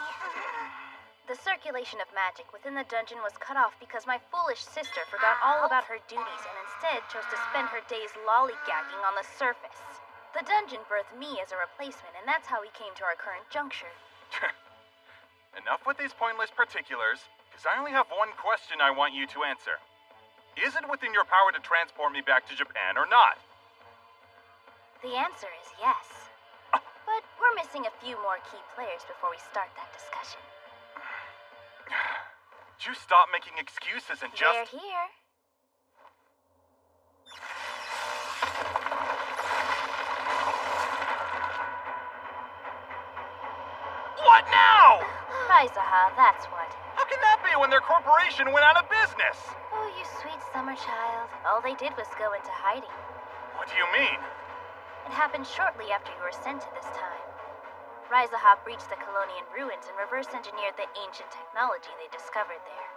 The circulation of magic within the dungeon was cut off because my foolish sister forgot all about her duties and instead chose to spend her days lollygagging on the surface. The dungeon birthed me as a replacement, and that's how we came to our current juncture. Enough with these pointless particulars, because I only have one question I want you to answer. Is it within your power to transport me back to Japan or not? The answer is yes. But we're missing a few more key players before we start that discussion. Would you stop making excuses and just... They're here. What now? Raizaha, that's what. How can that be when their corporation went out of business? Oh, you sweet summer child. All they did was go into hiding. What do you mean? It happened shortly after you were sent to this time. Raizaha breached the Colonian ruins and reverse-engineered the ancient technology they discovered there.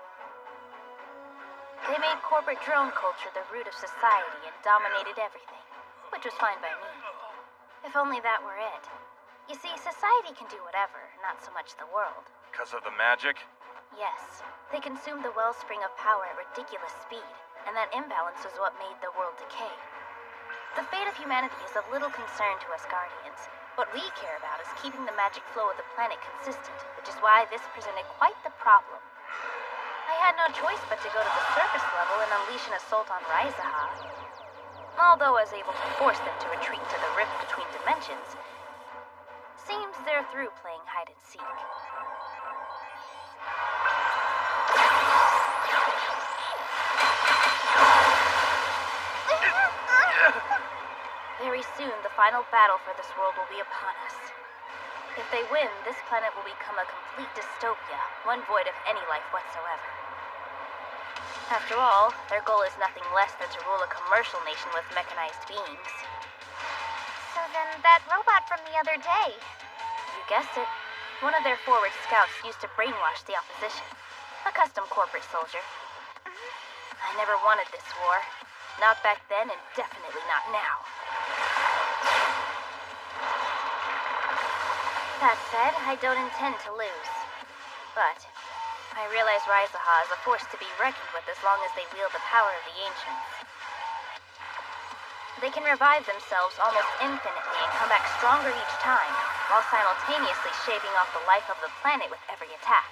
They made corporate drone culture the root of society and dominated everything, which was fine by me. If only that were it. You see, society can do whatever, not so much the world. Because of the magic? Yes. They consumed the wellspring of power at ridiculous speed, and that imbalance was what made the world decay. The fate of humanity is of little concern to us Guardians. What we care about is keeping the magic flow of the planet consistent, which is why this presented quite the problem. I had no choice but to go to the surface level and unleash an assault on Raizaha. Although I was able to force them to retreat into the rift between dimensions, seems they're through playing hide and seek. Very soon, the final battle for this world will be upon us. If they win, this planet will become a complete dystopia, one void of any life whatsoever. After all, their goal is nothing less than to rule a commercial nation with mechanized beings. So then, that robot from the other day... You guessed it. One of their forward scouts used to brainwash the opposition. A custom corporate soldier. I never wanted this war. Not back then, and definitely not now. That said, I don't intend to lose. But I realize Raizaha is a force to be reckoned with as long as they wield the power of the ancients. They can revive themselves almost infinitely and come back stronger each time, while simultaneously shaving off the life of the planet with every attack.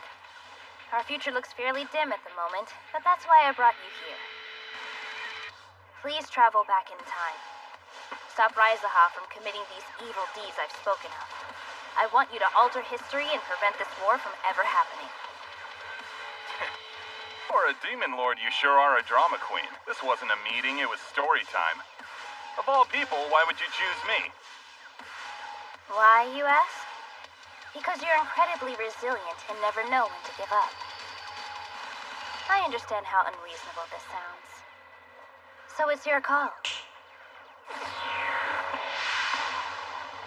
Our future looks fairly dim at the moment, but that's why I brought you here. Please travel back in time. Stop Raizaha from committing these evil deeds I've spoken of. I want you to alter history and prevent this war from ever happening. For a demon lord, you sure are a drama queen. This wasn't a meeting, it was story time. Of all people, why would you choose me? Why, you ask? Because you're incredibly resilient and never know when to give up. I understand how unreasonable this sounds. So it's your call.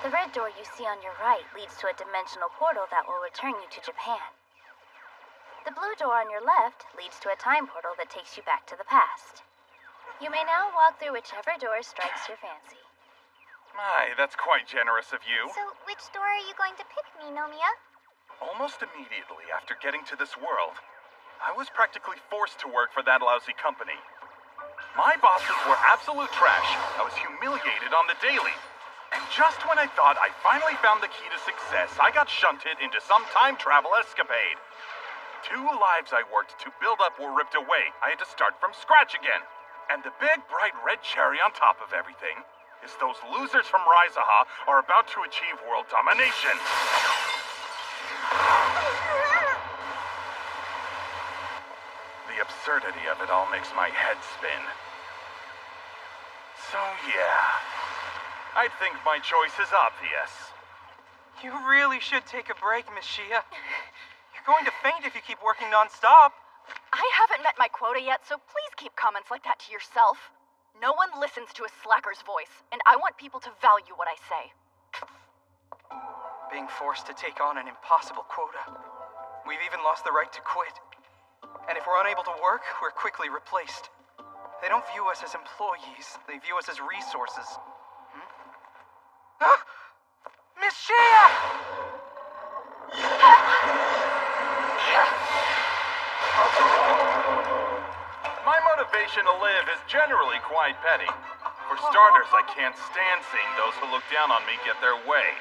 The red door you see on your right leads to a dimensional portal that will return you to Japan. The blue door on your left leads to a time portal that takes you back to the past. You may now walk through whichever door strikes your fancy. My, that's quite generous of you. So, which door are you going to pick, Ninomiya? Almost immediately after getting to this world, I was practically forced to work for that lousy company. My bosses were absolute trash. I was humiliated on the daily. And just when I thought I finally found the key to success, I got shunted into some time travel escapade. 2 lives I worked to build up were ripped away. I had to start from scratch again. And the big, bright red cherry on top of everything is those losers from Raizaha are about to achieve world domination. The absurdity of it all makes my head spin. So yeah, I think my choice is obvious. You really should take a break, Miss Shia. You're going to faint if you keep working non-stop. I haven't met my quota yet, so please keep comments like that to yourself. No one listens to a slacker's voice, and I want people to value what I say. Being forced to take on an impossible quota. We've even lost the right to quit. And if we're unable to work, we're quickly replaced. They don't view us as employees, they view us as resources. Ah! Miss Shia! My motivation to live is generally quite petty. For starters, I can't stand seeing those who look down on me get their way.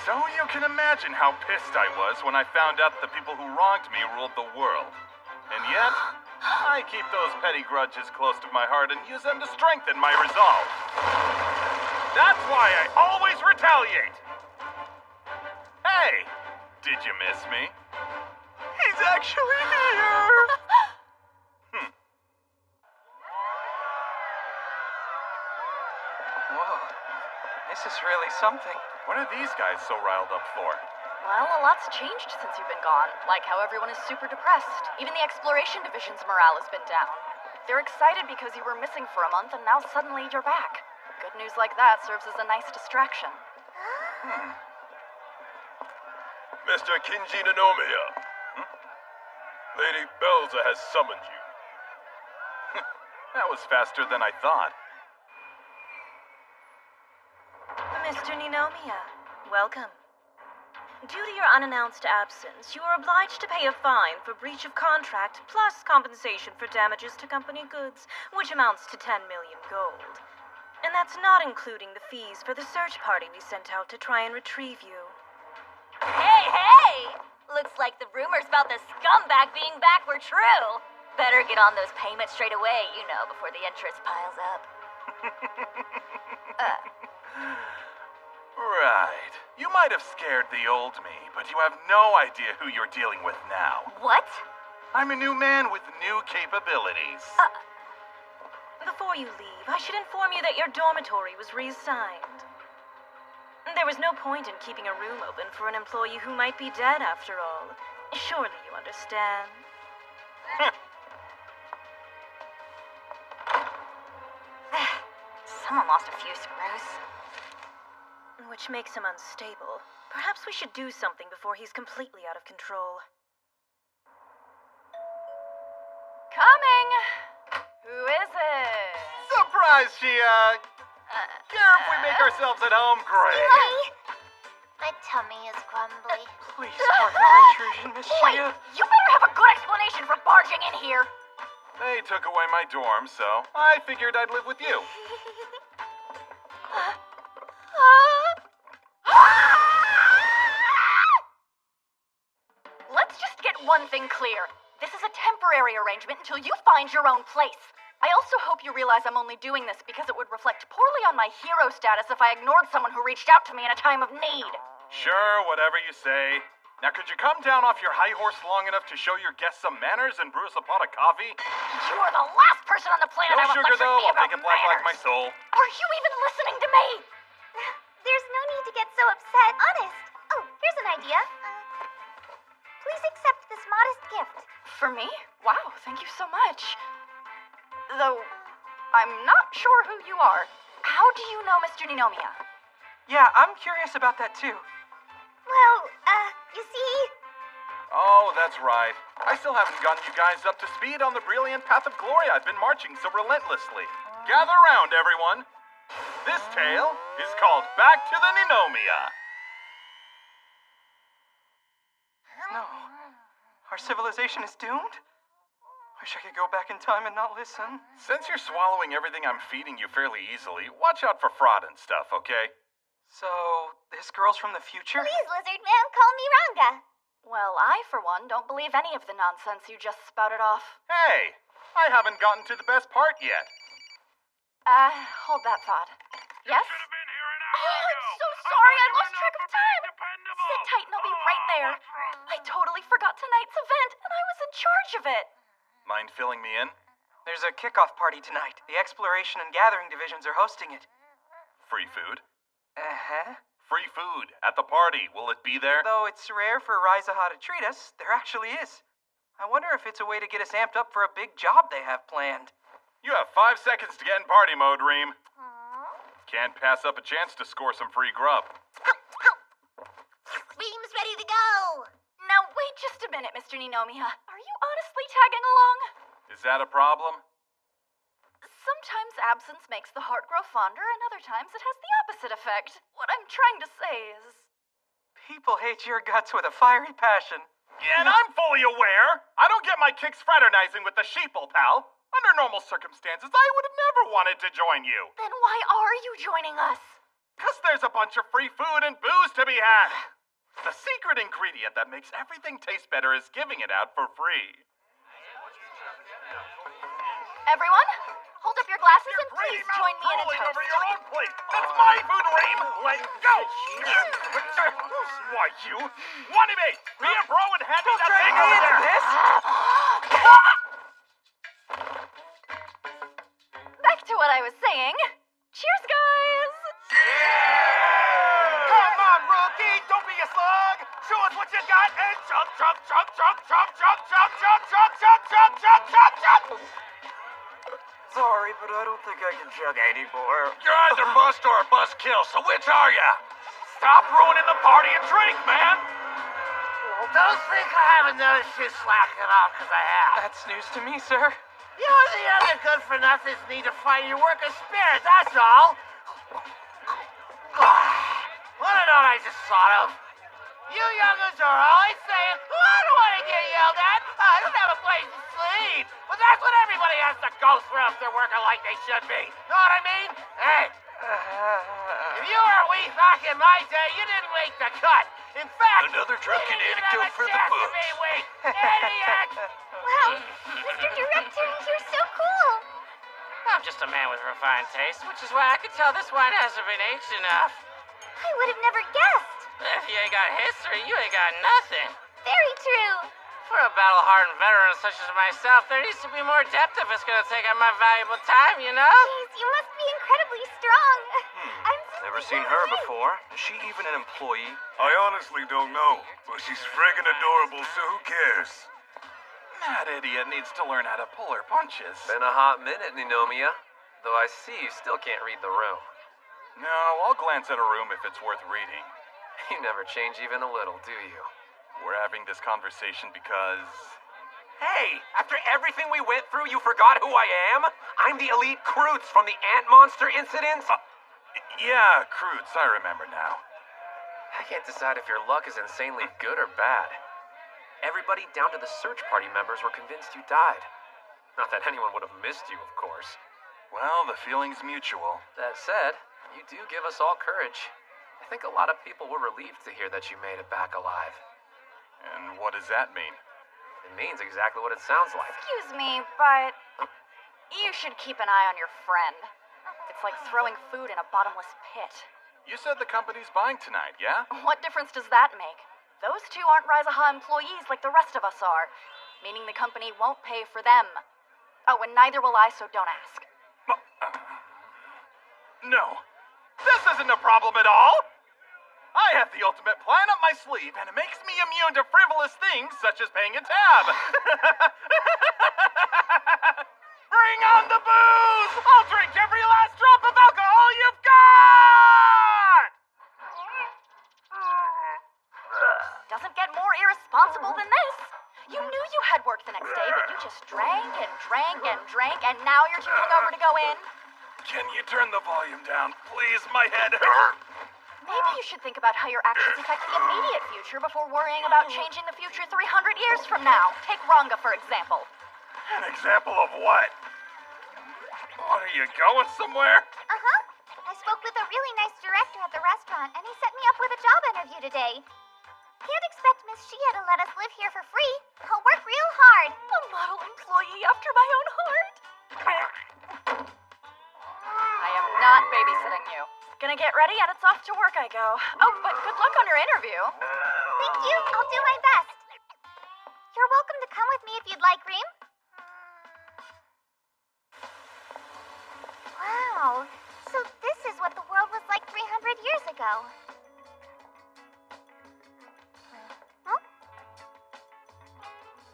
So you can imagine how pissed I was when I found out the people who wronged me ruled the world. And yet, I keep those petty grudges close to my heart and use them to strengthen my resolve. That's why I always retaliate! Hey! Did you miss me? He's actually here! Whoa. This is really something. What are these guys so riled up for? Well, a lot's changed since you've been gone, like how everyone is super depressed. Even the Exploration Division's morale has been down. They're excited because you were missing for a month and now suddenly you're back. Good news like that serves as a nice distraction. Mr. Kinji Ninomiya. Lady Belza has summoned you. That was faster than I thought. Mr. Ninomiya, welcome. Due to your unannounced absence, you are obliged to pay a fine for breach of contract plus compensation for damages to company goods, which amounts to 10 million gold. And that's not including the fees for the search party we sent out to try and retrieve you. Hey, hey! Looks like the rumors about the scumbag being back were true. Better get on those payments straight away, you know, before the interest piles up. Right. You might have scared the old me, but you have no idea who you're dealing with now. What? I'm a new man with new capabilities. Before you leave, I should inform you that your dormitory was reassigned. There was no point in keeping a room open for an employee who might be dead after all. Surely you understand. Someone lost a few screws. Which makes him unstable. Perhaps we should do something before he's completely out of control. Coming! Who is it? Surprise, Shia! Care if we make ourselves at home, great. My tummy is grumbly. Please pardon our intrusion, Miss Shia. You better have a good explanation for barging in here. They took away my dorm, so I figured I'd live with you. Let's just get one thing clear. This is a temporary arrangement until you find your own place. I also hope you realize I'm only doing this because it would reflect poorly on my hero status if I ignored someone who reached out to me in a time of need. Sure, whatever you say. Now, could you come down off your high horse long enough to show your guests some manners and brew us a pot of coffee? You are the last person on the planet No I would sugar, lecture though. me I'll about take it black like my manners. soul. Are you even listening to me? There's no need to get so upset. Honest. Oh, here's an idea. Please accept this modest gift. For me? Wow, thank you so much. Though, I'm not sure who you are. How do you know Mr. Ninomiya? Yeah, I'm curious about that too. Well, you see... Oh, that's right. I still haven't gotten you guys up to speed on the brilliant path of glory I've been marching so relentlessly. Gather round, everyone. This tale is called Back to the Ninomiya. No. Our civilization is doomed? Wish I could go back in time and not listen. Since you're swallowing everything I'm feeding you fairly easily, watch out for fraud and stuff, okay? So, this girl's from the future? Please, lizard man, call me Ranga. Well, I, for one, don't believe any of the nonsense you just spouted off. Hey, I haven't gotten to the best part yet. Hold that thought. Yes? Oh, I'm so sorry, I lost track of time. Sit tight and I'll be right there. I totally forgot tonight's event, and I was in charge of it. Mind filling me in? There's a kickoff party tonight. The Exploration and Gathering divisions are hosting it. Free food? Uh-huh. Free food at the party. Will it be there? Though it's rare for Raizaha to treat us, there actually is. I wonder if it's a way to get us amped up for a big job they have planned. You have 5 seconds to get in party mode, Reem. Can't pass up a chance to score some free grub. Reem's ready to go. Now, wait just a minute, Mr. Ninomiya. Are you honestly tagging along? Is that a problem? Sometimes absence makes the heart grow fonder, and other times it has the opposite effect. What I'm trying to say is... People hate your guts with a fiery passion. Yeah, and I'm fully aware. I don't get my kicks fraternizing with the sheeple, pal. Under normal circumstances, I would have never wanted to join you. Then why are you joining us? 'Cause there's a bunch of free food and booze to be had. The secret ingredient that makes everything taste better is giving it out for free. Everyone, hold up your glasses and please join me in a toast. Over your own plate. That's my food, Reem. Let go. Why, you? Wannabe, be a bro and hand me that thing over there. Back to what I was saying. Cheers, guys! Come on, rookie, don't be a slug. Show us what you got and chug, chug, chug, chug, chug, chug, chug, chug, chug, chug, chug, chug, chug, chug. Sorry, but I don't think I can chug anymore. You're either bust or a bust kill, so which are ya? Stop ruining the party and drink, man. Don't think I haven't noticed you slacking off, 'cause I have. That's news to me, sir. You and the other good-for-nothings need to find your work of spirit, that's all. Wanna know what I just thought of? You young'uns are always saying, oh, I don't want to get yelled at. I don't have a place to sleep. But that's what everybody has to go through if they're working like they should be. Know what I mean? Hey, if you were weak back in my day, you didn't make the cut. In fact, Another drunken you didn't anecdote have a for the chance to books. be weak. Idiot! Wow, Mr. Director, you're so cool. I'm just a man with refined taste, which is why I could tell this wine hasn't been aged enough. I would have never guessed. If you ain't got history, you ain't got nothing. Very true. For a battle-hardened veteran such as myself, there needs to be more depth if it's gonna take up my valuable time, you know? Jeez, you must be incredibly strong. I'm Never seen her before. Is she even an employee? I honestly don't know, but she's friggin' adorable, so who cares? That idiot needs to learn how to pull her punches. Been a hot minute, Ninomiya. Though I see you still can't read the room. No, I'll glance at a room if it's worth reading. You never change even a little, do you? We're having this conversation because... Hey, after everything we went through, you forgot who I am? I'm the elite Kroots from the ant monster incident. Yeah, Kroots, I remember now. I can't decide if your luck is insanely good or bad. Everybody down to the search party members were convinced you died. Not that anyone would have missed you, of course. Well, the feeling's mutual. That said, you do give us all courage. I think a lot of people were relieved to hear that you made it back alive. And what does that mean? It means exactly what it sounds like. Excuse me, but You should keep an eye on your friend. It's like throwing food in a bottomless pit. You said the company's buying tonight, yeah? What difference does that make? Those two aren't Rizaha employees like the rest of us are, meaning the company won't pay for them. Oh, and neither will I, so don't ask. No. This isn't a problem at all. I have the ultimate plan up my sleeve, and it makes me immune to frivolous things such as paying a tab. Bring on the booze! I'll drink every last drop of alcohol you've got! Doesn't get more irresponsible than this. You knew you had work the next day, but you just drank and drank and drank, and now you're too hungover to go in. Can you turn the volume down, please? My head hurts. Maybe you should think about how your actions affect the immediate future before worrying about changing the future 300 years from now. Take Ranga, for example. An example of what? What, are you going somewhere? Uh-huh. I spoke with a really nice director at the restaurant, and he set me up with a job interview today. Can't expect Miss Shia to let us live here for free. I'll work real hard. A model employee after my own heart. I am not babysitting you. Gonna get ready and it's off to work I go. Oh, but good luck on your interview. Thank you. I'll do my best. You're welcome to come with me if you'd like, Reem. Wow. So this is what the world was like 300 years ago. Huh?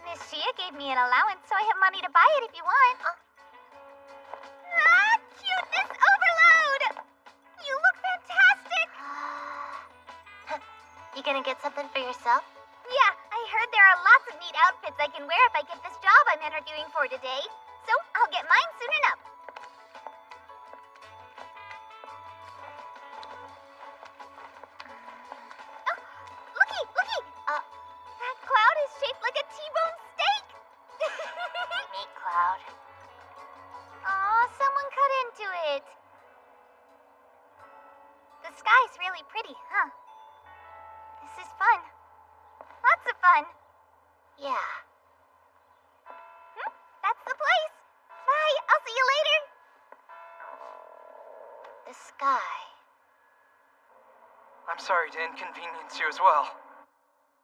Miss Shia gave me an allowance, so I have money to buy it if you want. Ah, cuteness overload! You look fantastic! You gonna get something for yourself? Yeah, I heard there are lots of neat outfits I can wear if I get this job I'm interviewing for today. So I'll get mine soon enough. Oh, looky! That cloud is shaped like a T-bone steak! Meat cloud. Aw, someone cut into it. The sky's really pretty, huh? This is fun. Lots of fun. Yeah. That's the place. Bye, I'll see you later. The sky. I'm sorry to inconvenience you as well.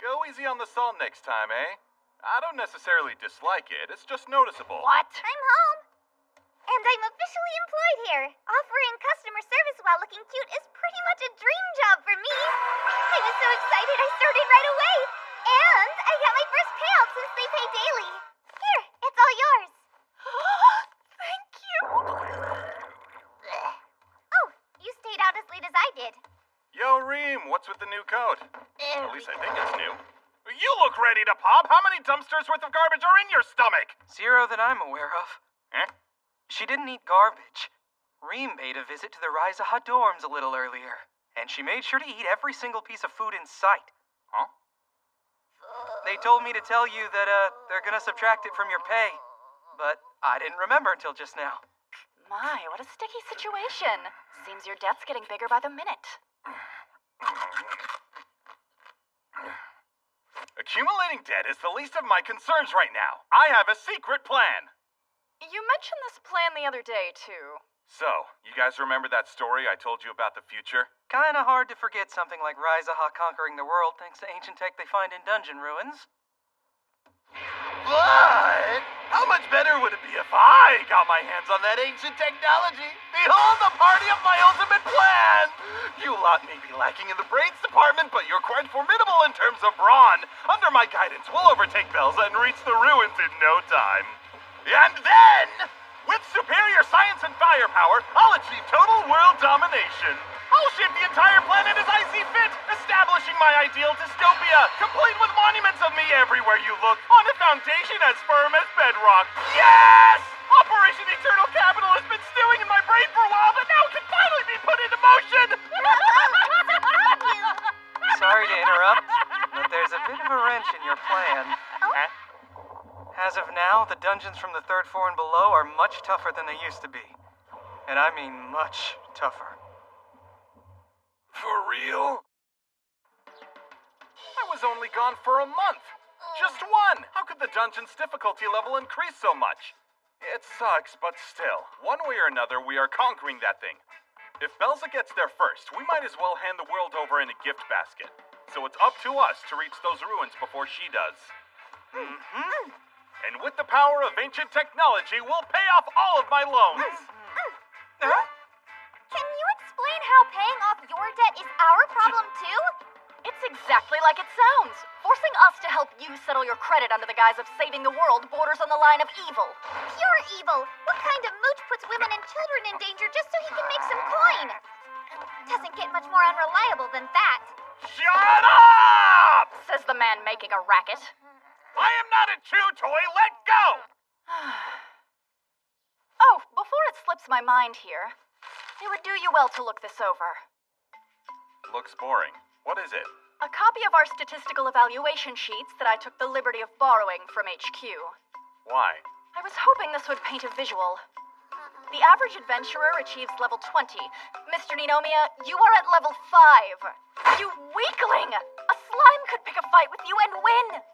Go easy on the salt next time, eh? I don't necessarily dislike it, it's just noticeable. What? I'm home. And I'm officially employed here. Offering customer service while looking cute is pretty much a dream job for me. I was so excited I started right away. And I got my first payout since they pay daily. Here, it's all yours. Thank you. Oh, you stayed out as late as I did. Yo, Reem, what's with the new coat? At least I think it's new. You look ready to pop. How many dumpsters worth of garbage are in your stomach? 0 that I'm aware of. Eh? She didn't eat garbage. Reem paid a visit to the Rizaha dorms a little earlier, and she made sure to eat every single piece of food in sight. Huh? They told me to tell you that, they're gonna subtract it from your pay, but I didn't remember until just now. My, what a sticky situation. Seems your debt's getting bigger by the minute. Accumulating debt is the least of my concerns right now. I have a secret plan. You mentioned this plan the other day, too. So, you guys remember that story I told you about the future? Kinda hard to forget something like Rizaha conquering the world thanks to ancient tech they find in dungeon ruins. But how much better would it be if I got my hands on that ancient technology? Behold the party of my ultimate plan! You lot may be lacking in the brains department, but you're quite formidable in terms of brawn. Under my guidance, we'll overtake Belza and reach the ruins in no time. And then, with superior science and firepower, I'll achieve total world domination. I'll shape the entire planet as I see fit, establishing my ideal dystopia, complete with monuments of me everywhere you look, on a foundation as firm as bedrock. Yes! Operation Eternal Capital has been stewing in my brain for a while, but now it can finally be put into motion! Sorry to interrupt, but there's a bit of a wrench in your plan. As of now, the dungeons from the 3rd floor and below are much tougher than they used to be. And I mean much tougher. For real? I was only gone for a month. Just one. How could the dungeon's difficulty level increase so much? It sucks, but still, one way or another, we are conquering that thing. If Belza gets there first, we might as well hand the world over in a gift basket. So it's up to us to reach those ruins before she does. And with the power of ancient technology, we'll pay off all of my loans. Can you explain how paying off your debt is our problem too? It's exactly like it sounds. Forcing us to help you settle your credit under the guise of saving the world borders on the line of evil. Pure evil. What kind of mooch puts women and children in danger just so he can make some coin? Doesn't get much more unreliable than that. Shut up! Says the man making a racket. I am not a chew toy. Let go! Oh, before it slips my mind here, it would do you well to look this over. Looks boring. What is it? A copy of our statistical evaluation sheets that I took the liberty of borrowing from HQ. Why? I was hoping this would paint a visual. The average adventurer achieves level 20. Mr. Ninomiya, you are at level 5. You weakling! A slime could pick a fight with you and win!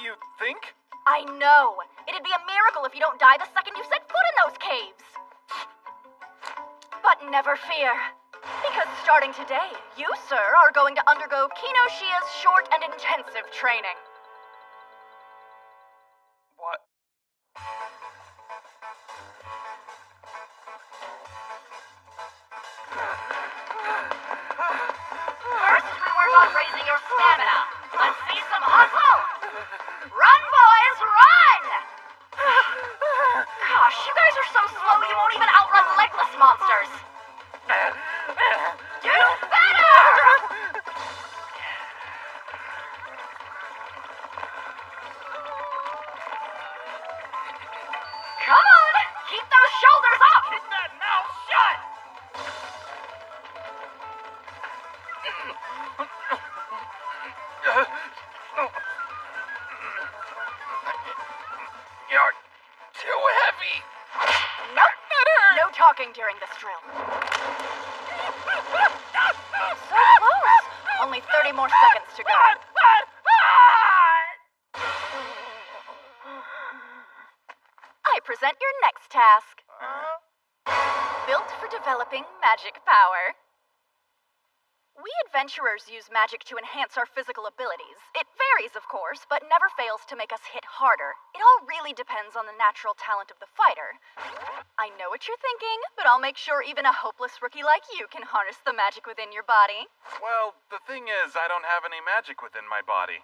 You think? I know. It'd be a miracle if you don't die the second you set foot in those caves. But never fear. Because starting today, you, sir, are going to undergo Kinoshia's short and intensive training. What? First, we work on raising your stamina. Let's see some hustle! Run, boys, run! Gosh, you guys are so slow you won't even outrun legless monsters. Do better! Come on! Keep those shoulders up! Keep that mouth shut! You're too heavy. Nope. No talking during this drill. So close. Only 30 more seconds to go. I present your next task. Built for developing magic power. We adventurers use magic to enhance our physical abilities. It varies, of course, but never fails to make us hit harder. It all really depends on the natural talent of the fighter. I know what you're thinking, but I'll make sure even a hopeless rookie like you can harness the magic within your body. Well, the thing is, I don't have any magic within my body.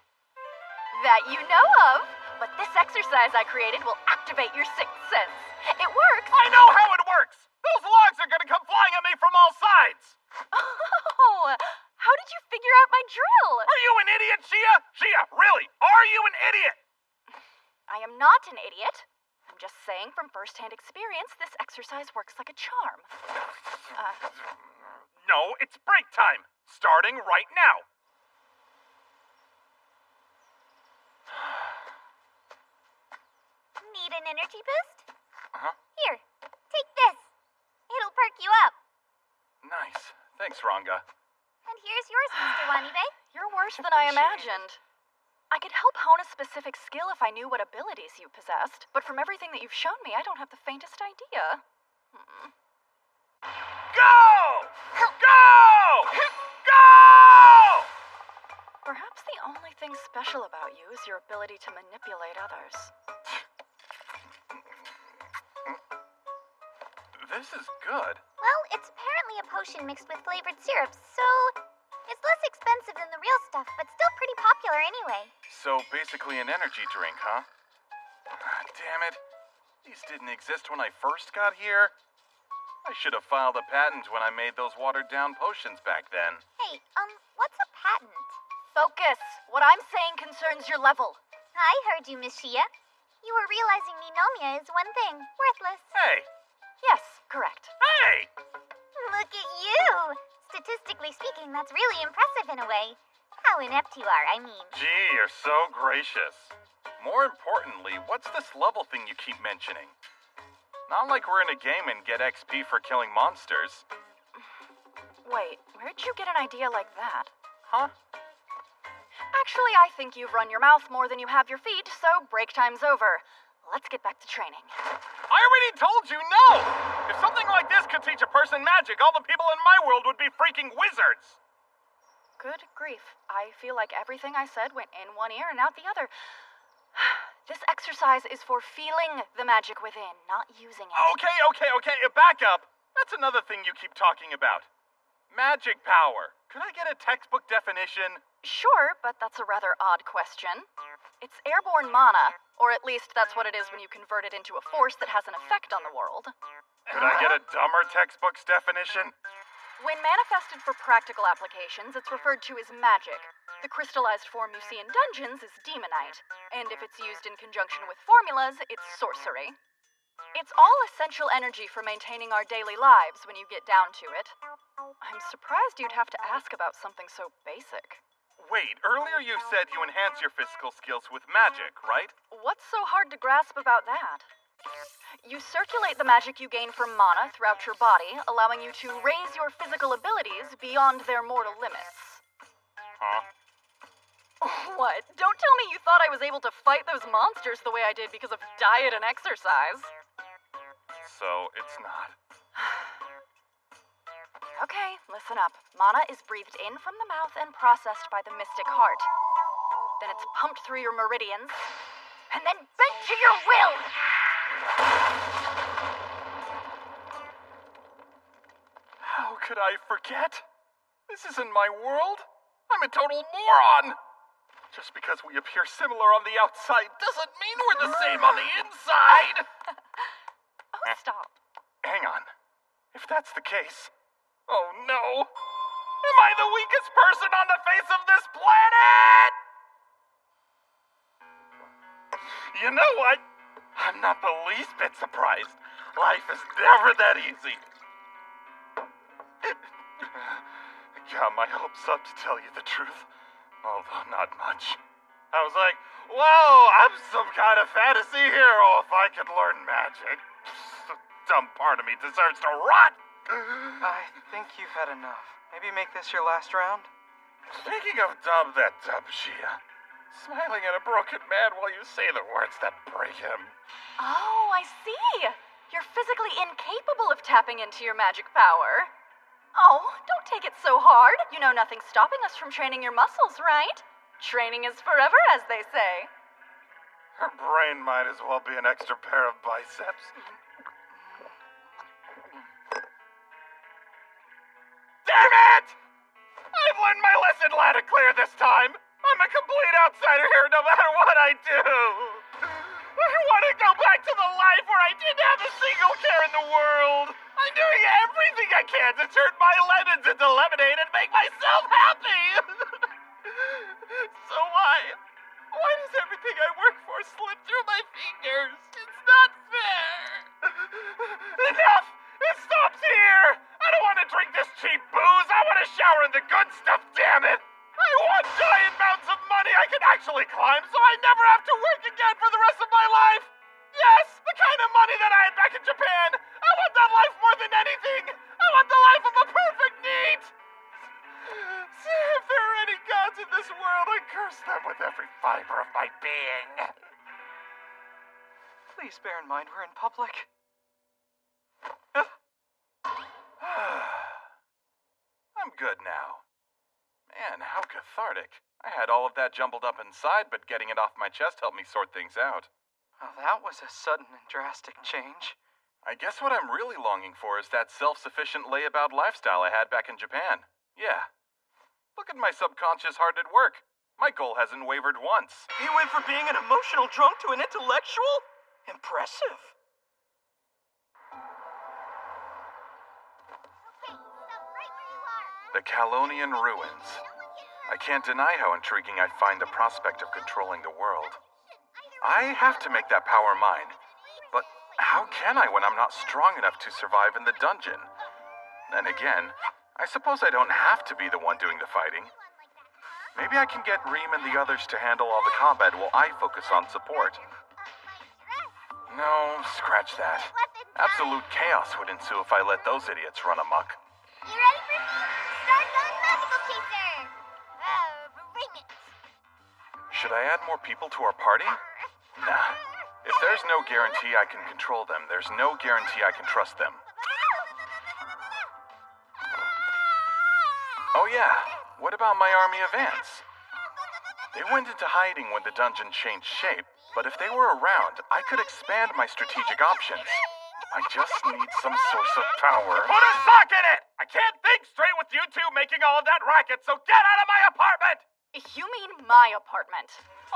That you know of. But this exercise I created will activate your sixth sense. It works. I know how it works! Those logs are gonna come flying at me from all sides! Oh, how did you figure out my drill? Are you an idiot, Shia? Shia, really, are you an idiot? I am not an idiot. I'm just saying from first-hand experience, this exercise works like a charm. No, it's break time. Starting right now. Need an energy boost? Uh-huh. Here, take this. It'll perk you up. Nice. Thanks, Ranga. And here's yours, Mr. Wanibe. You're worse than I imagined. I could help hone a specific skill if I knew what abilities you possessed, but from everything that you've shown me, I don't have the faintest idea. Go! Go! Go! Perhaps the only thing special about you is your ability to manipulate others. This is good. Well, it's apparently a potion mixed with flavored syrups, so it's less expensive than the real stuff, but still pretty popular anyway. So basically an energy drink, huh? Damn it. These didn't exist when I first got here. I should have filed a patent when I made those watered-down potions back then. Hey, what's a patent? Focus! What I'm saying concerns your level. I heard you, Miss Shia. You were realizing Ninomiya is one thing, worthless. Hey! Yes, correct. Hey! Look at you! Statistically speaking, that's really impressive in a way. How inept you are, I mean. Gee, you're so gracious. More importantly, what's this level thing you keep mentioning? Not like we're in a game and get XP for killing monsters. Wait, where'd you get an idea like that? Huh? Actually, I think you've run your mouth more than you have your feet, so break time's over. let's get back to training. I already told you no! If something like this could teach a person magic, all the people in my world would be freaking wizards! Good grief. I feel like everything I said went in one ear and out the other. This exercise is for feeling the magic within, not using it. Okay. Back up. That's another thing you keep talking about. Magic power. Could I get a textbook definition? Sure, but that's a rather odd question. It's airborne mana, or at least that's what it is when you convert it into a force that has an effect on the world. Could I get a dumber textbook's definition? When manifested for practical applications, it's referred to as magic. The crystallized form you see in dungeons is demonite, and if it's used in conjunction with formulas, it's sorcery. It's all essential energy for maintaining our daily lives when you get down to it. I'm surprised you'd have to ask about something so basic. Wait, earlier you said you enhance your physical skills with magic, right? What's so hard to grasp about that? You circulate the magic you gain from mana throughout your body, allowing you to raise your physical abilities beyond their mortal limits. Huh? What? Don't tell me you thought I was able to fight those monsters the way I did because of diet and exercise. So, it's not. Okay, listen up. Mana is breathed in from the mouth and processed by the mystic heart. Then it's pumped through your meridians, and then bent to your will! How could I forget? This isn't my world. I'm a total moron. Just because we appear similar on the outside doesn't mean we're the same on the inside. Oh, stop. Hang on. If that's the case, oh no. Am I the weakest person on the face of this planet? You know what? I'm not the least bit surprised. Life is never that easy. Got my hopes up, to tell you the truth. Although not much. I was like, whoa, I'm some kind of fantasy hero if I could learn magic. The dumb part of me deserves to rot. I think you've had enough. Maybe make this your last round? Speaking of dumb, that dumb Shia. Smiling at a broken man while you say the words that break him. Oh, I see. You're physically incapable of tapping into your magic power. Oh, don't take it so hard. You know nothing's stopping us from training your muscles, right? Training is forever, as they say. Her brain might as well be an extra pair of biceps. Damn it! I've learned my lesson loud and clear this time. I'm a complete outsider here no matter what I do. I want to go back to the life where I didn't have a single care in the world. I'm doing everything I can to turn my lemons into lemonade and make myself happy. So why does everything I work for slip through my fingers? It's not fair. Enough! It stops here! I don't want to drink this cheap booze. I want to shower in the good stuff, damn it! I want giant mounts of money I can actually climb so I never have to work again for the rest of my life! Yes, the kind of money that I had back in Japan! I want that life more than anything! I want the life of a perfect NEET! If there are any gods in this world, I curse them with every fiber of my being. Please bear in mind we're in public. I'm good now. Man, how cathartic. I had all of that jumbled up inside, but getting it off my chest helped me sort things out. Well, that was a sudden and drastic change. I guess what I'm really longing for is that self-sufficient layabout lifestyle I had back in Japan. Yeah. Look at my subconscious heart at work. My goal hasn't wavered once. You went from being an emotional drunk to an intellectual? Impressive. The Kalonian Ruins. I can't deny how intriguing I find the prospect of controlling the world. I have to make that power mine. But how can I when I'm not strong enough to survive in the dungeon? Then again, I suppose I don't have to be the one doing the fighting. Maybe I can get Reem and the others to handle all the combat while I focus on support. No, scratch that. Absolute chaos would ensue if I let those idiots run amok. You ready for me? Start going magical chaser! Bring it! Should I add more people to our party? Nah, If there's no guarantee I can control them, there's no guarantee I can trust them. Oh yeah, what about my army of ants? They went into hiding when the dungeon changed shape, but if they were around, I could expand my strategic options. I just need some source of power. Put a sock in it! I can't think straight with you two making all of that racket, so get out of my apartment! You mean my apartment?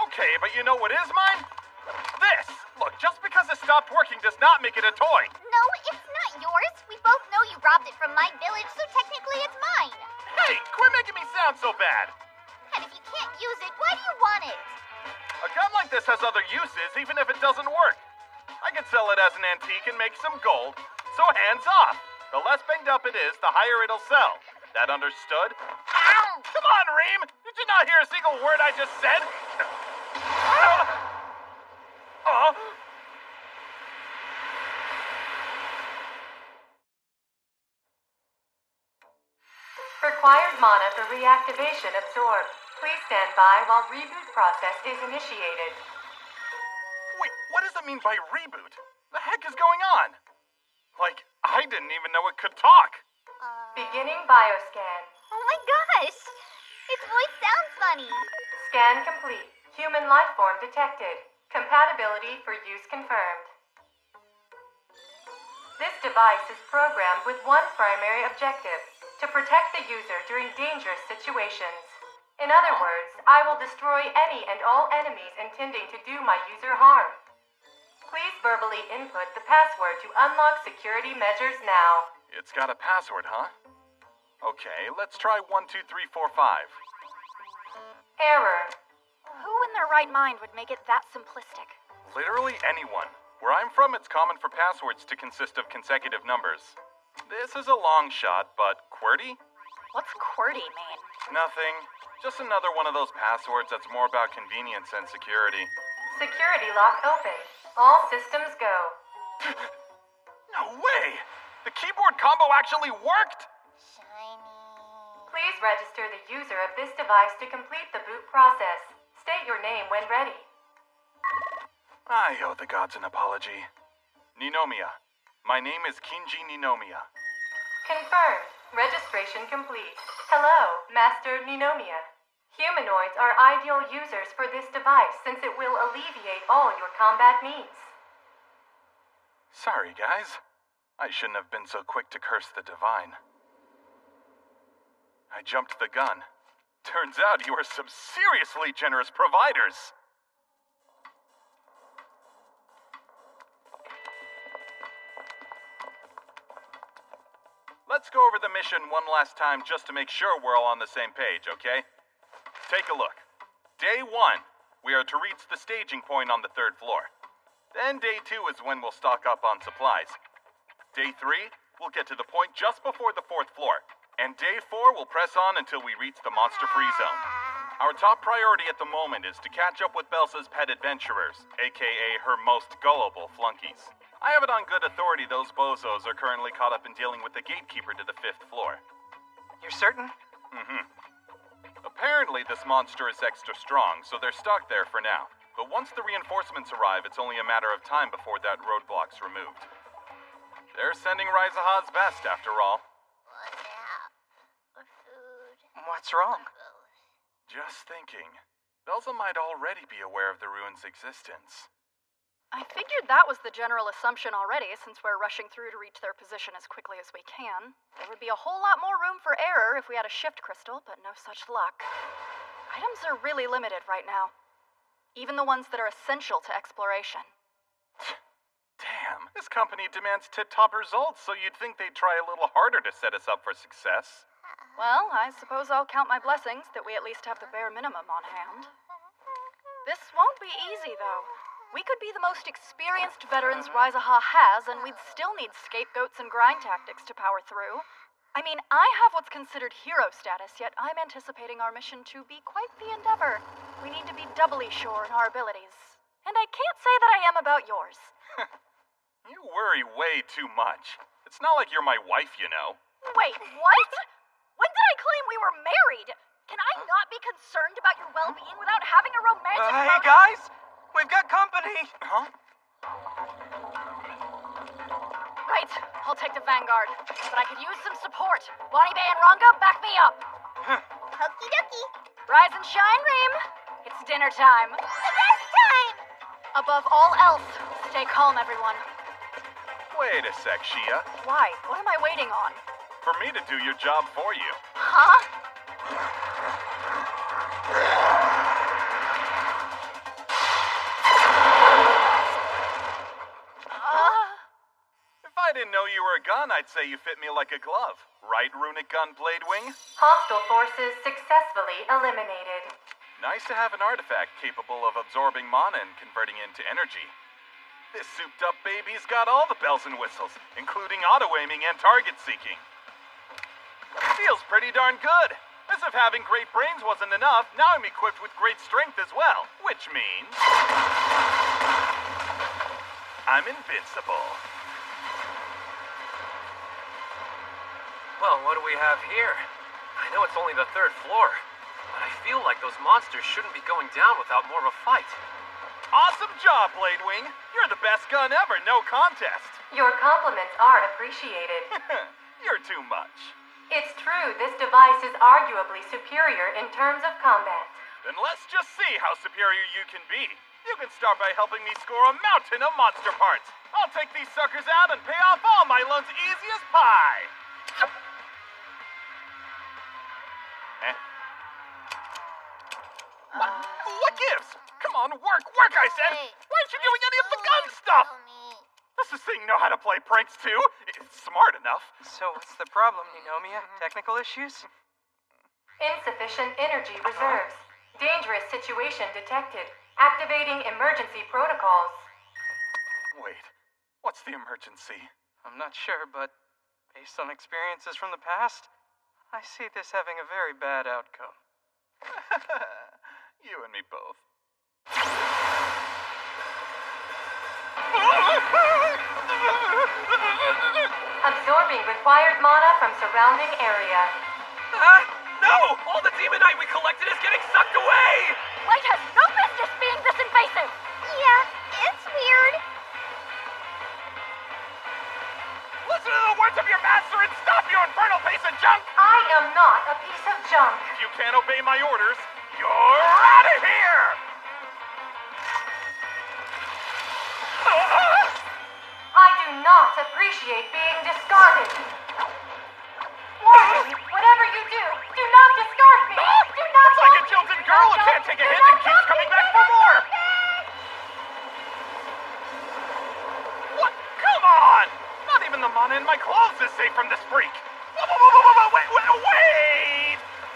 Okay, but you know what is mine? This! Look, just because it stopped working does not make it a toy. No, it's not yours. We both know you robbed it from my village, so technically it's mine. Hey, quit making me sound so bad. And if you can't use it, why do you want it? A gun like this has other uses, even if it doesn't work. I could sell it as an antique and make some gold, so hands off. The less banged up it is, the higher it'll sell. That understood? Ow! Come on, Reem! Did you not hear a single word I just said? Required mana for reactivation absorbed. Please stand by while reboot process is initiated. Wait, what does it mean by reboot? The heck is going on? Like, I didn't even know it could talk. Beginning bioscan. Oh my gosh! Its voice sounds funny. Scan complete. Human life form detected. Compatibility for use confirmed. This device is programmed with one primary objective: to protect the user during dangerous situations. In other words, I will destroy any and all enemies intending to do my user harm. Please verbally input the password to unlock security measures now. It's got a password, huh? Okay, let's try 12345. Error. Who in their right mind would make it that simplistic? Literally anyone. Where I'm from, it's common for passwords to consist of consecutive numbers. This is a long shot, but QWERTY? What's QWERTY mean? Nothing. Just another one of those passwords that's more about convenience and security. Security lock open. All systems go. No way! The keyboard combo actually worked! Please register the user of this device to complete the boot process. State your name when ready. I owe the gods an apology. Ninomiya. My name is Kinji Ninomiya. Confirmed. Registration complete. Hello, Master Ninomiya. Humanoids are ideal users for this device since it will alleviate all your combat needs. Sorry, guys. I shouldn't have been so quick to curse the divine. I jumped the gun. Turns out you are some seriously generous providers. Let's go over the mission one last time just to make sure we're all on the same page, okay? Take a look. Day 1, we are to reach the staging point on the 3rd floor. Then day 2 is when we'll stock up on supplies. Day 3, we'll get to the point just before the 4th floor. And day 4, we'll press on until we reach the monster-free zone. Our top priority at the moment is to catch up with Belsa's pet adventurers, aka her most gullible flunkies. I have it on good authority those bozos are currently caught up in dealing with the gatekeeper to the 5th floor. You're certain? Mm-hmm. Apparently this monster is extra strong, so they're stuck there for now. But once the reinforcements arrive, it's only a matter of time before that roadblock's removed. They're sending Raizaha's best, after all. What's wrong? Just thinking. Belsa might already be aware of the ruin's existence. I figured that was the general assumption already, since we're rushing through to reach their position as quickly as we can. There would be a whole lot more room for error if we had a shift crystal, but no such luck. Items are really limited right now. Even the ones that are essential to exploration. Damn, this company demands tip-top results, so you'd think they'd try a little harder to set us up for success. Well, I suppose I'll count my blessings that we at least have the bare minimum on hand. This won't be easy, though. We could be the most experienced veterans Raizaha has, and we'd still need scapegoats and grind tactics to power through. I mean, I have what's considered hero status, yet I'm anticipating our mission to be quite the endeavor. We need to be doubly sure in our abilities. And I can't say that I am about yours. You worry way too much. It's not like you're my wife, you know. Wait, what? When did I claim we were married? Can I not be concerned about your well-being without having a romantic Hey, guys! We've got company! Huh? Alright, I'll take the Vanguard. But I could use some support. Wani Bay and Ranga, back me up. Okie dokie. Rise and shine, Reem. It's dinner time. The best time! Above all else, stay calm, everyone. Wait a sec, Shia. Why? What am I waiting on? For me to do your job for you. Huh? If I didn't know you were a gun, I'd say you fit me like a glove. Right, Runic Gun Bladewing? Hostile forces successfully eliminated. Nice to have an artifact capable of absorbing mana and converting it into energy. This souped-up baby's got all the bells and whistles, including auto-aiming and target-seeking. Feels pretty darn good. As if having great brains wasn't enough, now I'm equipped with great strength as well, which means I'm invincible. Well, what do we have here? I know it's only the 3rd floor, but I feel like those monsters shouldn't be going down without more of a fight. Awesome job, Bladewing. You're the best gun ever, no contest. Your compliments are appreciated. You're too much. It's true, this device is arguably superior in terms of combat. Then let's just see how superior you can be. You can start by helping me score a mountain of monster parts. I'll take these suckers out and pay off all my loans easy as pie. What gives? Come on, work, I said! Why aren't you doing any of the gun stuff? Does this thing know how to play pranks too? It's smart enough. So what's the problem, Ninomiya? Technical issues? Insufficient energy reserves. Dangerous situation detected. Activating emergency protocols. Wait, what's the emergency? I'm not sure, but based on experiences from the past, I see this having a very bad outcome. You and me both. Absorbing required mana from surrounding area. No! All the demonite we collected is getting sucked away! Light has no business being this invasive! Yeah, it's weird. Listen to the words of your master and stop, you infernal piece of junk! I am not a piece of junk. If you can't obey my orders, you're out of here! I do not appreciate being discarded. Warning, whatever you do not discard me! Do not It's like a jilted girl who can't take a hit and keeps coming back for more! What? Come on! Not even the mana in my clothes is safe from this freak! Wait!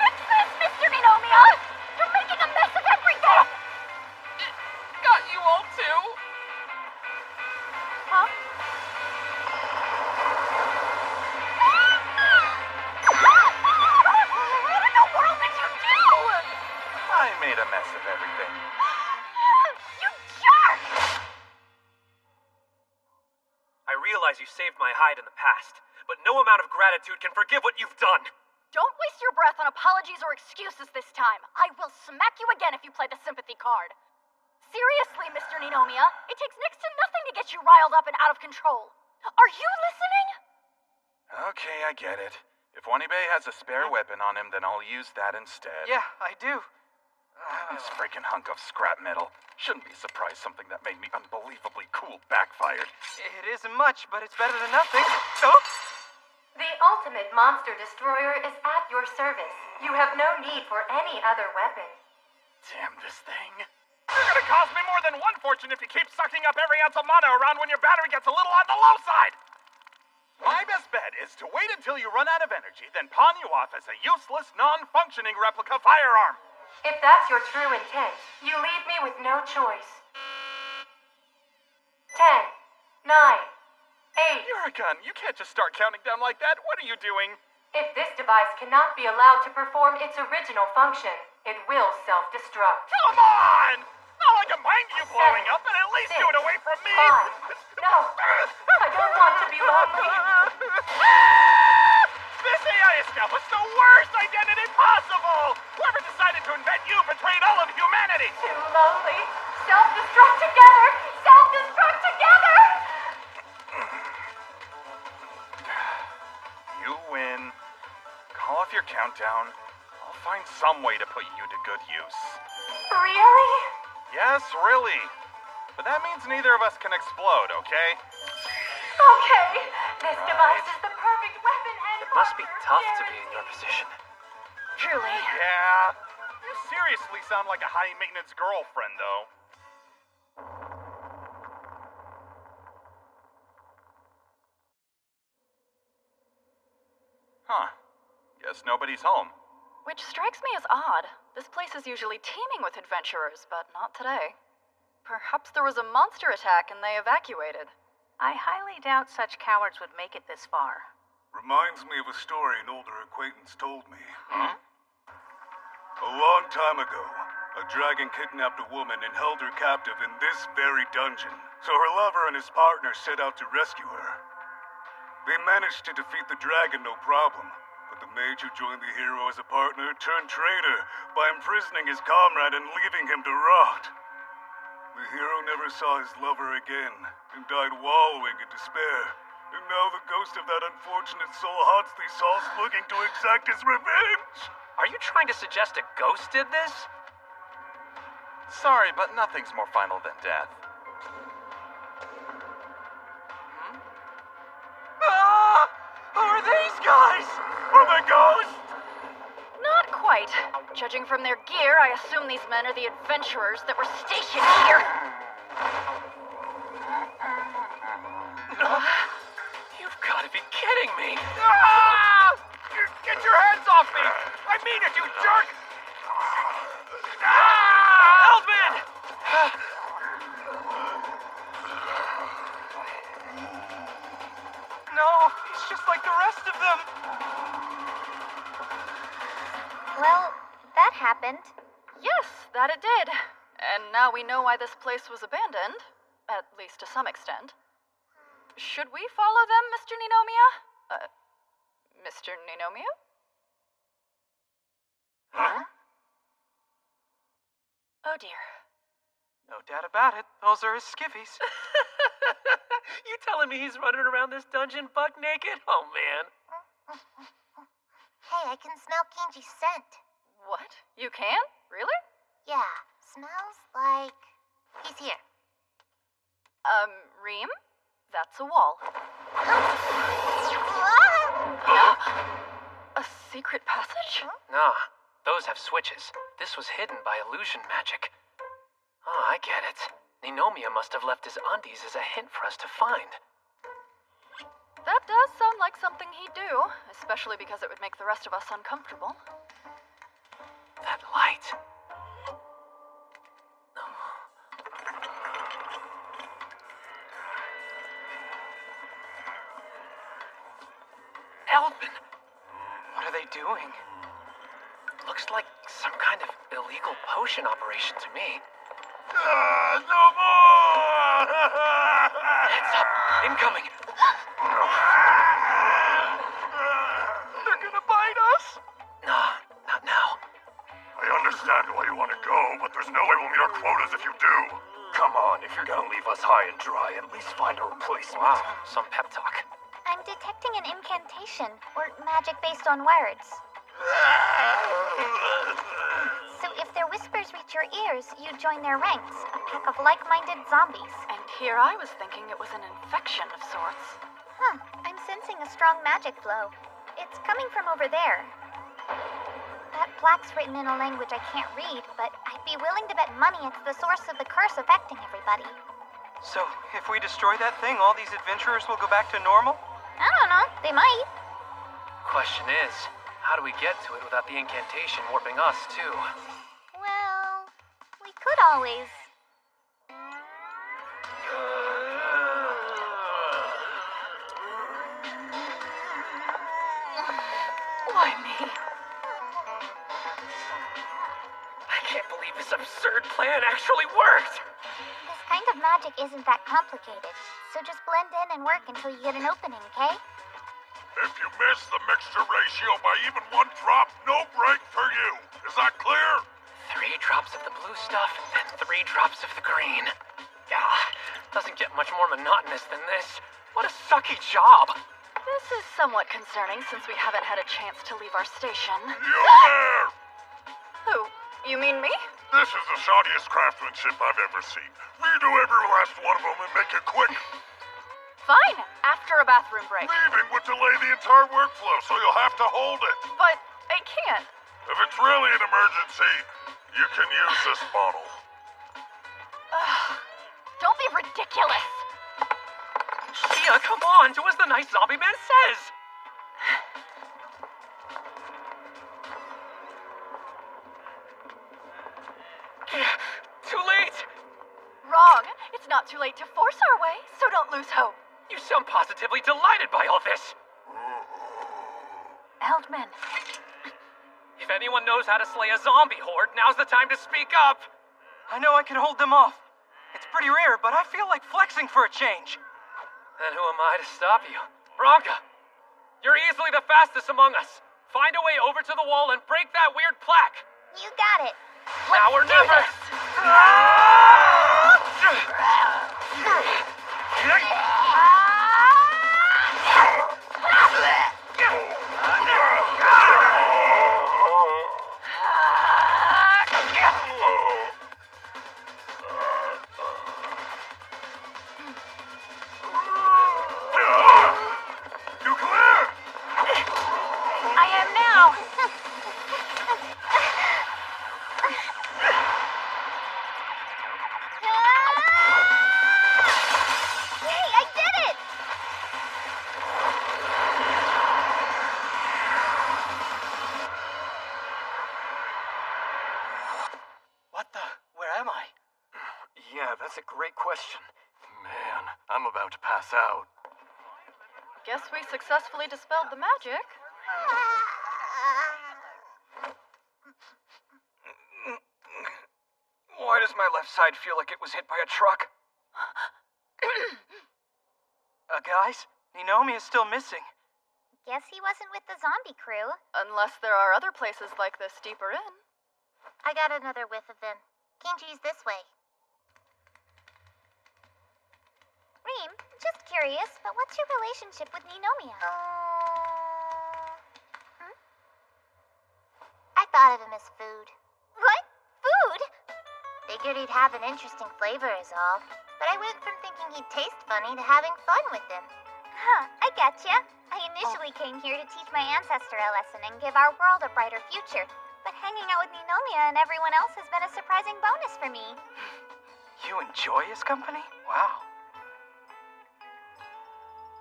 Fix this, Mr. Ninomiya! You're making a mess of everything! Got you all too? Huh? What in the world did you do? I made a mess of everything. You jerk! I realize you saved my hide in the past, but no amount of gratitude can forgive what you've done. Don't waste your breath on apologies or excuses this time. I will smack you again if you play the sympathy card. Seriously, Mr. Ninomiya, it takes next to nothing to get you riled up and out of control. Are you listening? Okay, I get it. If Wanibe has a spare weapon on him, then I'll use that instead. Yeah, I do. This freaking hunk of scrap metal. Shouldn't be surprised something that made me unbelievably cool backfired. It isn't much, but it's better than nothing. Oh! The ultimate monster destroyer is at your service. You have no need for any other weapon. Damn this thing. You're gonna cost me more than one fortune if you keep sucking up every ounce of mana around when your battery gets a little on the low side. My best bet is to wait until you run out of energy, then pawn you off as a useless, non-functioning replica firearm. If that's your true intent, you leave me with no choice. 10, 9, 8. You're a gun. You can't just start counting down like that. What are you doing? If this device cannot be allowed to perform its original function, it will self-destruct. Come on! Not like a mind you blowing up, and at least do it away from me! 5. No, I don't want to be lonely. This AI established the worst identity possible! Whoever decided to invent you betrayed all of humanity! Too lonely. Self-destruct together! Self-destruct together! Countdown. I'll find some way to put you to good use. Really? Yes, really. But that means neither of us can explode, okay? Okay. This device is the perfect weapon and It must be tough to be in your position. Truly. Yeah. You seriously sound like a high-maintenance girlfriend, though. Huh. Guess nobody's home. Which strikes me as odd. This place is usually teeming with adventurers, but not today. Perhaps there was a monster attack and they evacuated. I highly doubt such cowards would make it this far. Reminds me of a story an older acquaintance told me. A long time ago, a dragon kidnapped a woman and held her captive in this very dungeon. So her lover and his partner set out to rescue her. They managed to defeat the dragon no problem, but the mage who joined the hero as a partner turned traitor by imprisoning his comrade and leaving him to rot. The hero never saw his lover again and died wallowing in despair. And now the ghost of that unfortunate soul haunts these halls looking to exact his revenge. Are you trying to suggest a ghost did this? Sorry, but nothing's more final than death. Ah! Who are these guys? Are they ghosts? Not quite. Judging from their gear, I assume these men are the adventurers that were stationed here. You've got to be kidding me. Ah! Get your hands off me! I mean it, you jerk! Ah! Eldman! No, he's just like the rest of them. Well, that happened. Yes, that it did. And now we know why this place was abandoned. At least to some extent. Should we follow them, Mr. Ninomiya? Mr. Ninomiya? Huh? Oh dear. No doubt about it. Those are his skivvies. You telling me he's running around this dungeon buck naked? Oh, man. Hey, I can smell Kenji's scent. What? You can? Really? Yeah, smells like... He's here. Reem? That's a wall. A secret passage? Nah, those have switches. This was hidden by illusion magic. Oh, I get it. Ninomiya must have left his undies as a hint for us to find. That does sound like something he'd do, especially because it would make the rest of us uncomfortable. That light. Eldman! What are they doing? Looks like some kind of illegal potion operation to me. No more! Heads up! Incoming! They're gonna bite us? Nah, not now. I understand why you want to go, but there's no way we'll meet our quotas if you do. Come on, if you're gonna leave us high and dry, at least find a replacement. Wow, some pep talk. I'm detecting an incantation, or magic based on words. So if their whispers reach your ears, you join their ranks, a pack of like-minded zombies. And here I was thinking it was an infection of sorts. Huh, I'm sensing a strong magic flow. It's coming from over there. That plaque's written in a language I can't read, but I'd be willing to bet money it's the source of the curse affecting everybody. So, if we destroy that thing, all these adventurers will go back to normal? I don't know, they might. Question is, how do we get to it without the incantation warping us, too? Well, we could always... Why me? I can't believe this absurd plan actually worked! This kind of magic isn't that complicated, so just blend in and work until you get an opening, okay? If you miss the mixture ratio by even 1 drop, no break for you. Is that clear? 3 drops of the blue stuff, then 3 drops of the green. Doesn't get much more monotonous than this. What a sucky job. This This is somewhat concerning since we haven't had a chance to leave our station. You there! Who? You mean me? This is the shoddiest craftsmanship I've ever seen. Redo every last one of them and make it quick. Fine, after a bathroom break. Leaving would delay the entire workflow, so you'll have to hold it. But I can't. If it's really an emergency, you can use this bottle. Don't be ridiculous. Tia, come on, do as the nice zombie man says. Too late. Wrong. It's not too late to force our way, so don't lose hope. You sound positively delighted by all this. Eldman. If anyone knows how to slay a zombie horde, now's the time to speak up. I know I can hold them off. It's pretty rare, but I feel like flexing for a change. Then who am I to stop you? Bronca, you're easily the fastest among us. Find a way over to the wall and break that weird plaque. You got it. Now or never. I am now. Yay, I did it! What the? Where am I? Yeah, that's a great question. Man, I'm about to pass out. Guess we successfully dispelled the magic. Why does my left side feel like it was hit by a truck? Guys, Ninomiya is still missing. Guess he wasn't with the zombie crew. Unless there are other places like this deeper in. I got another whiff of them. Genji's this way. Reem, just curious, but what's your relationship with Ninomiya? I thought of him as food. What? Food? Figured he'd have an interesting flavor is all. But I went from thinking he'd taste funny to having fun with him. Huh, I getcha. I initially came here to teach my ancestor a lesson and give our world a brighter future. But hanging out with Ninomiya and everyone else has been a surprising bonus for me. You enjoy his company? Wow.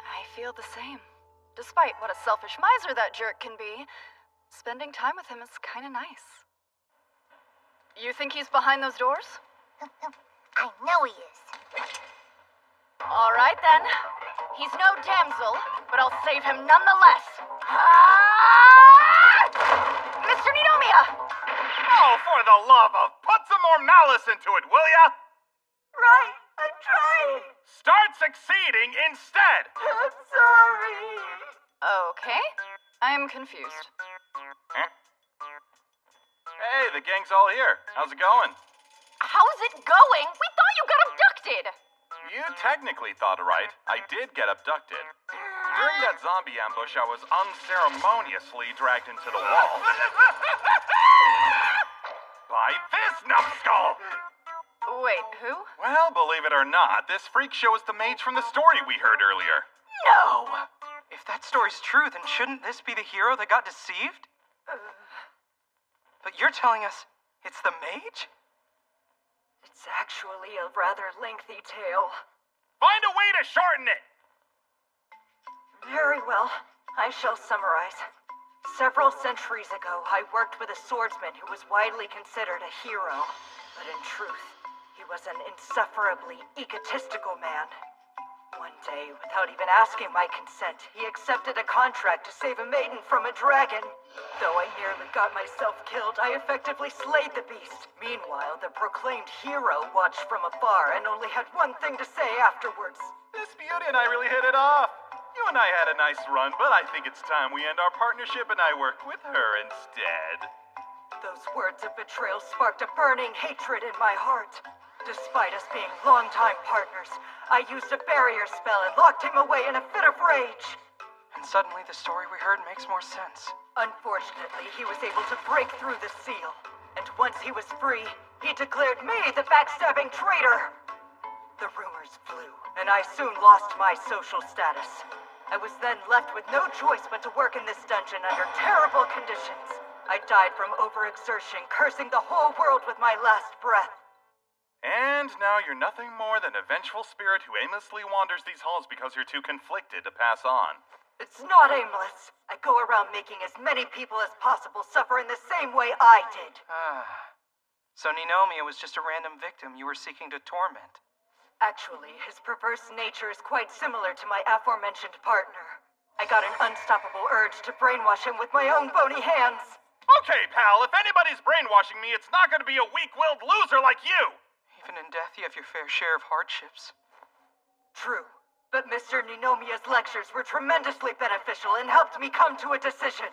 I feel the same. Despite what a selfish miser that jerk can be, spending time with him is kind of nice. You think he's behind those doors? I know he is. All right then. He's no damsel, but I'll save him nonetheless. Mr. Ninomiya! Oh, for the love of... Put some more malice into it, will ya? Right, I'm trying. Start succeeding instead. I'm sorry. Okay. I'm confused. Hey, the gang's all here. How's it going? How's it going? We thought you got abducted! You technically thought it right. I did get abducted. During that zombie ambush, I was unceremoniously dragged into the wall by this numbskull. Wait, who? Well, believe it or not, this freak show is the mage from the story we heard earlier. No! If that story's true, then shouldn't this be the hero that got deceived? But you're telling us it's the mage? It's actually a rather lengthy tale. Find a way to shorten it. Very well. I shall summarize. Several centuries ago, I worked with a swordsman who was widely considered a hero. But in truth, he was an insufferably egotistical man. One day, without even asking my consent, he accepted a contract to save a maiden from a dragon. Though I nearly got myself killed, I effectively slayed the beast. Meanwhile, the proclaimed hero watched from afar and only had one thing to say afterwards. This beauty and I really hit it off. You and I had a nice run, but I think it's time we end our partnership and I work with her instead. Those words of betrayal sparked a burning hatred in my heart. Despite us being longtime partners, I used a barrier spell and locked him away in a fit of rage. And suddenly the story we heard makes more sense. Unfortunately, he was able to break through the seal. And once he was free, he declared me the backstabbing traitor. The rumors flew, and I soon lost my social status. I was then left with no choice but to work in this dungeon under terrible conditions. I died from overexertion, cursing the whole world with my last breath. And now you're nothing more than a vengeful spirit who aimlessly wanders these halls because you're too conflicted to pass on. It's not aimless. I go around making as many people as possible suffer in the same way I did. So Ninomiya was just a random victim you were seeking to torment. Actually, his perverse nature is quite similar to my aforementioned partner. I got an unstoppable urge to brainwash him with my own bony hands. Okay, pal, if anybody's brainwashing me, it's not going to be a weak-willed loser like you! Even in death, you have your fair share of hardships. True, but Mr. Ninomiya's lectures were tremendously beneficial and helped me come to a decision.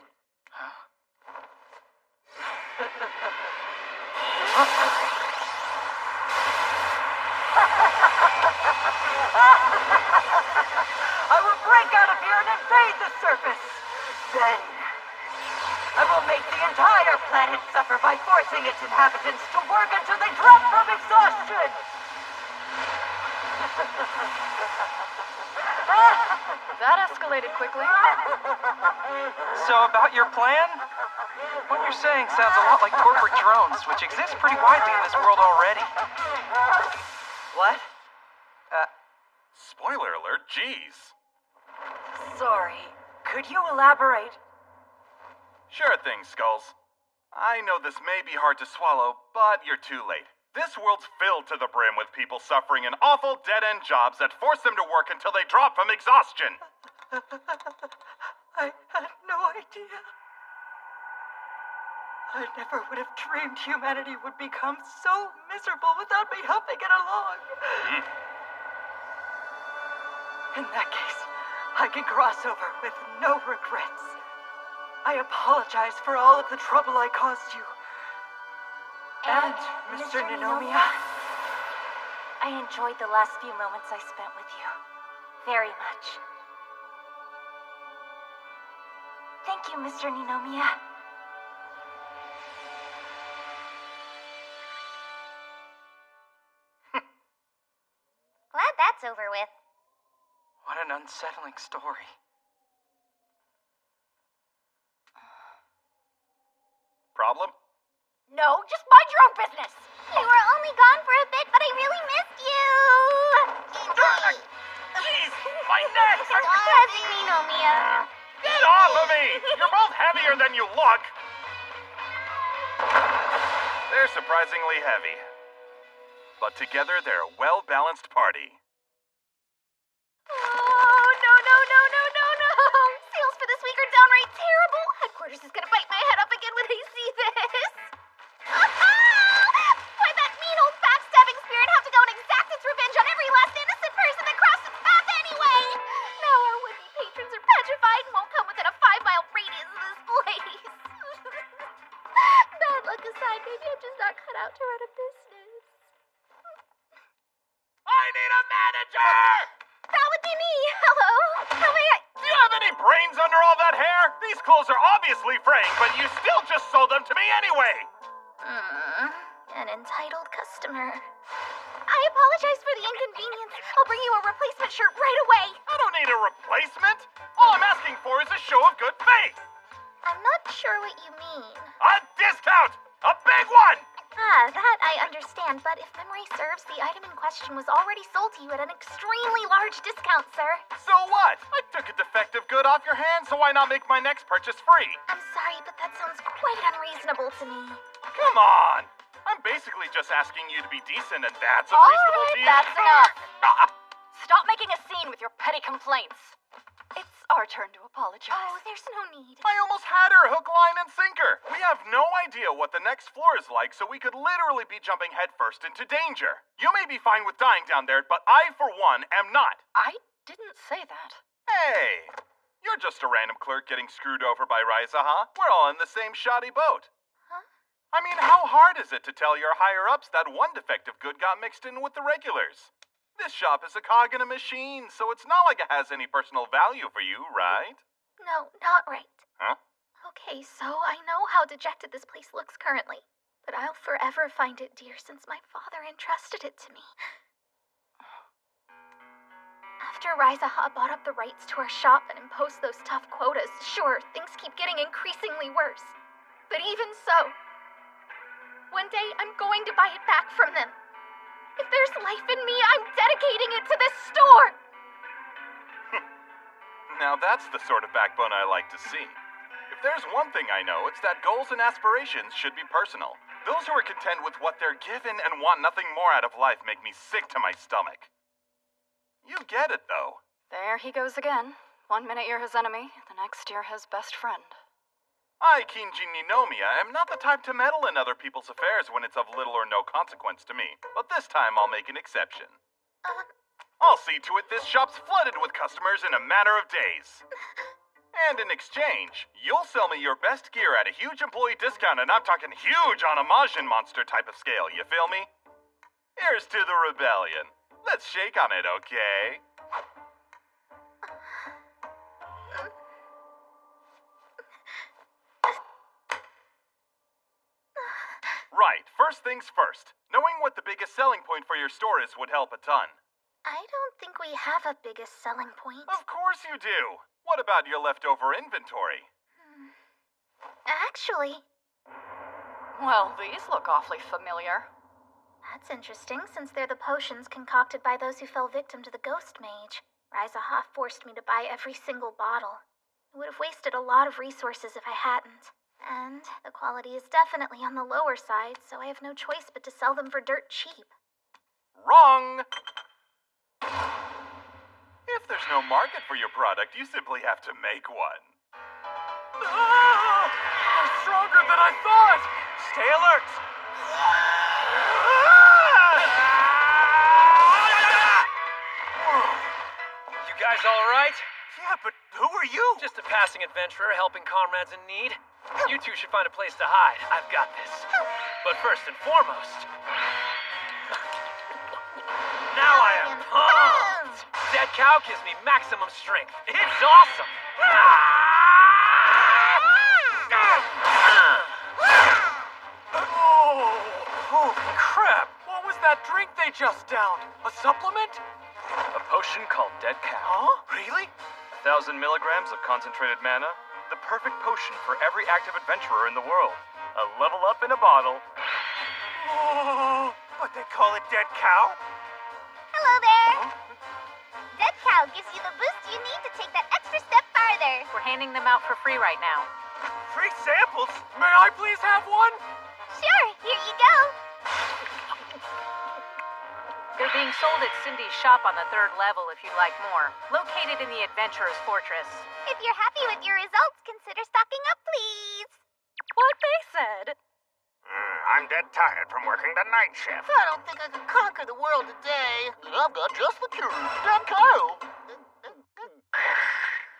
I will break out of here and invade the surface. Then, I will make the entire planet suffer by forcing its inhabitants to work until they drop from exhaustion. That escalated quickly. So about your plan? What you're saying sounds a lot like corporate drones, which exist pretty widely in this world already. What? Spoiler alert, jeez. Sorry, could you elaborate? Sure thing, Skulls. I know this may be hard to swallow, but you're too late. This world's filled to the brim with people suffering in awful dead-end jobs that force them to work until they drop from exhaustion. I had no idea. I never would have dreamed humanity would become so miserable without me helping it along. In that case, I can cross over with no regrets. I apologize for all of the trouble I caused you. And Mr. Ninomiya. I enjoyed the last few moments I spent with you. Very much. Thank you, Mr. Ninomiya. Glad that's over with. What an unsettling story. Problem? No, just mind your own business. You were only gone for a bit, but I really missed you. Jeez, my neck! Heavy, Ninomiya. Get off of me! You're both heavier than you look. They're surprisingly heavy. But together, they're a well-balanced party. Oh, no. Sales for this week are downright terrible. Headquarters is gonna bite my head up again when they see this. Why'd that mean old backstabbing spirit have to go and exact its revenge on every last innocent person that crossed its path anyway? Now our would-be patrons are petrified and won't come within a 5-mile radius of this place. Bad luck aside, maybe I'm just not cut out to run a business. I need a manager! That would be me. Hello? How may I... Do you have any brains under all that hair? These clothes are obviously fraying, but you still just sold them to me anyway! An entitled customer. I apologize for the inconvenience. I'll bring you a replacement shirt right away. I don't need a replacement. All I'm asking for is a show of good faith. I'm not sure what you mean. A discount! A big one! That I understand, but if memory serves, the item in question was already sold to you at an extremely large discount, sir. So what? I took a defective good off your hands, so why not make my next purchase free? I'm sorry, but that sounds quite unreasonable to me. Come on! I'm basically just asking you to be decent, and that's unreasonable to you. That's enough. Stop making a scene with your petty complaints. It's our turn to apologize. Oh, there's no need. I almost had her hook, line, and sinker. We have no idea what the next floor is like, so we could literally be jumping headfirst into danger. You may be fine with dying down there, but I, for one, am not. I didn't say that. Hey, you're just a random clerk getting screwed over by Ryza, huh? We're all in the same shoddy boat. Huh? I mean, how hard is it to tell your higher-ups that one defective good got mixed in with the regulars? This shop is a cog in a machine, so it's not like it has any personal value for you, right? No, not right. Huh? Okay, so I know how dejected this place looks currently, but I'll forever find it dear since my father entrusted it to me. After Raizaha bought up the rights to our shop and imposed those tough quotas, sure, things keep getting increasingly worse. But even so, one day I'm going to buy it back from them. If there's life in me, I'm dedicating it to this store! Now that's the sort of backbone I like to see. If there's one thing I know, it's that goals and aspirations should be personal. Those who are content with what they're given and want nothing more out of life make me sick to my stomach. You get it, though. There he goes again. 1 minute you're his enemy, the next you're his best friend. I, Kinji Ninomiya, am not the type to meddle in other people's affairs when it's of little or no consequence to me. But this time I'll make an exception. I'll see to it this shop's flooded with customers in a matter of days. And in exchange, you'll sell me your best gear at a huge employee discount, and I'm talking huge on a Majin monster type of scale, you feel me? Here's to the rebellion. Let's shake on it, okay? Right, first things first. Knowing what the biggest selling point for your store is would help a ton. I don't think we have a biggest selling point. Of course you do. What about your leftover inventory? Actually, Well, these look awfully familiar. that's interesting since they're the potions concocted by those who fell victim to the ghost mage. Raizaha forced me to buy every single bottle. It would have wasted a lot of resources if I hadn't. And the quality is definitely on the lower side, so I have no choice but to sell them for dirt cheap. Wrong! If there's no market for your product, you simply have to make one. Ah! They're stronger than I thought! Stay alert! You guys all right? Yeah, but who are you? Just a passing adventurer helping comrades in need. You two should find a place to hide. I've got this. But first and foremost, now I am pumped! Dead cow gives me maximum strength. It's awesome! Oh, holy crap! What was that drink they just downed? A supplement? A potion called Dead Cow. Huh? Really? 1,000 milligrams of concentrated mana. The perfect potion for every active adventurer in the world. A level up in a bottle. Oh, but they call it Dead Cow? Hello there! Dead Cow gives you the boost you need to take that extra step farther. We're handing them out for free right now. Free samples? May I please have one? Sure, here you go. They're being sold at Cindy's shop on the 3rd level if you'd like more. Located in the Adventurer's Fortress. If you're happy with your results, consider stocking up, please. What they said. I'm dead tired from working the night shift. I don't think I can conquer the world today. I've got just the cure. Dead cow.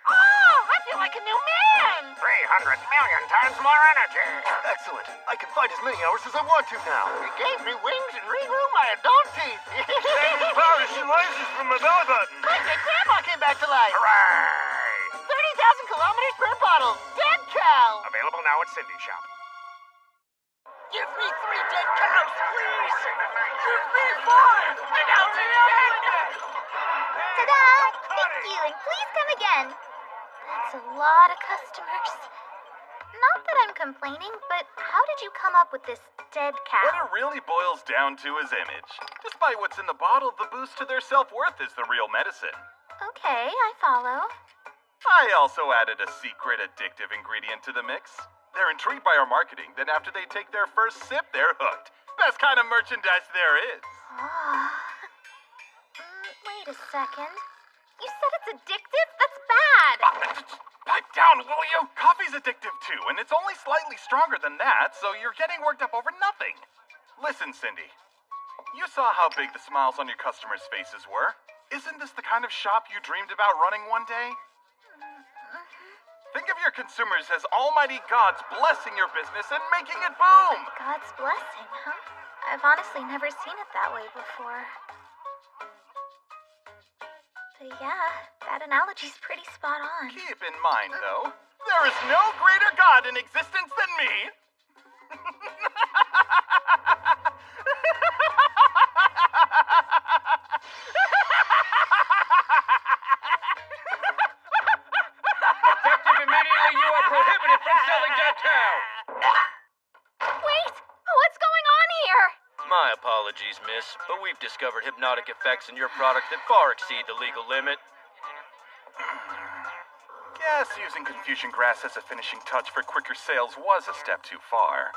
Oh, I feel like a new man. 300 million times more energy. Excellent. I can fight as many hours as I want to now. It gave me wings and regrew my adult teeth. Saving powers and lasers from my belly button. My great grandma came back to life. Hooray! 30,000 kilometers per bottle. Dead cow. Available now at Cindy's shop. Give me 3 dead cows, please. Give me 5! And I'll take it. Ta-da! Thank you, and please come again. That's a lot of customers. Not that I'm complaining, but how did you come up with this dead cow? What it really boils down to is image. Despite what's in the bottle, the boost to their self-worth is the real medicine. Okay, I follow. I also added a secret addictive ingredient to the mix. They're intrigued by our marketing, then after they take their first sip, they're hooked. Best kind of merchandise there is. Oh. Wait a second. You said it's addictive? That's bad. Pipe down, will you? Coffee's addictive too, and it's only slightly stronger than that, so you're getting worked up over nothing. Listen, Cindy. You saw how big the smiles on your customers' faces were. Isn't this the kind of shop you dreamed about running one day? Think of your consumers as almighty gods blessing your business and making it boom! God's blessing, huh? I've honestly never seen it that way before. Yeah, that analogy's pretty spot on. Keep in mind, though, there is no greater god in existence than me. Effective immediately, you are prohibited from selling Dead Cow. Wait! What's going on here? My apologies, miss, but we've discovered hypnotic effects in your product that far exceed the legal limit. Yes, using Confusion Grass as a finishing touch for quicker sales was a step too far.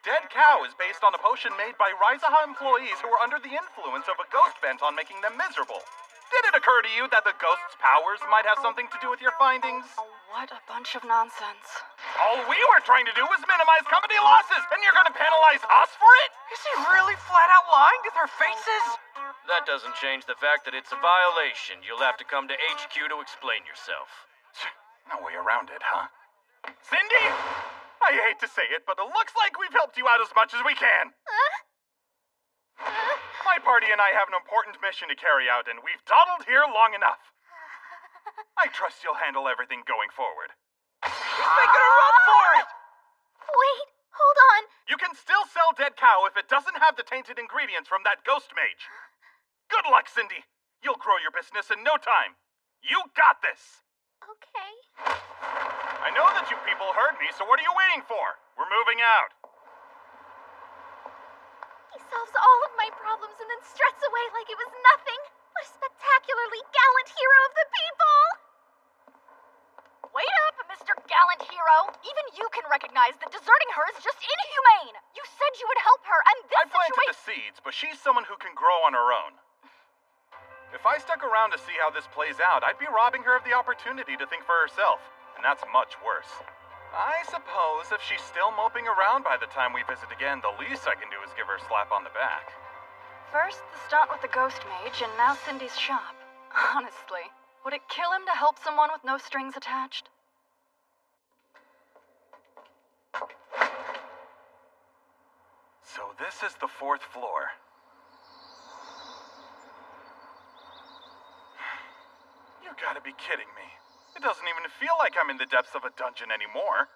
Dead Cow is based on a potion made by Rizaha employees who were under the influence of a ghost bent on making them miserable. Did it occur to you that the ghost's powers might have something to do with your findings? What a bunch of nonsense. All we were trying to do was minimize company losses, and you're gonna penalize us for it? Is he really flat out lying to their faces? That doesn't change the fact that it's a violation. You'll have to come to HQ to explain yourself. No way around it, huh? Cindy! I hate to say it, but it looks like we've helped you out as much as we can. My party and I have an important mission to carry out, and we've dawdled here long enough. I trust you'll handle everything going forward. He's making a run for it! Wait, hold on. You can still sell Dead Cow if it doesn't have the tainted ingredients from that ghost mage. Good luck, Cindy. You'll grow your business in no time. You got this. Okay. I know that you people heard me, so what are you waiting for? We're moving out. He solves all of my problems and then struts away like it was nothing. What a spectacularly gallant hero of the people! Wait up, Mr. Gallant Hero. Even you can recognize that deserting her is just inhumane. You said you would help her, and this I planted the seeds, but she's someone who can grow on her own. If I stuck around to see how this plays out, I'd be robbing her of the opportunity to think for herself, and that's much worse. I suppose if she's still moping around by the time we visit again, the least I can do is give her a slap on the back. First, the stunt with the ghost mage, and now Cindy's shop. Honestly, would it kill him to help someone with no strings attached? So this is the 4th floor. You gotta be kidding me. It doesn't even feel like I'm in the depths of a dungeon anymore.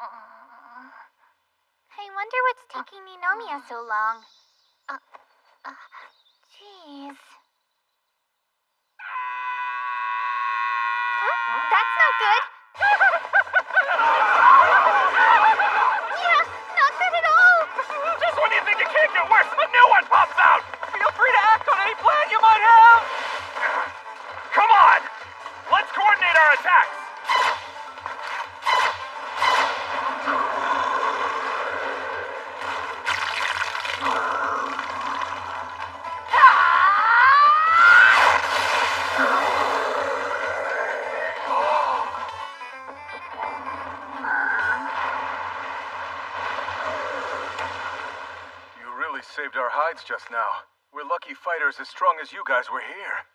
I wonder what's taking Ninomiya so long. Jeez. That's not good. Yeah, not good at all. Just when you think it can't get worse, a new one pops out! Feel free to act on any plan you might have! Come on! Let's coordinate our attacks! Saved our hides just now. We're lucky fighters as strong as you guys were here.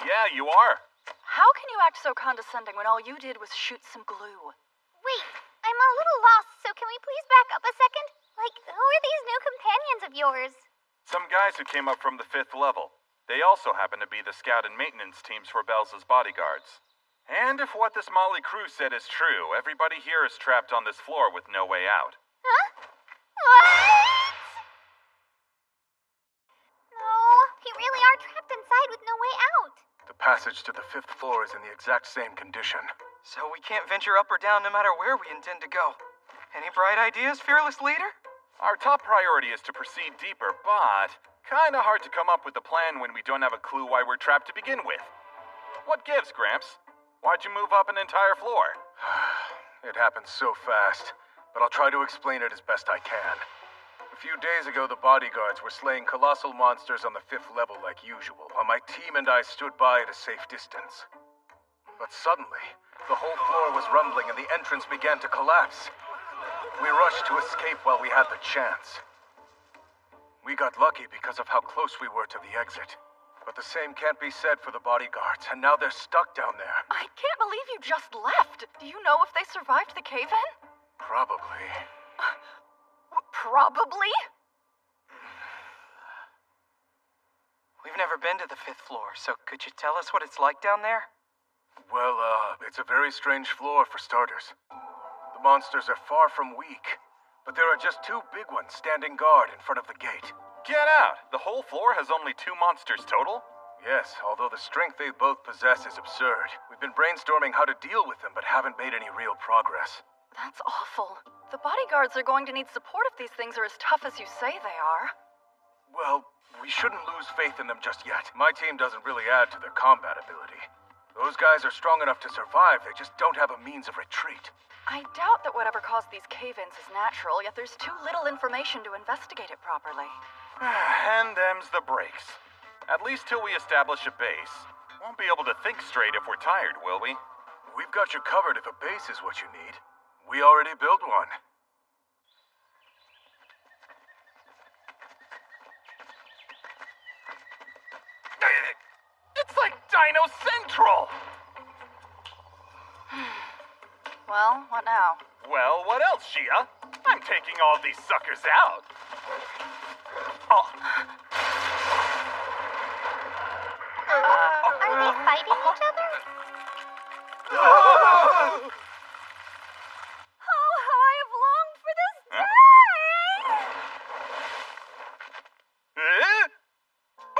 Yeah, you are. How can you act so condescending when all you did was shoot some glue? Wait, I'm a little lost, so can we please back up a second? Like, who are these new companions of yours? Some guys who came up from the 5th level. They also happen to be the scout and maintenance teams for Belza's bodyguards. And if what this Molly crew said is true, everybody here is trapped on this floor with no way out. Huh? What? No, we really are trapped inside with no way out. The passage to the 5th floor is in the exact same condition. So we can't venture up or down no matter where we intend to go. Any bright ideas, fearless leader? Our top priority is to proceed deeper, but kinda hard to come up with a plan when we don't have a clue why we're trapped to begin with. What gives, Gramps? Why'd you move up an entire floor? It happened so fast, but I'll try to explain it as best I can. A few days ago, the bodyguards were slaying colossal monsters on the 5th level like usual, while my team and I stood by at a safe distance. But suddenly, the whole floor was rumbling and the entrance began to collapse. We rushed to escape while we had the chance. We got lucky because of how close we were to the exit. But the same can't be said for the bodyguards, and now they're stuck down there. I can't believe you just left. Do you know if they survived the cave-in? Probably. Probably? We've never been to the 5th floor, so could you tell us what it's like down there? Well, it's a very strange floor for starters. The monsters are far from weak, but there are just 2 big ones standing guard in front of the gate. Get out! The whole floor has only 2 monsters total? Yes, although the strength they both possess is absurd. We've been brainstorming how to deal with them, but haven't made any real progress. That's awful. The bodyguards are going to need support if these things are as tough as you say they are. Well, we shouldn't lose faith in them just yet. My team doesn't really add to their combat ability. Those guys are strong enough to survive, they just don't have a means of retreat. I doubt that whatever caused these cave-ins is natural, yet there's too little information to investigate it properly. And them's the breaks. At least till we establish a base. Won't be able to think straight if we're tired, will we? We've got you covered if a base is what you need. We already built one. It's like Dino Central! Well, what now? Well, what else, Shia? I'm taking all these suckers out. Oh. Are they fighting each other? Oh, how I have longed for this day!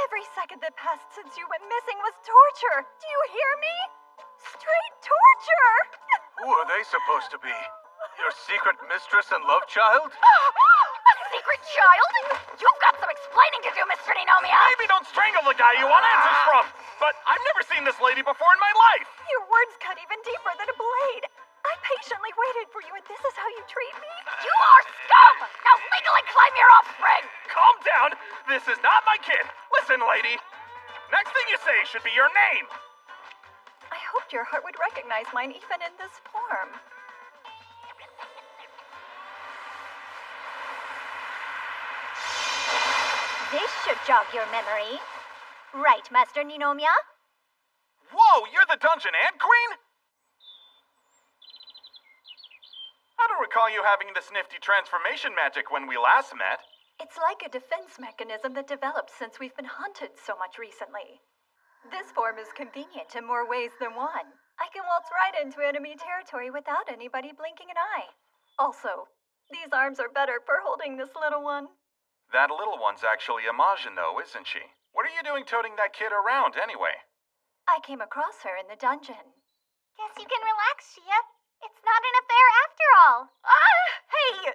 Every second that passed since you went missing was torture. Do you hear me? Straight torture! Who are they supposed to be? Your secret mistress and love child? A secret child? You've got some explaining to do, Mr. Ninomiya! Maybe don't strangle the guy you want answers from! But I've never seen this lady before in my life! Your words cut even deeper than a blade. I patiently waited for you, and this is how you treat me? You are scum! Now legally claim your offspring! Calm down! This is not my kid! Listen, lady! Next thing you say should be your name! I hoped your heart would recognize mine even in this form. This should jog your memory. Right, Master Ninomiya? Whoa, you're the Dungeon Ant Queen? I don't recall you having this nifty transformation magic when we last met. It's like a defense mechanism that developed since we've been hunted so much recently. This form is convenient in more ways than one. I can waltz right into enemy territory without anybody blinking an eye. Also, these arms are better for holding this little one. That little one's actually Imogen, though, isn't she? What are you doing toting that kid around, anyway? I came across her in the dungeon. Guess you can relax, Shia. It's not an affair after all. Hey!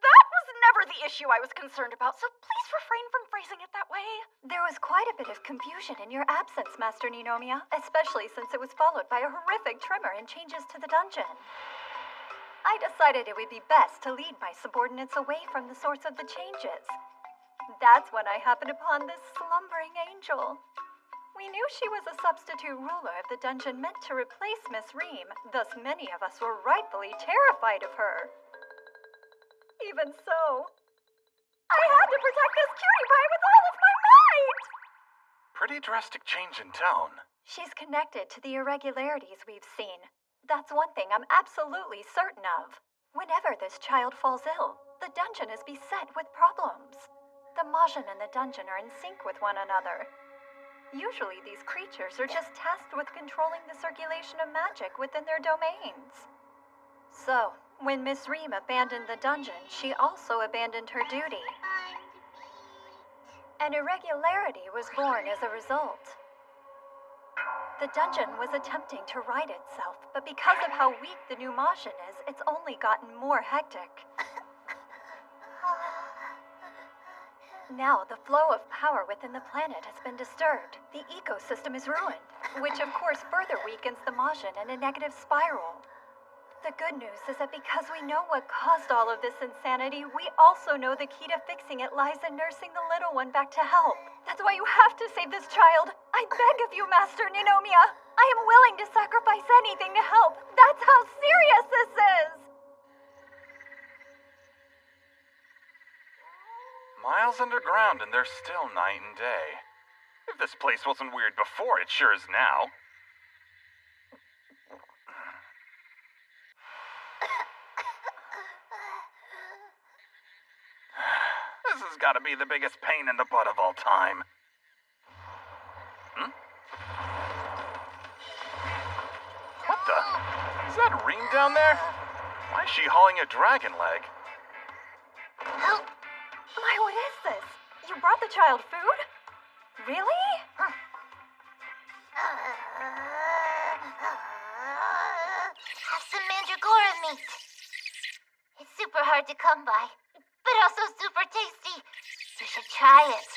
That was never the issue I was concerned about, so please refrain from phrasing it that way. There was quite a bit of confusion in your absence, Master Ninomiya, especially since it was followed by a horrific tremor and changes to the dungeon. I decided it would be best to lead my subordinates away from the source of the changes. That's when I happened upon this slumbering angel. We knew she was a substitute ruler of the dungeon meant to replace Miss Reem, thus many of us were rightfully terrified of her. Even so, I had to protect this cutie pie with all of my might! Pretty drastic change in tone. She's connected to the irregularities we've seen. That's one thing I'm absolutely certain of. Whenever this child falls ill, the dungeon is beset with problems. The Majin and the dungeon are in sync with one another. Usually these creatures are just tasked with controlling the circulation of magic within their domains. So, when Miss Reem abandoned the dungeon, she also abandoned her duty. An irregularity was born as a result. The dungeon was attempting to right itself, but because of how weak the new Majin is, it's only gotten more hectic. Now, the flow of power within the planet has been disturbed. The ecosystem is ruined, which of course further weakens the Majin in a negative spiral. The good news is that because we know what caused all of this insanity, we also know the key to fixing it lies in nursing the little one back to health. That's why you have to save this child. I beg of you, Master Ninomiya. I am willing to sacrifice anything to help. That's how serious this is. Miles underground and they're still night and day. If this place wasn't weird before, it sure is now. This has got to be the biggest pain in the butt of all time. What the? Is that Reem down there? Why is she hauling a dragon leg? My, what is this? You brought the child food? Really? Have some mandragora meat. It's super hard to come by, but also super tasty. You should try it.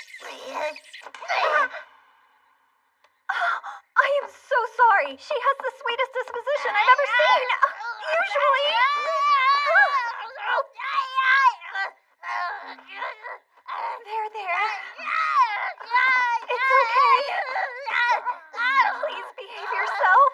I am so sorry. She has the sweetest disposition I've ever seen. Usually... There. It's okay. Please behave yourself.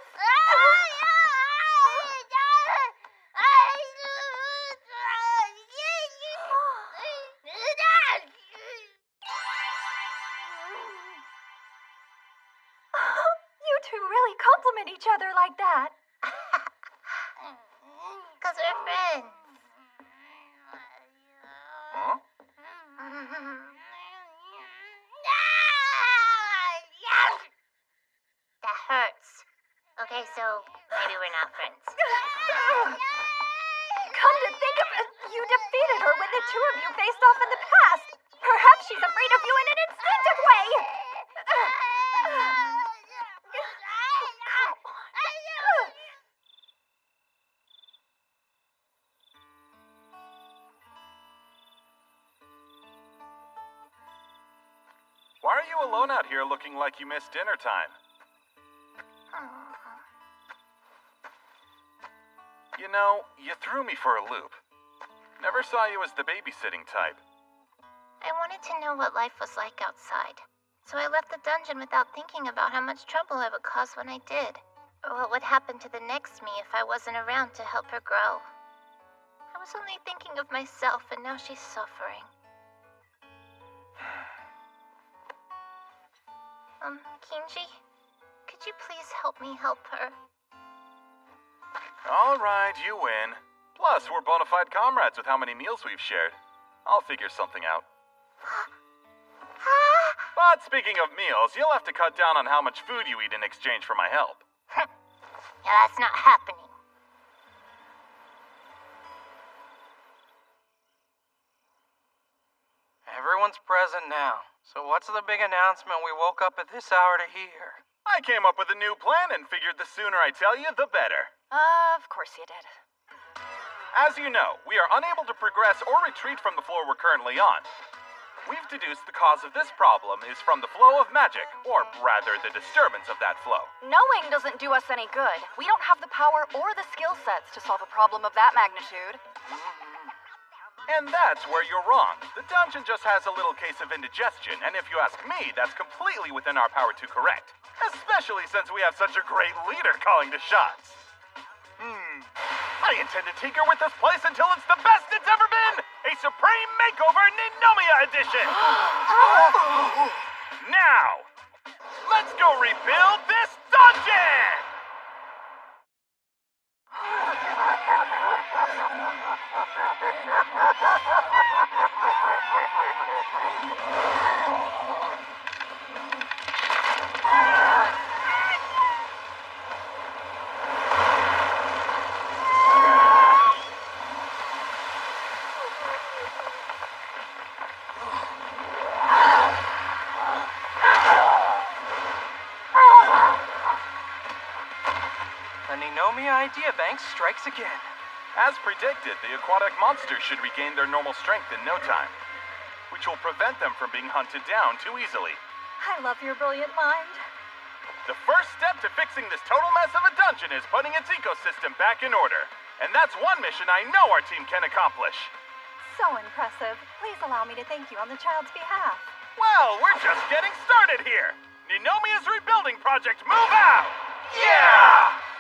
You two really compliment each other like that. 'Cause we're friends. Huh? That hurts. Okay, so maybe we're not friends. Come to think of it, you defeated her when the two of you faced off in the past. Perhaps she's afraid of you in an instinctive way. Why are you alone out here looking like you missed dinner time? You know, you threw me for a loop. Never saw you as the babysitting type. I wanted to know what life was like outside, so I left the dungeon without thinking about how much trouble I would cause when I did, or what would happen to the next me if I wasn't around to help her grow. I was only thinking of myself, and now she's suffering. Kinji, could you please help me help her? All right, you win. Plus, we're bona fide comrades with how many meals we've shared. I'll figure something out. But speaking of meals, you'll have to cut down on how much food you eat in exchange for my help. Yeah, that's not happening. Everyone's present now. So what's the big announcement we woke up at this hour to hear? I came up with a new plan and figured the sooner I tell you, the better. Of course you did. As you know, we are unable to progress or retreat from the floor we're currently on. We've deduced the cause of this problem is from the flow of magic, or rather the disturbance of that flow. Knowing doesn't do us any good. We don't have the power or the skill sets to solve a problem of that magnitude. And that's where you're wrong. The dungeon just has a little case of indigestion, and if you ask me, that's completely within our power to correct. Especially since we have such a great leader calling the shots. I intend to tinker with this place until it's the best it's ever been! A Supreme Makeover Ninomia Edition! Now, let's go rebuild this dungeon! The Ninomia Idea Bank strikes again. As predicted, the aquatic monsters should regain their normal strength in no time, which will prevent them from being hunted down too easily. I love your brilliant mind. The first step to fixing this total mess of a dungeon is putting its ecosystem back in order. And that's one mission I know our team can accomplish. So impressive. Please allow me to thank you on the child's behalf. Well, we're just getting started here. Ninomia's rebuilding project, move out! Yeah!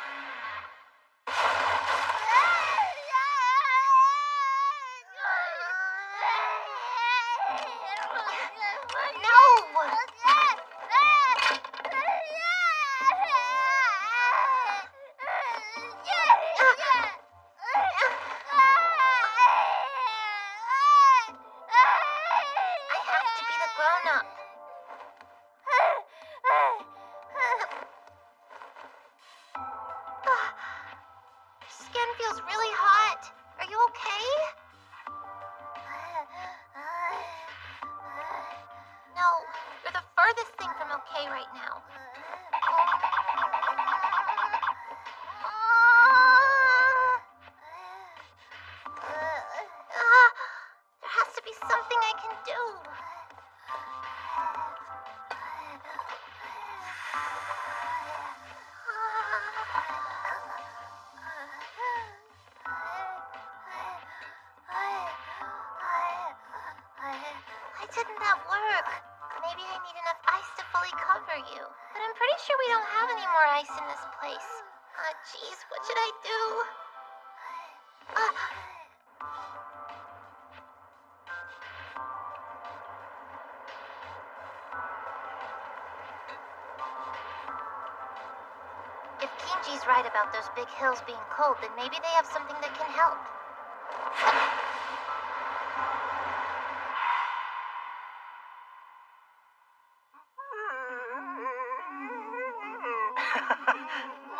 Skin feels really hot. Are you okay? No, you're the furthest thing from okay right now. There has to be something I can do. Why didn't that work? Maybe I need enough ice to fully cover you. But I'm pretty sure we don't have any more ice in this place. Ah, jeez, what should I do? If Kinji's right about those big hills being cold, then maybe they have something that can help.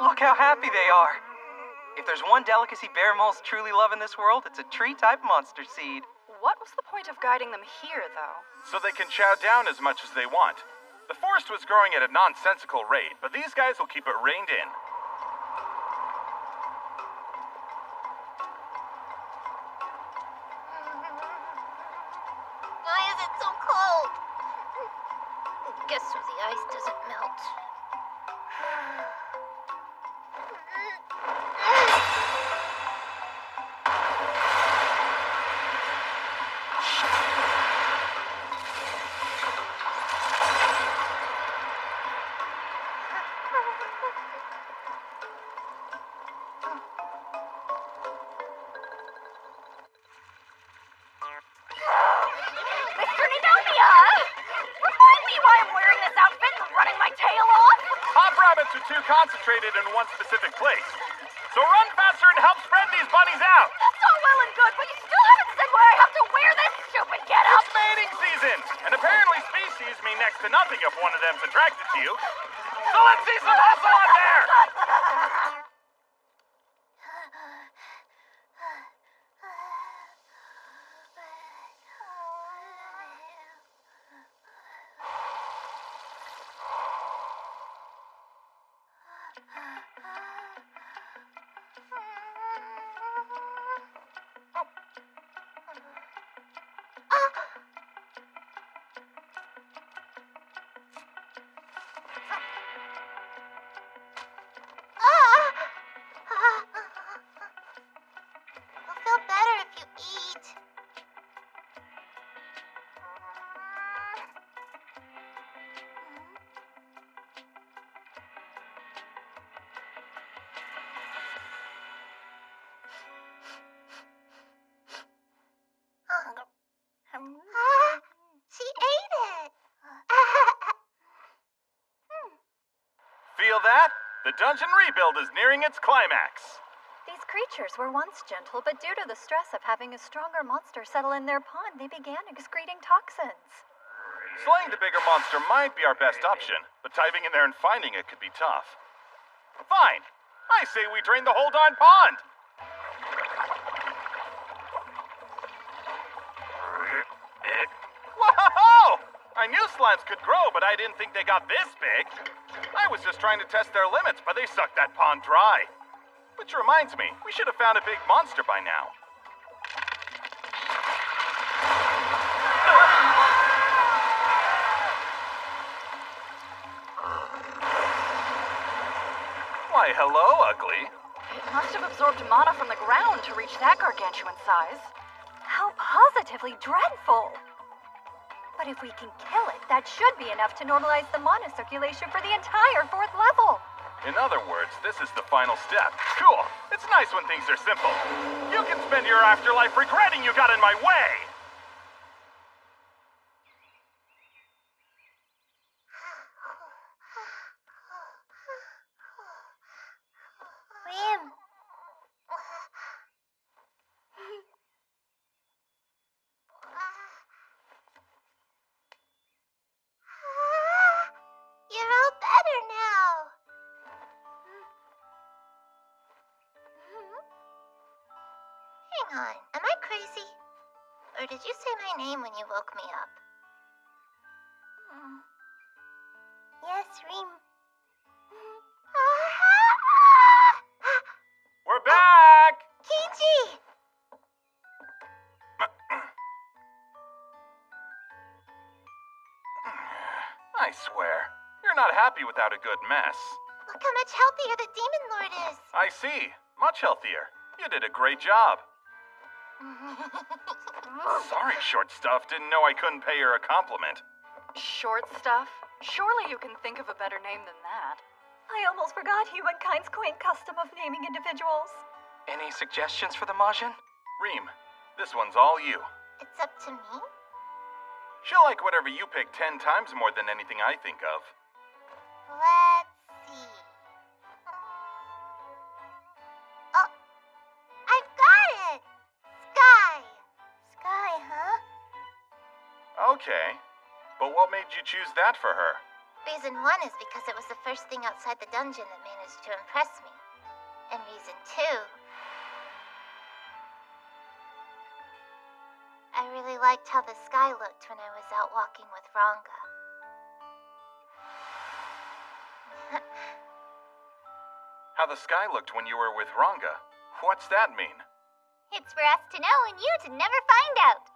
Look how happy they are. If there's one delicacy bear moles truly love in this world, it's a tree-type monster seed. What was the point of guiding them here, though? So they can chow down as much as they want. The forest was growing at a nonsensical rate, but these guys will keep it reined in. Why is it so cold? Guess so the ice doesn't melt. Mr. Ninomia! Remind me why I'm wearing this outfit and running my tail off! Hop rabbits are too concentrated in one specific place. So run faster and help spread these bunnies out! That's all well and good, but you still haven't said why I have to wear this stupid getup! It's mating season! And apparently species mean next to nothing if one of them's attracted to you. So let's see some hustle out there! She ate it. Feel that? The dungeon rebuild is nearing its climax. These creatures were once gentle, but due to the stress of having a stronger monster settle in their pond, they began excreting toxins. Slaying the bigger monster might be our best option, but diving in there and finding it could be tough. Fine. I say we drain the whole darn pond. Whoa! I knew slimes could grow, but I didn't think they got this big. I was just trying to test their limits, but they sucked that pond dry. Which reminds me, we should have found a big monster by now. Why, hello, Ugly. It must have absorbed mana from the ground to reach that gargantuan size. How positively dreadful! But if we can kill it, that should be enough to normalize the mana circulation for the entire 4th level. In other words, this is the final step. Cool. It's nice when things are simple. You can spend your afterlife regretting you got in my way. Rim. You're all better now. Hang on, am I crazy? Or did you say my name when you woke me up? Yes, Reem. We're back! Kiji! I swear, you're not happy without a good mess. Look how much healthier the Demon Lord is. I see. Much healthier. You did a great job. Sorry, Short Stuff. Didn't know I couldn't pay her a compliment. Short Stuff? Surely you can think of a better name than that. I almost forgot Humankind's quaint custom of naming individuals. Any suggestions for the Majin? Reem, this one's all you. It's up to me? She'll like whatever you pick 10 times more than anything I think of. Let's see. Oh, I've got it! Sky. Sky, huh? Okay. But what made you choose that for her? Reason 1 is because it was the first thing outside the dungeon that managed to impress me. And reason 2... I really liked how the sky looked when I was out walking with Ranga. How the sky looked when you were with Ranga? What's that mean? It's for us to know and you to never find out.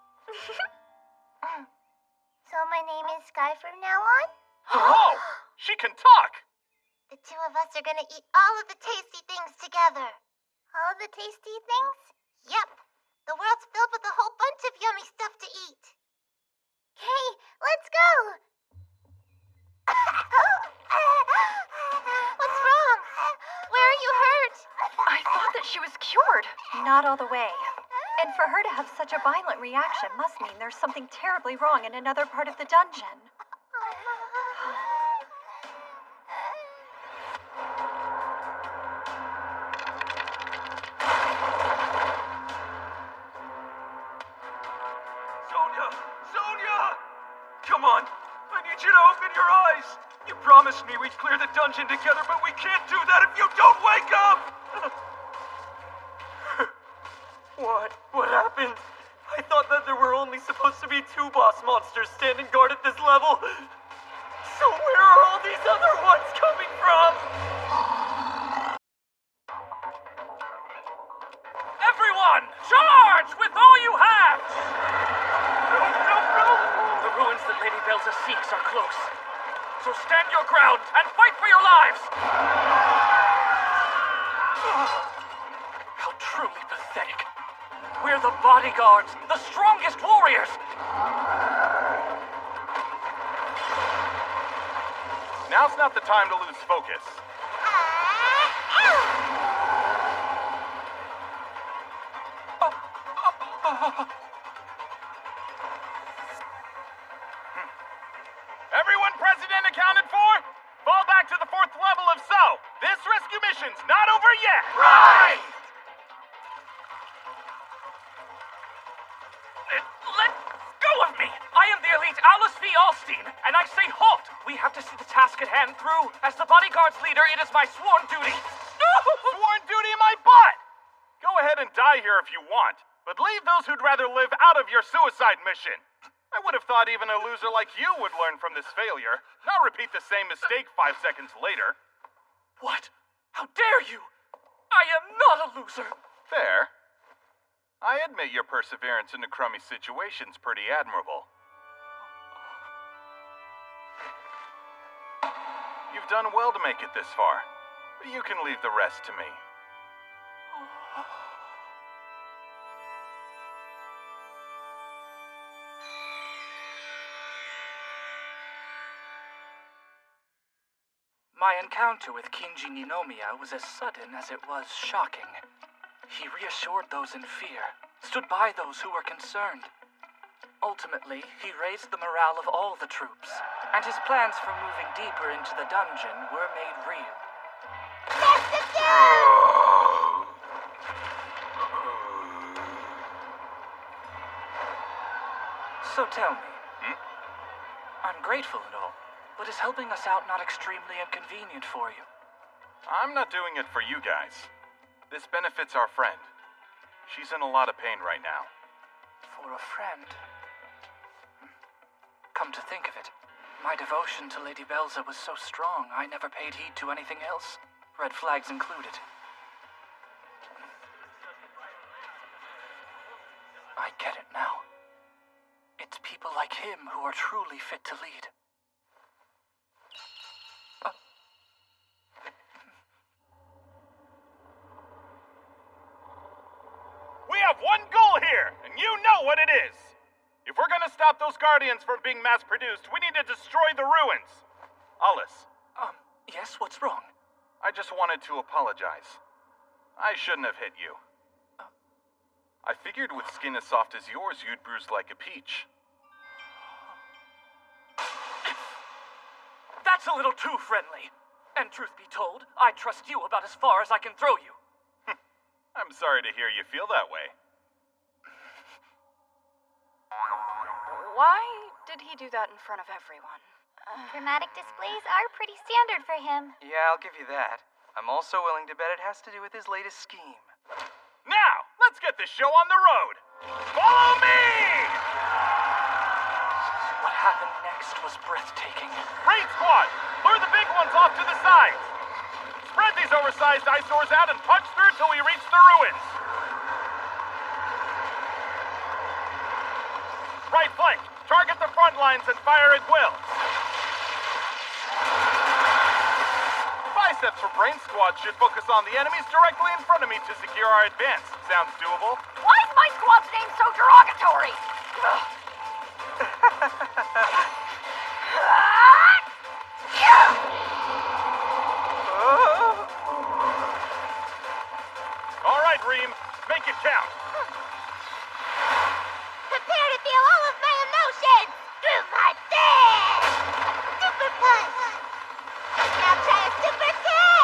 So my name is Sky from now on? Oh! She can talk! The two of us are gonna eat all of the tasty things together. All of the tasty things? Yep. The world's filled with a whole bunch of yummy stuff to eat. Okay, let's go! What's wrong? Where are you hurt? I thought that she was cured. Not all the way. And for her to have such a violent reaction must mean there's something terribly wrong in another part of the dungeon. Come on! I need you to open your eyes! You promised me we'd clear the dungeon together, but we can't do that if you don't wake up! What happened? I thought that there were only supposed to be 2 boss monsters standing guard at this level. So where are all these other ones coming from? Everyone, charge with all you have! No! The ruins that Lady Belza seeks are close. So stand your ground and fight for your lives! How truly pathetic. We're the bodyguards, the strongest warriors! Now's not the time to lose focus. Everyone present and accounted for? Fall back to the 4th level if so. This rescue mission's not over yet. Right! Let go of me! I am the elite Alice V. Alstein, and I say halt! We have to see the task at hand through. As the bodyguard's leader, it is my sworn duty. Sworn duty, my butt! Go ahead and die here if you want, but leave those who'd rather live out of your suicide mission. I would have thought even a loser like you would learn from this failure, not repeat the same mistake 5 seconds later. What? How dare you? I am not a loser. Fair. I admit your perseverance in a crummy situation's pretty admirable. You've done well to make it this far, but you can leave the rest to me. My encounter with Kinji Ninomiya was as sudden as it was shocking. He reassured those in fear, stood by those who were concerned. Ultimately, he raised the morale of all the troops, and his plans for moving deeper into the dungeon were made real. So tell me, I'm grateful and all, but is helping us out not extremely inconvenient for you? I'm not doing it for you guys. This benefits our friend. She's in a lot of pain right now. For a friend? Come to think of it, my devotion to Lady Belza was so strong I never paid heed to anything else, red flags included. I get it now. It's people like him who are truly fit to lead. We have one goal here, and you know what it is! If we're gonna stop those Guardians from being mass-produced, we need to destroy the ruins! Alice. Yes, what's wrong? I just wanted to apologize. I shouldn't have hit you. I figured with skin as soft as yours, you'd bruise like a peach. That's a little too friendly. And truth be told, I trust you about as far as I can throw you. I'm sorry to hear you feel that way. Why did he do that in front of everyone? Dramatic displays are pretty standard for him. Yeah, I'll give you that. I'm also willing to bet it has to do with his latest scheme. Now, let's get this show on the road! Follow me! What happened next was breathtaking. Raid Squad! Lure the big ones off to the sides! Spread these oversized eyesores out and punch through till we reach the ruins! Right flank! Target the front lines and fire at will! Biceps for Brain Squad should focus on the enemies directly in front of me to secure our advance. Sounds doable? Why is my squad's name so derogatory? All right, Reem. Make it count. Prepare to feel all of my emotions through my fist! Super punch! Now try a super kick!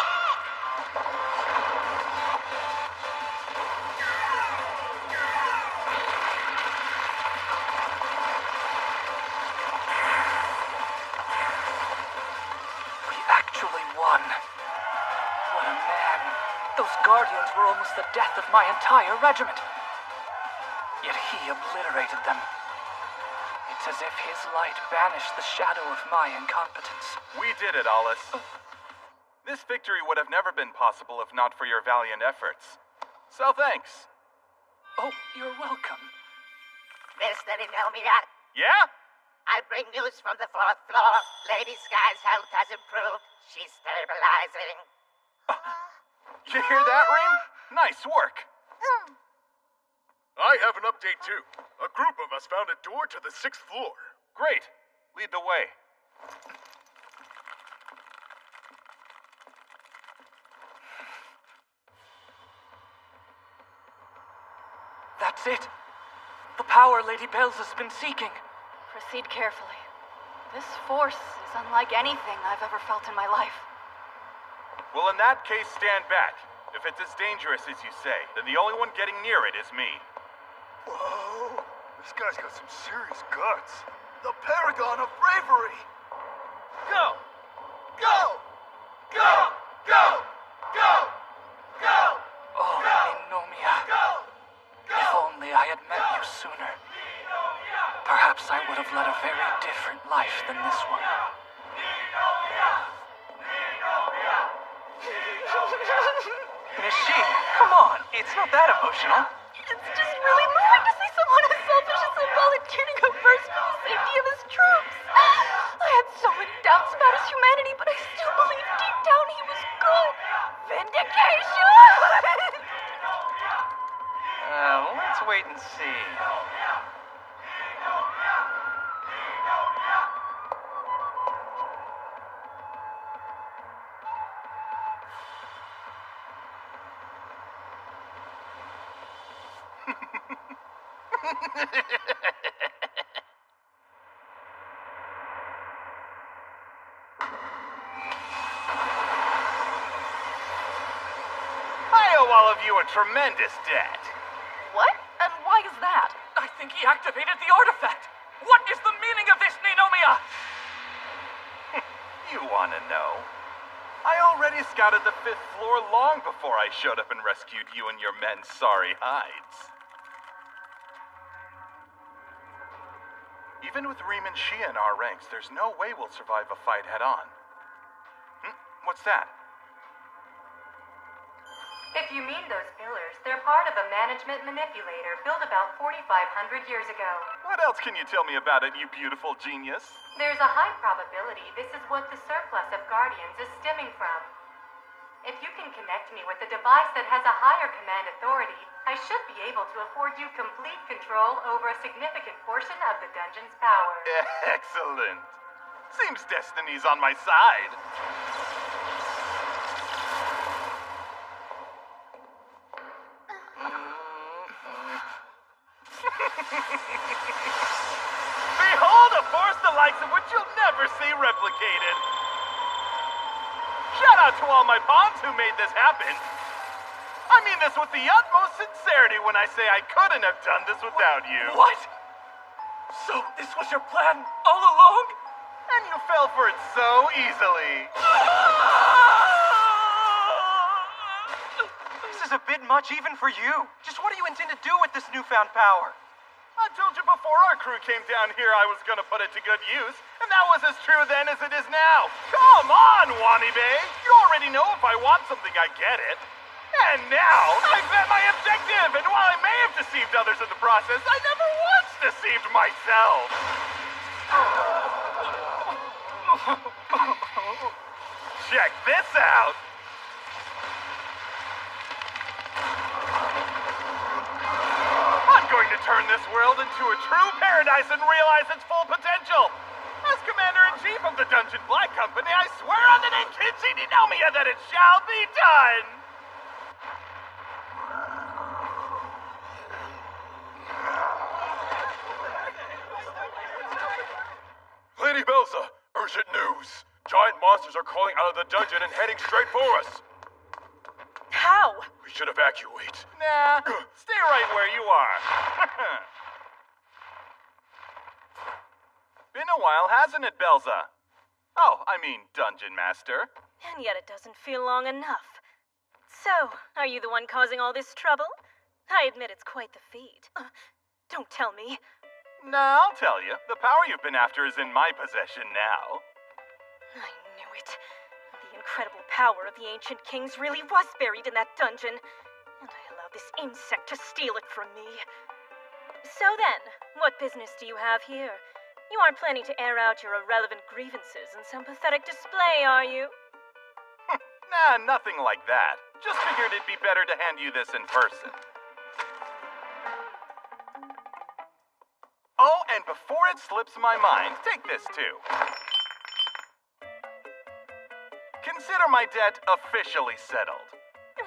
We actually won. What a man. Those Guardians were almost the death of my entire regiment. Yet he obliterated them. It's as if his light banished the shadow of my incompetence. We did it, Alice. This victory would have never been possible if not for your valiant efforts. So thanks. Oh, you're welcome. Mr. Ninomiya, Yeah? I bring news from the 4th floor. Lady Sky's health has improved. She's stabilizing. You hear that, Reem? Nice work. I have an update too. A group of us found a door to the 6th floor. Great. Lead the way. That's it. The power Lady Belza's been seeking. Proceed carefully. This force is unlike anything I've ever felt in my life. Well, in that case, stand back. If it's as dangerous as you say, then the only one getting near it is me. Whoa! This guy's got some serious guts. The paragon of bravery! Go! Go! Go! Go! Go! Go! Oh, Ninomia. If only I had met you sooner. Perhaps I would have led a very different life than this one. Miss Sheen, come on. It's not that emotional. It's just really moving to see someone as selfish as a volunteer to go first for the safety of his troops. I had so many doubts about his humanity, but I still believed deep down he was good. Vindication! Let's wait and see. I owe all of you a tremendous debt. What? And why is that? I think he activated the artifact. What is the meaning of this, Ninomia? You want to know? I already scouted the 5th floor long before I showed up and rescued you and your men's sorry hides. Even with Riemann Shia in our ranks, there's no way we'll survive a fight head-on. What's that? If you mean those pillars, they're part of a management manipulator built about 4,500 years ago. What else can you tell me about it, you beautiful genius? There's a high probability this is what the surplus of Guardians is stemming from. If you can connect me with a device that has a higher command authority, I should be able to afford you complete control over a significant portion of the dungeon's power. Excellent. Seems destiny's on my side. Behold a force the likes of which you'll never see replicated. Shout out to all my pawns who made this happen. I mean this with the utmost sincerity when I say I couldn't have done this without you. What? So this was your plan all along? And you fell for it so easily. This is a bit much even for you. Just what do you intend to do with this newfound power? I told you before our crew came down here I was gonna put it to good use, and that was as true then as it is now. Come on, Wanibe! You already know if I want something, I get it. And now, I've met my objective, and while I may have deceived others in the process, I never once deceived myself. Check this out! I'm going to turn this world into a true paradise and realize its full potential. As Commander-in-Chief of the Dungeon Black Company, I swear on the name Kinshi Ninomiya that it shall be done! Lady Belza, urgent news. Giant monsters are crawling out of the dungeon and heading straight for us. How? We should evacuate. Nah, stay right where you are. Been a while, hasn't it, Belza? Oh, I mean, Dungeon Master. And yet it doesn't feel long enough. So, are you the one causing all this trouble? I admit it's quite the feat. Don't tell me. Nah, I'll tell you. The power you've been after is in my possession now. I knew it. The incredible power of the ancient kings really was buried in that dungeon. And I allowed this insect to steal it from me. So then, what business do you have here? You aren't planning to air out your irrelevant grievances in some pathetic display, are you? Nah, nothing like that. Just figured it'd be better to hand you this in person. Oh, and before it slips my mind, take this too. Consider my debt officially settled.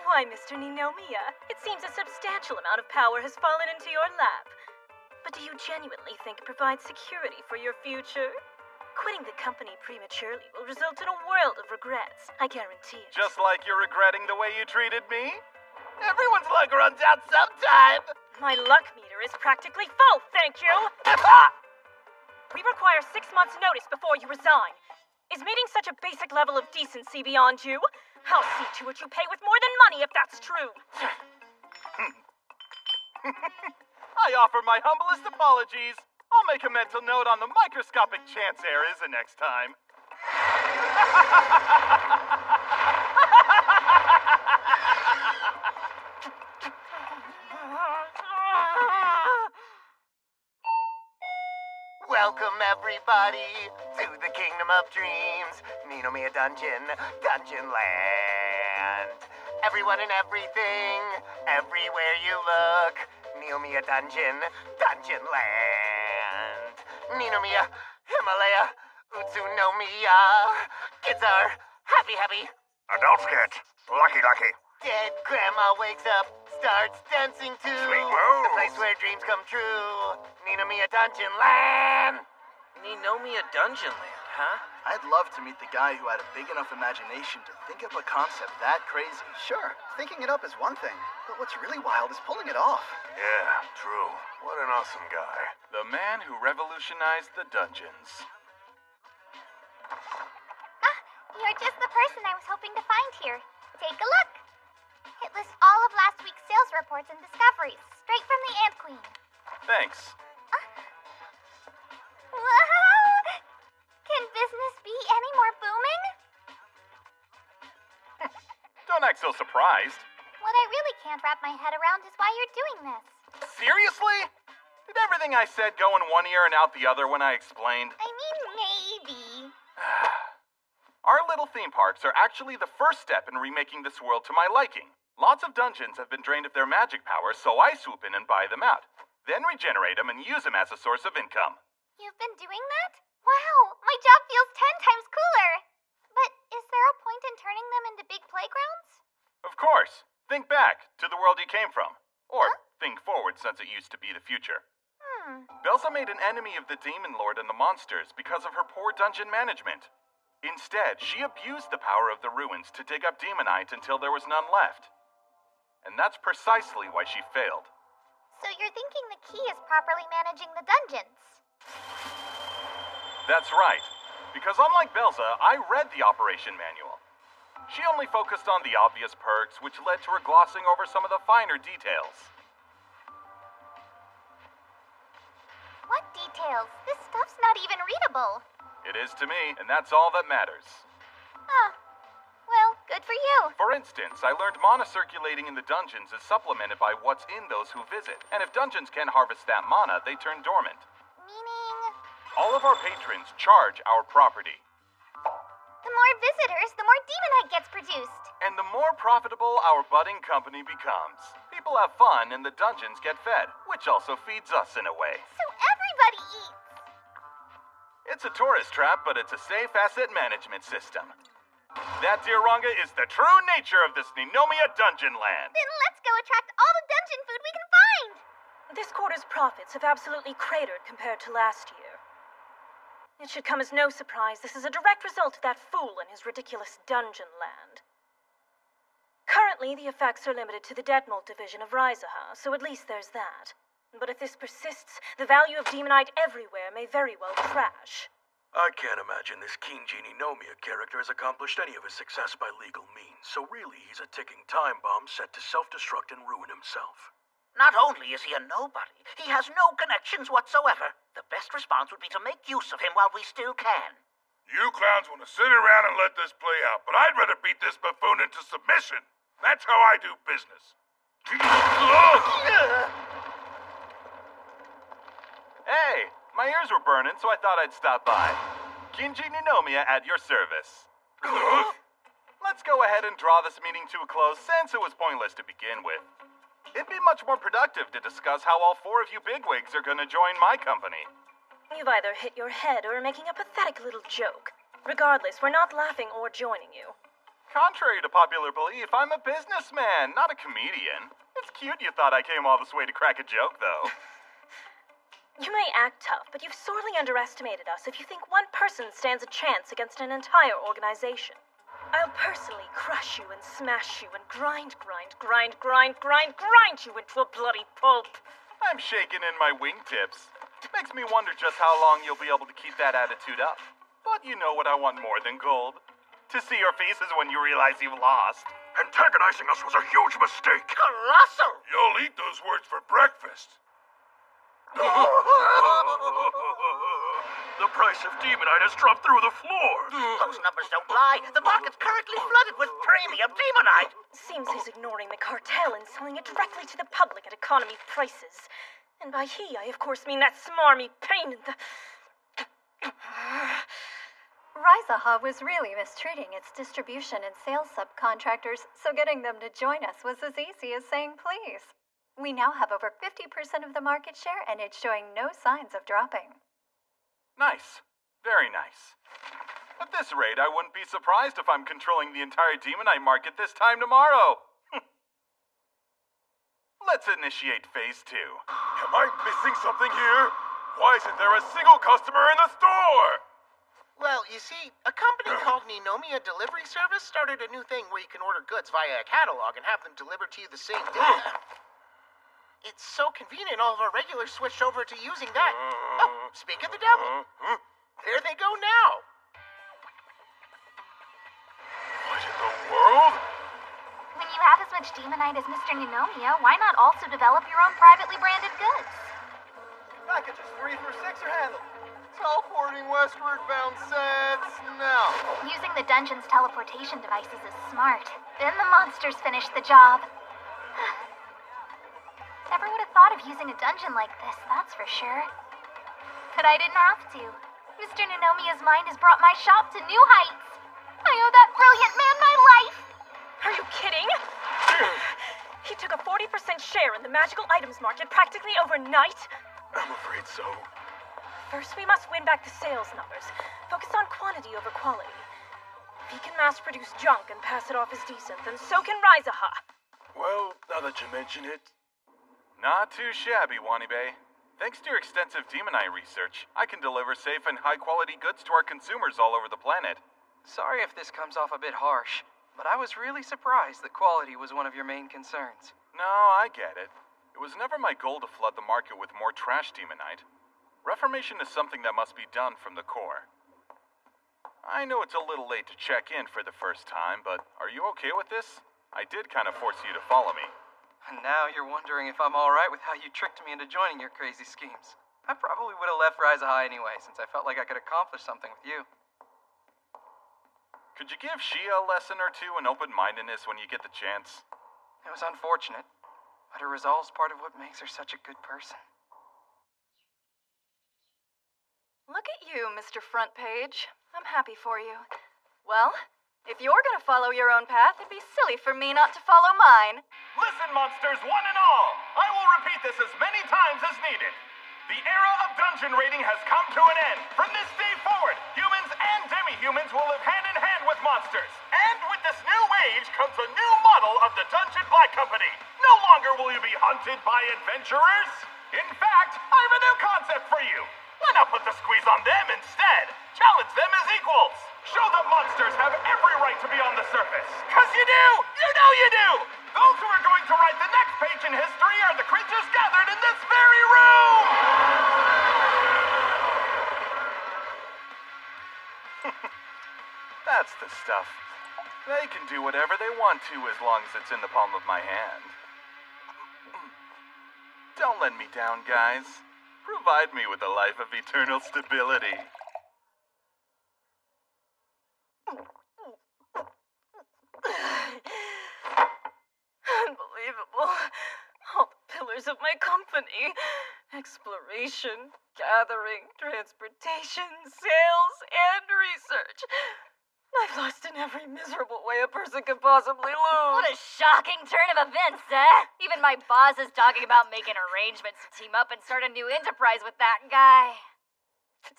Why, Mr. Ninomiya, it seems a substantial amount of power has fallen into your lap. But do you genuinely think it provides security for your future? Quitting the company prematurely will result in a world of regrets, I guarantee it. Just like you're regretting the way you treated me? Everyone's luck runs out sometime. My luck meter is practically full, thank you. We require 6 months' notice before you resign. Is meeting such a basic level of decency beyond you? I'll see to it you pay with more than money if that's true. I offer my humblest apologies. I'll make a mental note on the microscopic chance there is a next time. Welcome, everybody, to the Kingdom of Dreams, Ninomiya Dungeon, Dungeon Land. Everyone and everything, everywhere you look, Ninomiya Dungeon, Dungeon Land. Ninomiya, Himalaya, Utsunomiya. Kids are happy. Adults get lucky. Dead grandma wakes up, starts dancing too. Sweet moves. The place where dreams come true. Ninomiya Dungeon Land. Ninomiya Dungeon Land, huh? I'd love to meet the guy who had a big enough imagination to think up a concept that crazy. Sure, thinking it up is one thing, but what's really wild is pulling it off. Yeah, true. What an awesome guy. The man who revolutionized the dungeons. You're just the person I was hoping to find here. Take a look. It lists all of last week's sales reports and discoveries, straight from the Ant Queen. Thanks. Wow! Can business be any more booming? Don't act so surprised. What I really can't wrap my head around is why you're doing this. Seriously? Did everything I said go in one ear and out the other when I explained? I mean, maybe. Our little theme parks are actually the first step in remaking this world to my liking. Lots of dungeons have been drained of their magic powers, so I swoop in and buy them out. Then regenerate them and use them as a source of income. You've been doing that? Wow, my job feels 10 times cooler. But is there a point in turning them into big playgrounds? Of course. Think back to the world you came from. Or think forward since it used to be the future. Belza made an enemy of the Demon Lord and the monsters because of her poor dungeon management. Instead, she abused the power of the ruins to dig up Demonite until there was none left. And that's precisely why she failed. So you're thinking the key is properly managing the dungeons? That's right. Because unlike Belza, I read the operation manual. She only focused on the obvious perks, which led to her glossing over some of the finer details. What details? This stuff's not even readable. It is to me, and that's all that matters. Oh. Well, good for you. For instance, I learned mana circulating in the dungeons is supplemented by what's in those who visit. And if dungeons can harvest that mana, they turn dormant. Meaning? All of our patrons charge our property. The more visitors, the more Demonite gets produced. And the more profitable our budding company becomes. People have fun and the dungeons get fed, which also feeds us in a way. So everybody eats. It's a tourist trap, but it's a safe asset management system. That, dear Ranga, is the true nature of this Ninomiya Dungeon Land. Then let's go attract all the dungeon food we can find. This quarter's profits have absolutely cratered compared to last year. It should come as no surprise this is a direct result of that fool and his ridiculous dungeon land. Currently, the effects are limited to the Detmold division of Rizaha, so at least there's that. But if this persists, the value of Demonite everywhere may very well crash. I can't imagine this Kinji Ninomiya character has accomplished any of his success by legal means, so really he's a ticking time bomb set to self-destruct and ruin himself. Not only is he a nobody, he has no connections whatsoever. The best response would be to make use of him while we still can. You clowns want to sit around and let this play out, but I'd rather beat this buffoon into submission. That's how I do business. Hey, my ears were burning, so I thought I'd stop by. Kinji Ninomiya at your service. Let's go ahead and draw this meeting to a close since it was pointless to begin with. It'd be much more productive to discuss how all four of you bigwigs are going to join my company. You've either hit your head or are making a pathetic little joke. Regardless, we're not laughing or joining you. Contrary to popular belief, I'm a businessman, not a comedian. It's cute you thought I came all this way to crack a joke, though. You may act tough, but you've sorely underestimated us if you think one person stands a chance against an entire organization. I'll personally crush you and smash you and grind you into a bloody pulp. I'm shaking in my wingtips. Makes me wonder just how long you'll be able to keep that attitude up. But you know what I want more than gold? To see your faces when you realize you've lost. Antagonizing us was a huge mistake. Colossal! You'll eat those words for breakfast. The price of Demonite has dropped through the floor. Those numbers don't lie. The market's currently flooded with premium Demonite. Seems he's ignoring the cartel and selling it directly to the public at economy prices. And by he, I of course mean that smarmy pain in the... Rizaha was really mistreating its distribution and sales subcontractors, so getting them to join us was as easy as saying please. We now have over 50% of the market share, and it's showing no signs of dropping. Nice. Very nice. At this rate, I wouldn't be surprised if I'm controlling the entire Demonite market this time tomorrow. Let's initiate Phase 2. Am I missing something here? Why isn't there a single customer in the store? Well, you see, a company called Ninomiya Delivery Service started a new thing where you can order goods via a catalog and have them delivered to you the same day. It's so convenient all of our regulars switched over to using that. Oh, speak of the devil. There they go now. What in the world? When you have as much Demonite as Mr. Ninomiya, why not also develop your own privately branded goods? Packages 3 through 6 are handled. Teleporting westward bound sets now. Using the dungeon's teleportation devices is smart. Then the monsters finish the job. Never would have thought of using a dungeon like this, that's for sure. But I didn't have to. Mr. Ninomiya's mind has brought my shop to new heights. I owe that brilliant man my life. Are you kidding? He took a 40% share in the magical items market practically overnight. I'm afraid so. First, we must win back the sales numbers. Focus on quantity over quality. If he can mass-produce junk and pass it off as decent, then so can Rizaha. Well, now that you mention it... Not too shabby, Wanibe. Thanks to your extensive Demonite research, I can deliver safe and high-quality goods to our consumers all over the planet. Sorry if this comes off a bit harsh, but I was really surprised that quality was one of your main concerns. No, I get it. It was never my goal to flood the market with more trash Demonite. Reformation is something that must be done from the core. I know it's a little late to check in for the first time, but are you okay with this? I did kind of force you to follow me. And now you're wondering if I'm alright with how you tricked me into joining your crazy schemes. I probably would have left Rizaha anyway, since I felt like I could accomplish something with you. Could you give Shia a lesson or two in open-mindedness when you get the chance? It was unfortunate, but her resolve's part of what makes her such a good person. Look at you, Mr. Front Page. I'm happy for you. Well, if you're gonna follow your own path, it'd be silly for me not to follow mine. Listen, monsters, one and all! I will repeat this as many times as needed. The era of dungeon raiding has come to an end. From this day forward, humans and demi-humans will live hand in hand with monsters. And with this new age comes a new model of the Dungeon Black Company. No longer will you be hunted by adventurers. In fact, I have a new concept for you. Why not put the squeeze on them instead? Challenge them as equals. Show that monsters have every right to be on the surface. Cause you do! You know you do! Those who are going to write the next page in history are the creatures gathered in this very room! That's the stuff. They can do whatever they want to as long as it's in the palm of my hand. Don't let me down, guys. Provide me with a life of eternal stability. Unbelievable. All the pillars of my company. Exploration, gathering, transportation, sales, and research. I've lost in every miserable way a person could possibly lose. What a shocking turn of events, eh? Even my boss is talking about making arrangements to team up and start a new enterprise with that guy.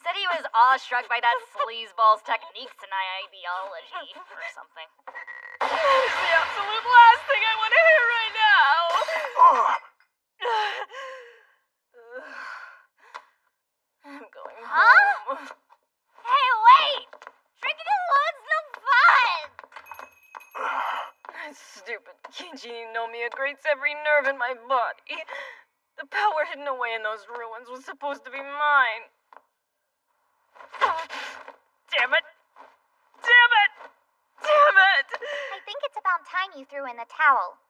Said he was awestruck by that sleazeball's techniques and ideology or something. That is the absolute last thing I want to hear right now. Kenji Ninomiya grates every nerve in my body. The power hidden away in those ruins was supposed to be mine. Damn it! Damn it! Damn it! I think it's about time you threw in the towel.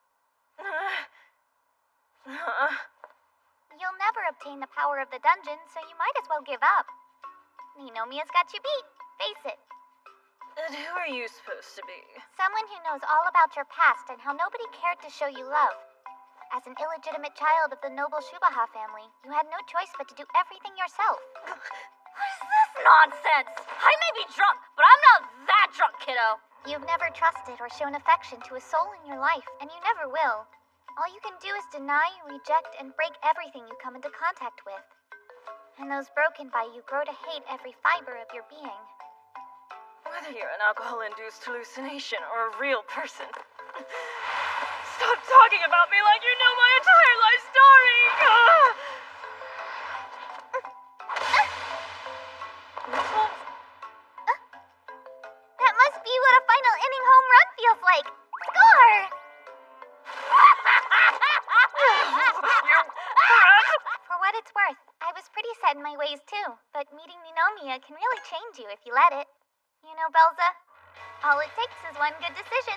You'll never obtain the power of the dungeon, so you might as well give up. Ninomiya's got you beat. Face it. And who are you supposed to be? Someone who knows all about your past and how nobody cared to show you love. As an illegitimate child of the noble Shubaha family, you had no choice but to do everything yourself. What is this nonsense? I may be drunk, but I'm not that drunk, kiddo. You've never trusted or shown affection to a soul in your life, and you never will. All you can do is deny, reject, and break everything you come into contact with. And those broken by you grow to hate every fiber of your being. Whether you're an alcohol-induced hallucination or a real person. Stop talking about me like you know my entire life story! That must be what a final inning home run feels like. Score! For what it's worth, I was pretty set in my ways too, but meeting Ninomiya can really change you if you let it. You know, Belza, all it takes is one good decision.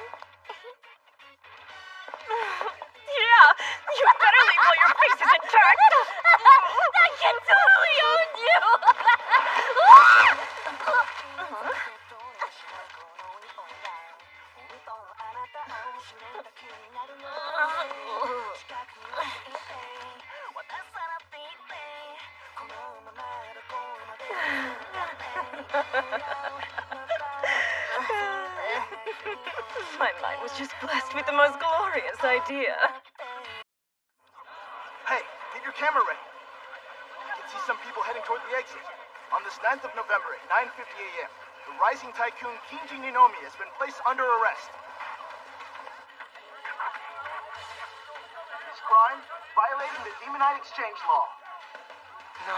Yeah, you better leave while your face is intact. That kid totally owns you! My mind was just blessed with the most glorious idea. Hey, get your camera ready. I can see some people heading toward the exit. On this 9th of November at 9:50 a.m., the rising tycoon Kenji Ninomiya has been placed under arrest. His crime? Violating the Demonite Exchange Law. No,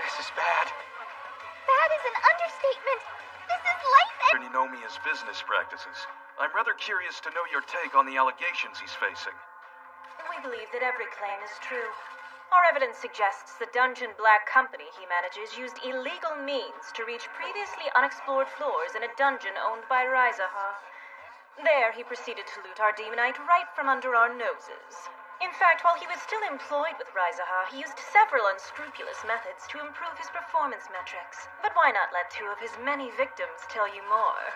this is bad. That is an understatement. This is life and... Ninomiya's business practices. I'm rather curious to know your take on the allegations he's facing. We believe that every claim is true. Our evidence suggests the Dungeon Black Company he manages used illegal means to reach previously unexplored floors in a dungeon owned by Raizaha. There, he proceeded to loot our Demonite right from under our noses. In fact, while he was still employed with Raizaha, he used several unscrupulous methods to improve his performance metrics. But why not let two of his many victims tell you more?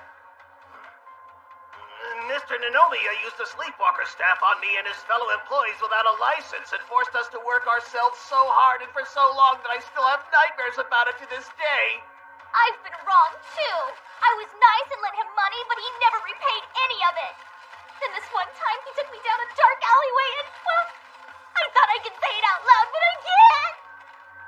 Mr. Ninomiya used the Sleepwalker staff on me and his fellow employees without a license and forced us to work ourselves so hard and for so long that I still have nightmares about it to this day. I've been wrong, too. I was nice and lent him money, but he never repaid any of it. Then this one time, he took me down a dark alleyway and, well, I thought I could say it out loud, but I can't.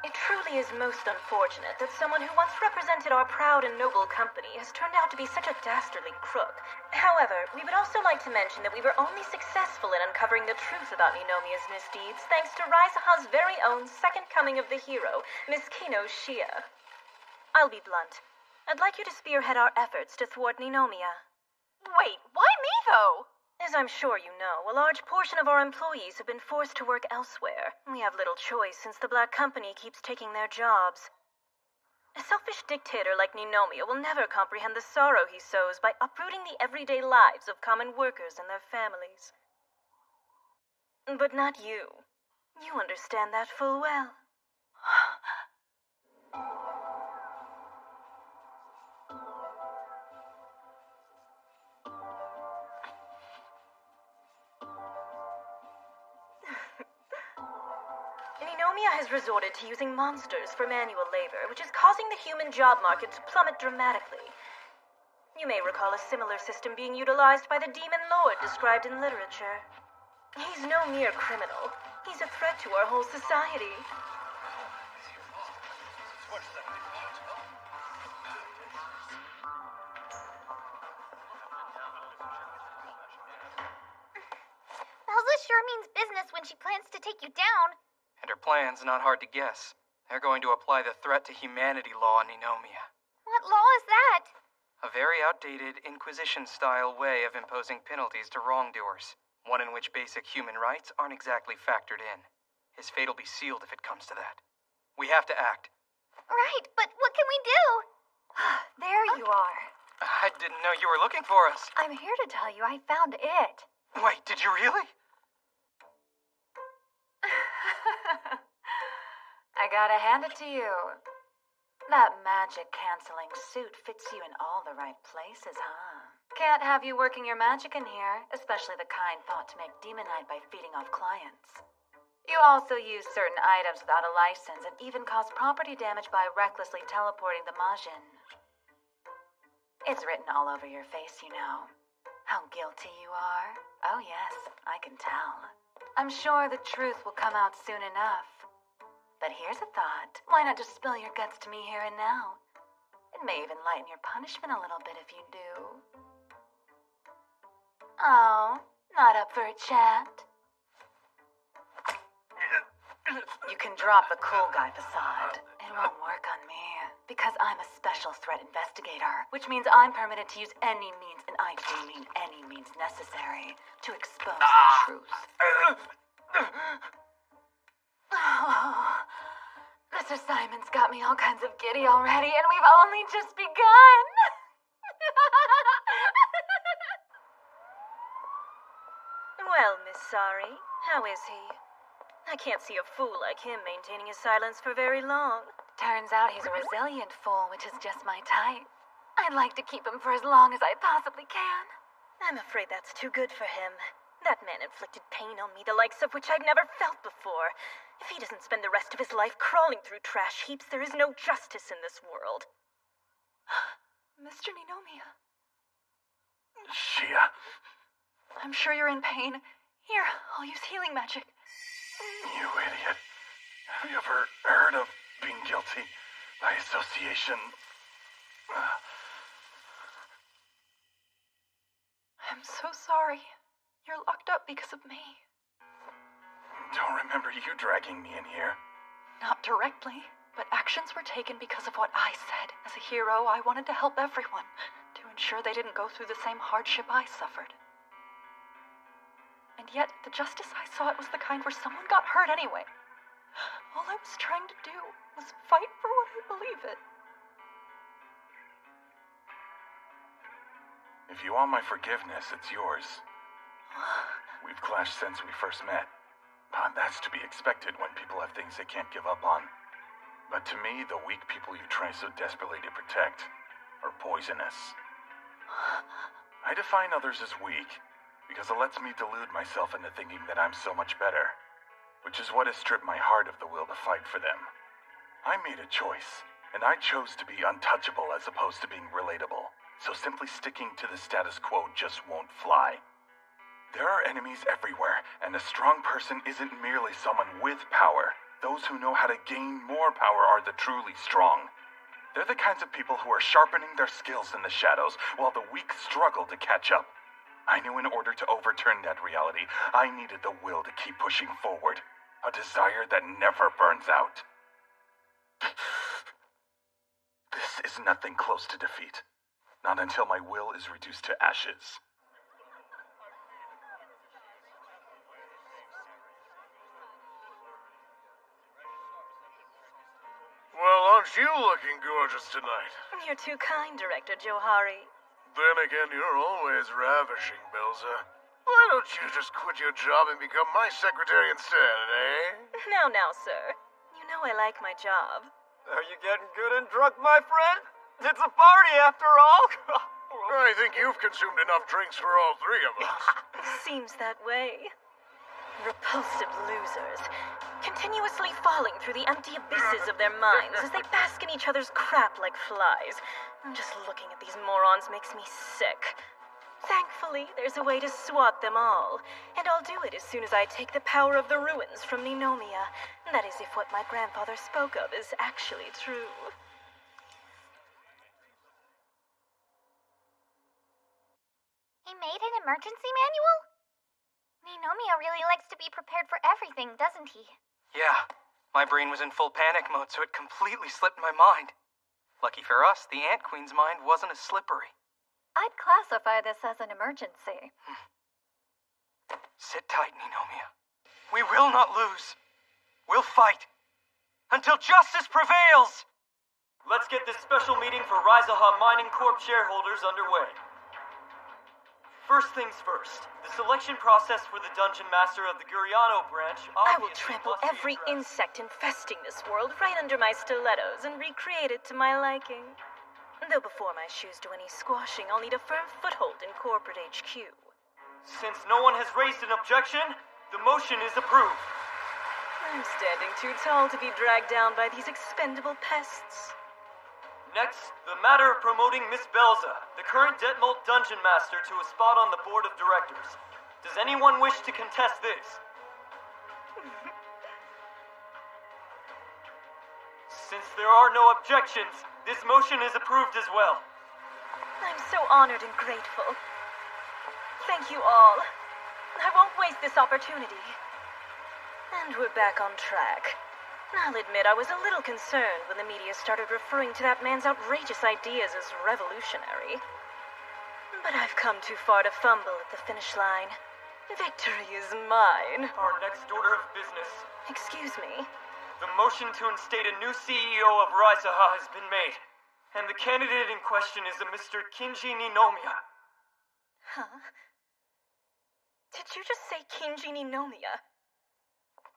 It truly is most unfortunate that someone who once represented our proud and noble company has turned out to be such a dastardly crook. However, we would also like to mention that we were only successful in uncovering the truth about Ninomiya's misdeeds thanks to Raizaha's very own second coming of the hero, Miss Kino Shia. I'll be blunt. I'd like you to spearhead our efforts to thwart Ninomiya. Wait, why me, though? As I'm sure you know, a large portion of our employees have been forced to work elsewhere. We have little choice since the Black Company keeps taking their jobs. A selfish dictator like Ninomiya will never comprehend the sorrow he sows by uprooting the everyday lives of common workers and their families. But not you. You understand that full well. Ninomiya has resorted to using monsters for manual labor, which is causing the human job market to plummet dramatically. You may recall a similar system being utilized by the Demon Lord described in literature. He's no mere criminal. He's a threat to our whole society. Belza sure means business when she plans to take you down. And her plan's not hard to guess. They're going to apply the threat to humanity law on Ninomiya. What law is that? A very outdated Inquisition-style way of imposing penalties to wrongdoers. one in which basic human rights aren't exactly factored in. His fate will be sealed if it comes to that. We have to act. Right, but what can we do? There you are. I didn't know you were looking for us. I'm here to tell you I found it. Wait, did you really? I gotta hand it to you. That magic-canceling suit fits you in all the right places, huh? Can't have you working your magic in here, especially the kind thought to make demonite by feeding off clients. You also use certain items without a license and even cause property damage by recklessly teleporting the Majin. It's written all over your face, you know. How guilty you are. Oh yes, I can tell. I'm sure the truth will come out soon enough. But here's a thought. Why not just spill your guts to me here and now? It may even lighten your punishment a little bit if you do. Oh, not up for a chat? You can drop the cool guy facade. It won't work on me, because I'm a special threat investigator, which means I'm permitted to use any means, and I do mean any means necessary, to expose the truth. Oh, this assignment's got me all kinds of giddy already, and we've only just begun. Well, Miss Sari, how is he? I can't see a fool like him maintaining his silence for very long. Turns out he's a resilient fool, which is just my type. I'd like to keep him for as long as I possibly can. I'm afraid that's too good for him. That man inflicted pain on me, the likes of which I'd never felt before. If he doesn't spend the rest of his life crawling through trash heaps, there is no justice in this world. Mr. Ninomiya. Shia. I'm sure you're in pain. Here, I'll use healing magic. You idiot. Have you ever heard of being guilty by association? I'm so sorry. You're locked up because of me. Don't remember you dragging me in here. Not directly, but actions were taken because of what I said. As a hero, I wanted to help everyone, to ensure they didn't go through the same hardship I suffered. And yet, the justice I sought was the kind where someone got hurt anyway. All I was trying to do was fight for what I believe in. If you want my forgiveness, it's yours. We've clashed since we first met. But that's to be expected when people have things they can't give up on. But to me, the weak people you try so desperately to protect are poisonous. I define others as weak because it lets me delude myself into thinking that I'm so much better, which is what has stripped my heart of the will to fight for them. I made a choice, and I chose to be untouchable as opposed to being relatable, so simply sticking to the status quo just won't fly. There are enemies everywhere, and a strong person isn't merely someone with power. Those who know how to gain more power are the truly strong. They're the kinds of people who are sharpening their skills in the shadows, while the weak struggle to catch up. I knew in order to overturn that reality, I needed the will to keep pushing forward. A desire that never burns out. This is nothing close to defeat. Not until my will is reduced to ashes. Well, aren't you looking gorgeous tonight? You're too kind, Director Johari. Then again, you're always ravishing, Belza. Why don't you just quit your job and become my secretary instead, eh? Now, sir. You know I like my job. Are you getting good and drunk, my friend? It's a party, after all. I think you've consumed enough drinks for all three of us. Seems that way. Repulsive losers. Continuously falling through the empty abysses of their minds as they bask in each other's crap like flies. Just looking at these morons makes me sick. Thankfully, there's a way to swat them all, and I'll do it as soon as I take the power of the ruins from Ninomiya. That is, if what my grandfather spoke of is actually true. He made an emergency manual? Ninomiya really likes to be prepared for everything, doesn't he? Yeah, my brain was in full panic mode, so it completely slipped my mind. Lucky for us, the Ant Queen's mind wasn't as slippery. I'd classify this as an emergency. Sit tight, Ninomiya. We will not lose. We'll fight. Until justice prevails! Let's get this special meeting for Raizaha Mining Corp shareholders underway. First things first, the selection process for the Dungeon Master of the Guriano branch I will obviously trample must be every addressed. insect infesting this world right under my stilettos and recreate it to my liking. Though before my shoes do any squashing, I'll need a firm foothold in corporate HQ. Since no one has raised an objection, the motion is approved. I'm standing too tall to be dragged down by these expendable pests. Next, the matter of promoting Miss Belza, the current Detmold Dungeon Master, to a spot on the board of directors. Does anyone wish to contest this? Since there are no objections, this motion is approved as well. I'm so honored and grateful. Thank you all. I won't waste this opportunity. And we're back on track. I'll admit I was a little concerned when the media started referring to that man's outrageous ideas as revolutionary. But I've come too far to fumble at the finish line. Victory is mine. Our next order of business. Excuse me. The motion to instate a new CEO of Raizaha has been made, and the candidate in question is a Mr. Kinji Ninomiya. Huh? Did you just say Kinji Ninomiya?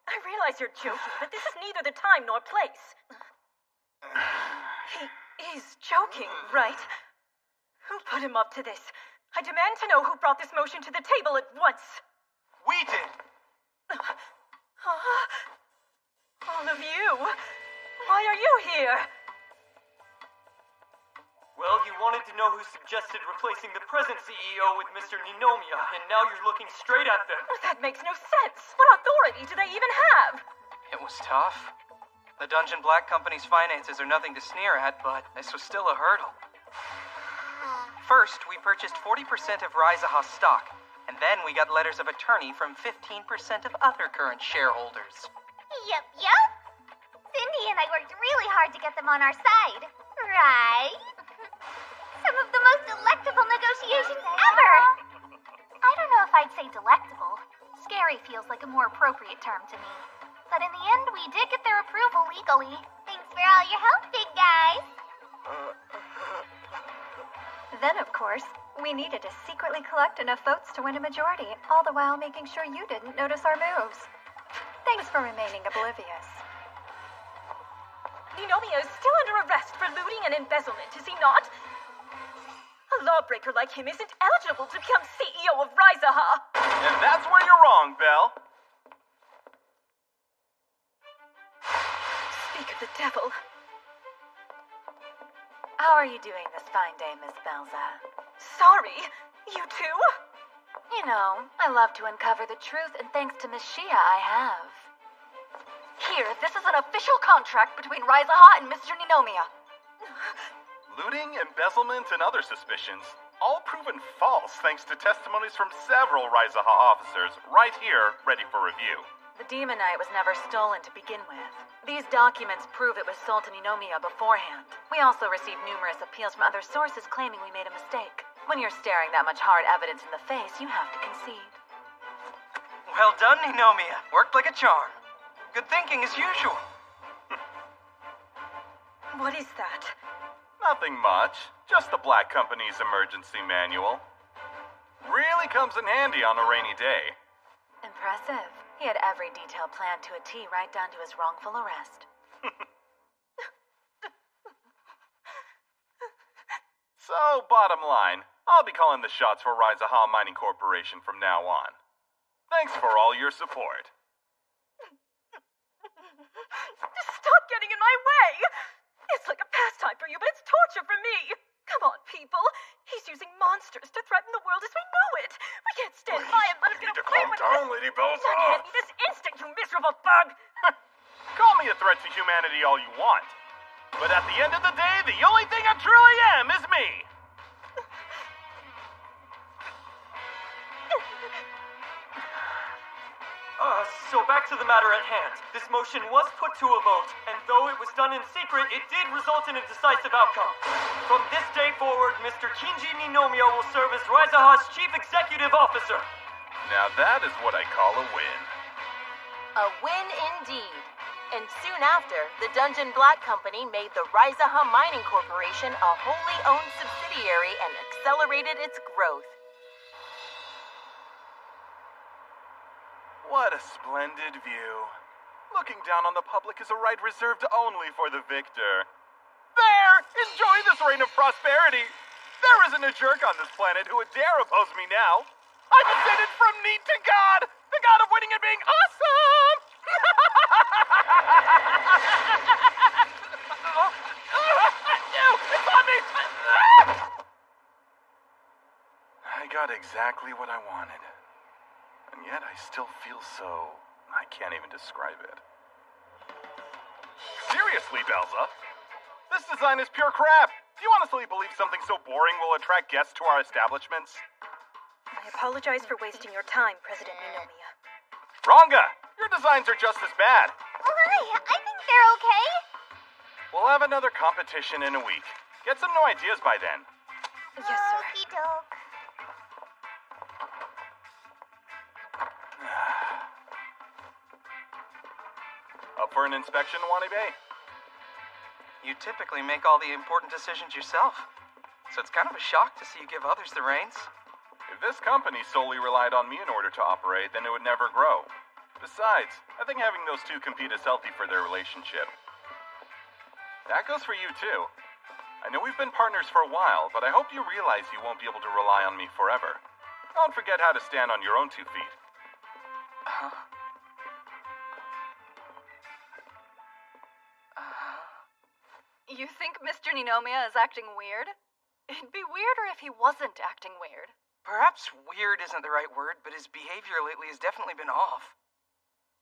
I realize you're joking, but this is neither the time nor place. He is joking, right? Who put him up to this? I demand to know who brought this motion to the table at once. We did! All of you? Why are you here? Well, you wanted to know who suggested replacing the present CEO with Mr. Ninomiya, and now you're looking straight at them. That makes no sense. What authority do they even have? It was tough. The Dungeon Black Company's finances are nothing to sneer at, but this was still a hurdle. First, we purchased 40% of Raizaha's stock, and then we got letters of attorney from 15% of other current shareholders. Yup. Cindy and I worked really hard to get them on our side. Right? Some of the most delectable negotiations ever! I don't know if I'd say delectable. Scary feels like a more appropriate term to me. But in the end, we did get their approval legally. Thanks for all your help, big guys! Then, of course, we needed to secretly collect enough votes to win a majority, all the while making sure you didn't notice our moves. Thanks for remaining oblivious. Ninomiya is still under arrest for looting and embezzlement, is he not? A lawbreaker like him isn't eligible to become CEO of Raizaha. And that's where you're wrong, Belle. Speak of the devil. How are you doing this fine day, Miss Belza? Sorry, you too? You know, I love to uncover the truth, and thanks to Miss Shia, I have. Here, this is an official contract between Raizaha and Mr. Ninomiya. Looting, embezzlement, and other suspicions, all proven false thanks to testimonies from several Raizaha officers right here, ready for review. The Demonite was never stolen to begin with. These documents prove it was sold to Ninomiya beforehand. We also received numerous appeals from other sources claiming we made a mistake. When you're staring that much hard evidence in the face, you have to concede. Well done, Ninomiya. Worked like a charm. Good thinking as usual. What is that? Nothing much. Just the Black Company's emergency manual. Really comes in handy on a rainy day. Impressive. He had every detail planned to a T, right down to his wrongful arrest. So, bottom line, I'll be calling the shots for Raizaha Mining Corporation from now on. Thanks for all your support. Stop getting in my way! It's like a pastime for you, but it's torture for me! Come on, people! He's using monsters to threaten the world as we know it! We can't stand by and let him get away with calm down, this! Lady Belza. Now hand me this instant, you miserable bug! Call me a threat to humanity all you want. But at the end of the day, the only thing I truly am is me! So back to the matter at hand. This motion was put to a vote, and though it was done in secret, it did result in a decisive outcome. From this day forward, Mr. Kinji Ninomiya will serve as Raizaha's Chief Executive Officer. Now that is what I call a win. A win indeed. And soon after, the Dungeon Black Company made the Rizaha Mining Corporation a wholly owned subsidiary and accelerated its growth. What a splendid view. Looking down on the public is a right reserved only for the victor. There! Enjoy this reign of prosperity! There isn't a jerk on this planet who would dare oppose me now. I'm ascended from need to God! The God of winning and being awesome! No! It's on me! I got exactly what I wanted. And yet I still feel so... I can't even describe it. Seriously, Belza? This design is pure crap! Do you honestly believe something so boring will attract guests to our establishments? I apologize for wasting your time, President Ninomiya. Ranga! Your designs are just as bad. Why? I think they're okay. We'll have another competition in a week. Get some new ideas by then. Yes, sir. Okie doke. Up for an inspection, Wanibe? You typically make all the important decisions yourself, so it's kind of a shock to see you give others the reins. If this company solely relied on me in order to operate, then it would never grow. Besides, I think having those two compete is healthy for their relationship. That goes for you, too. I know we've been partners for a while, but I hope you realize you won't be able to rely on me forever. Don't forget how to stand on your own 2 feet. You think Mr. Ninomiya is acting weird? It'd be weirder if he wasn't acting weird. Perhaps weird isn't the right word, but his behavior lately has definitely been off.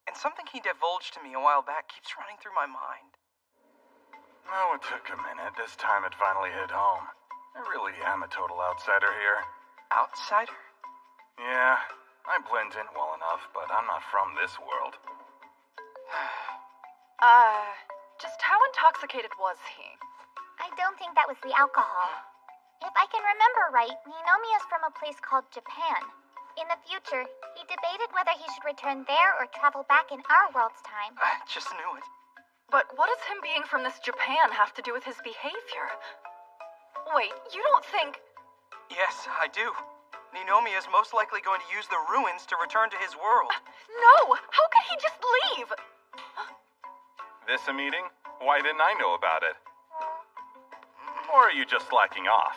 And something he divulged to me a while back keeps running through my mind. Oh, it took a minute. This time it finally hit home. I really am a total outsider here. Outsider? Yeah, I blend in well enough, but I'm not from this world. Just how intoxicated was he? I don't think that was the alcohol. If I can remember right, Ninomiya's from a place called Japan. In the future, he debated whether he should return there or travel back in our world's time. I just knew it. But what does him being from this Japan have to do with his behavior? Wait, you don't think... Yes, I do. Ninomiya is most likely going to use the ruins to return to his world. No! How could he just leave? This a meeting? Why didn't I know about it? Or are you just slacking off?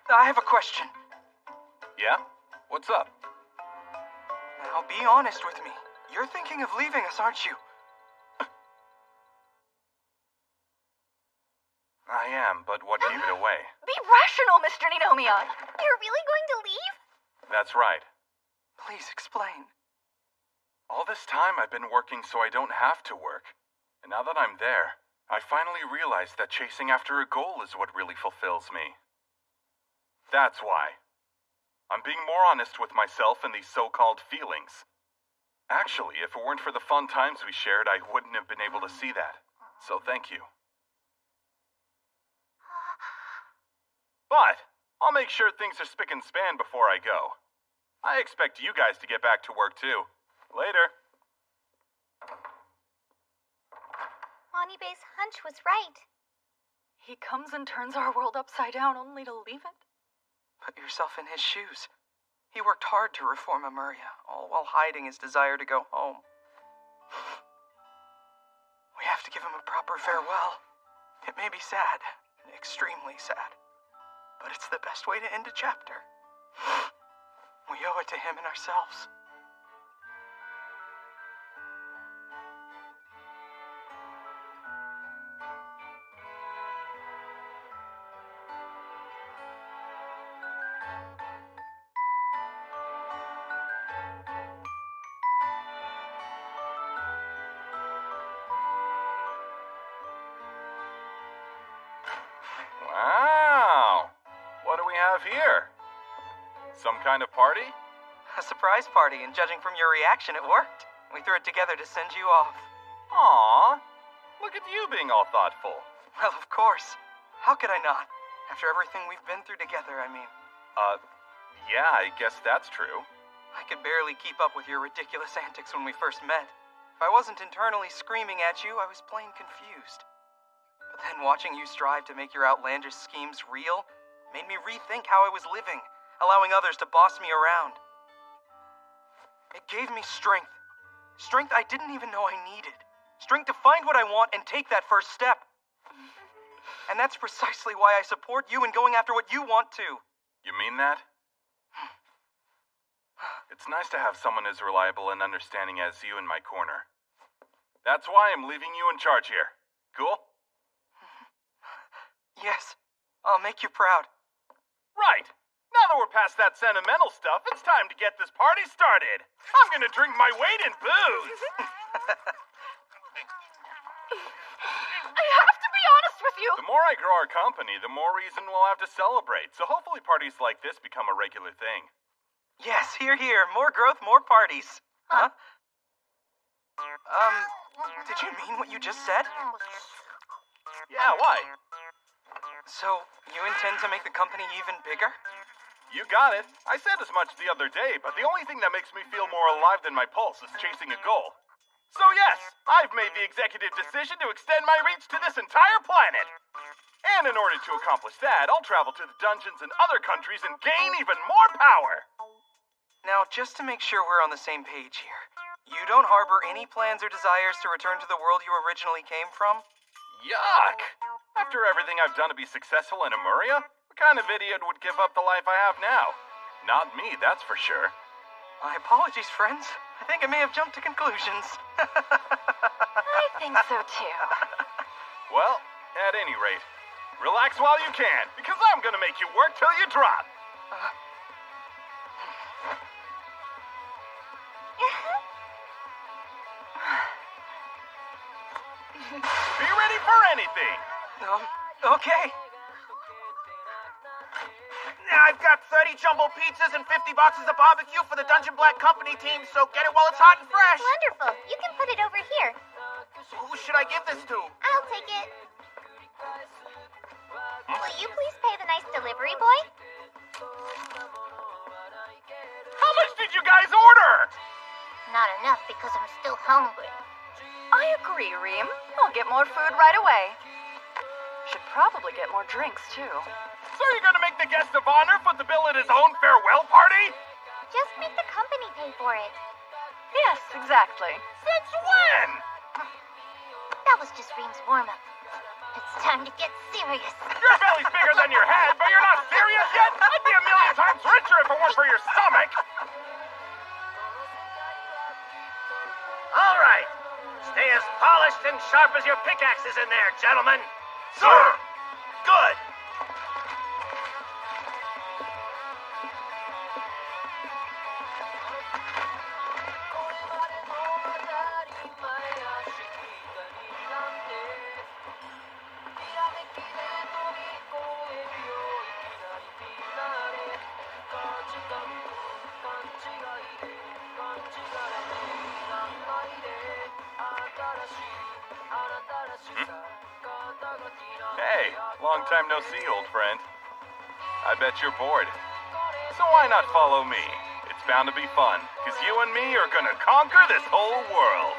I have a question. Yeah? What's up? Now, be honest with me. You're thinking of leaving us, aren't you? I am, but what gave it away? Be rational, Mr. Ninomiya! You're really going to leave? That's right. Please explain. All this time I've been working so I don't have to work. And now that I'm there, I finally realized that chasing after a goal is what really fulfills me. That's why. I'm being more honest with myself and these so-called feelings. Actually, if it weren't for the fun times we shared, I wouldn't have been able to see that. So thank you. But I'll make sure things are spick and span before I go. I expect you guys to get back to work too. Later. Wanibe's hunch was right. He comes and turns our world upside down only to leave it? Put yourself in his shoes. He worked hard to reform Emuria, all while hiding his desire to go home. We have to give him a proper farewell. It may be sad, extremely sad, but it's the best way to end a chapter. We owe it to him and ourselves. Wow! What do we have here? Some kind of party? A surprise party, and judging from your reaction, it worked. We threw it together to send you off. Aww! Look at you being all thoughtful. Well, of course. How could I not? After everything we've been through together, I mean. Yeah, I guess that's true. I could barely keep up with your ridiculous antics when we first met. If I wasn't internally screaming at you, I was plain confused. But then watching you strive to make your outlandish schemes real made me rethink how I was living, allowing others to boss me around. It gave me strength. Strength I didn't even know I needed. Strength to find what I want and take that first step. And that's precisely why I support you in going after what you want to. You mean that? It's nice to have someone as reliable and understanding as you in my corner. That's why I'm leaving you in charge here. Cool? Yes, I'll make you proud. Right. Now that we're past that sentimental stuff, it's time to get this party started. I'm gonna drink my weight in booze. I have to be honest with you. The more I grow our company, the more reason we'll have to celebrate. So hopefully parties like this become a regular thing. Yes, hear, hear. More growth, more parties. Huh? Did you mean what you just said? Yeah, why? So, you intend to make the company even bigger? You got it. I said as much the other day, but the only thing that makes me feel more alive than my pulse is chasing a goal. So yes, I've made the executive decision to extend my reach to this entire planet. And in order to accomplish that, I'll travel to the dungeons in other countries and gain even more power. Now, just to make sure we're on the same page here, you don't harbor any plans or desires to return to the world you originally came from? Yuck! After everything I've done to be successful in Emuria, what kind of idiot would give up the life I have now? Not me, that's for sure. My apologies, friends. I think I may have jumped to conclusions. I think so too. Well, at any rate, relax while you can, because I'm gonna make you work till you drop. Be ready for anything! Okay. I've got 30 jumbo pizzas and 50 boxes of barbecue for the Dungeon Black Company team, so get it while it's hot and fresh. Wonderful. You can put it over here. Who should I give this to? I'll take it. Will you please pay the nice delivery boy? How much did you guys order? Not enough because I'm still hungry. I agree, Reem. I'll get more food right away. Should probably get more drinks, too. So you're gonna make the guest of honor foot the bill at his own farewell party? Just make the company pay for it. Yes, exactly. Since when? That was just Reem's warm-up. It's time to get serious. Your belly's bigger than your head, but you're not serious yet? I'd be a million times richer if it weren't for your stomach. All right. Stay as polished and sharp as your pickaxes in there, gentlemen. Sir! Good. Hey, long time no see, old friend. I bet you're bored. So why not follow me? It's bound to be fun, because you and me are gonna conquer this whole world.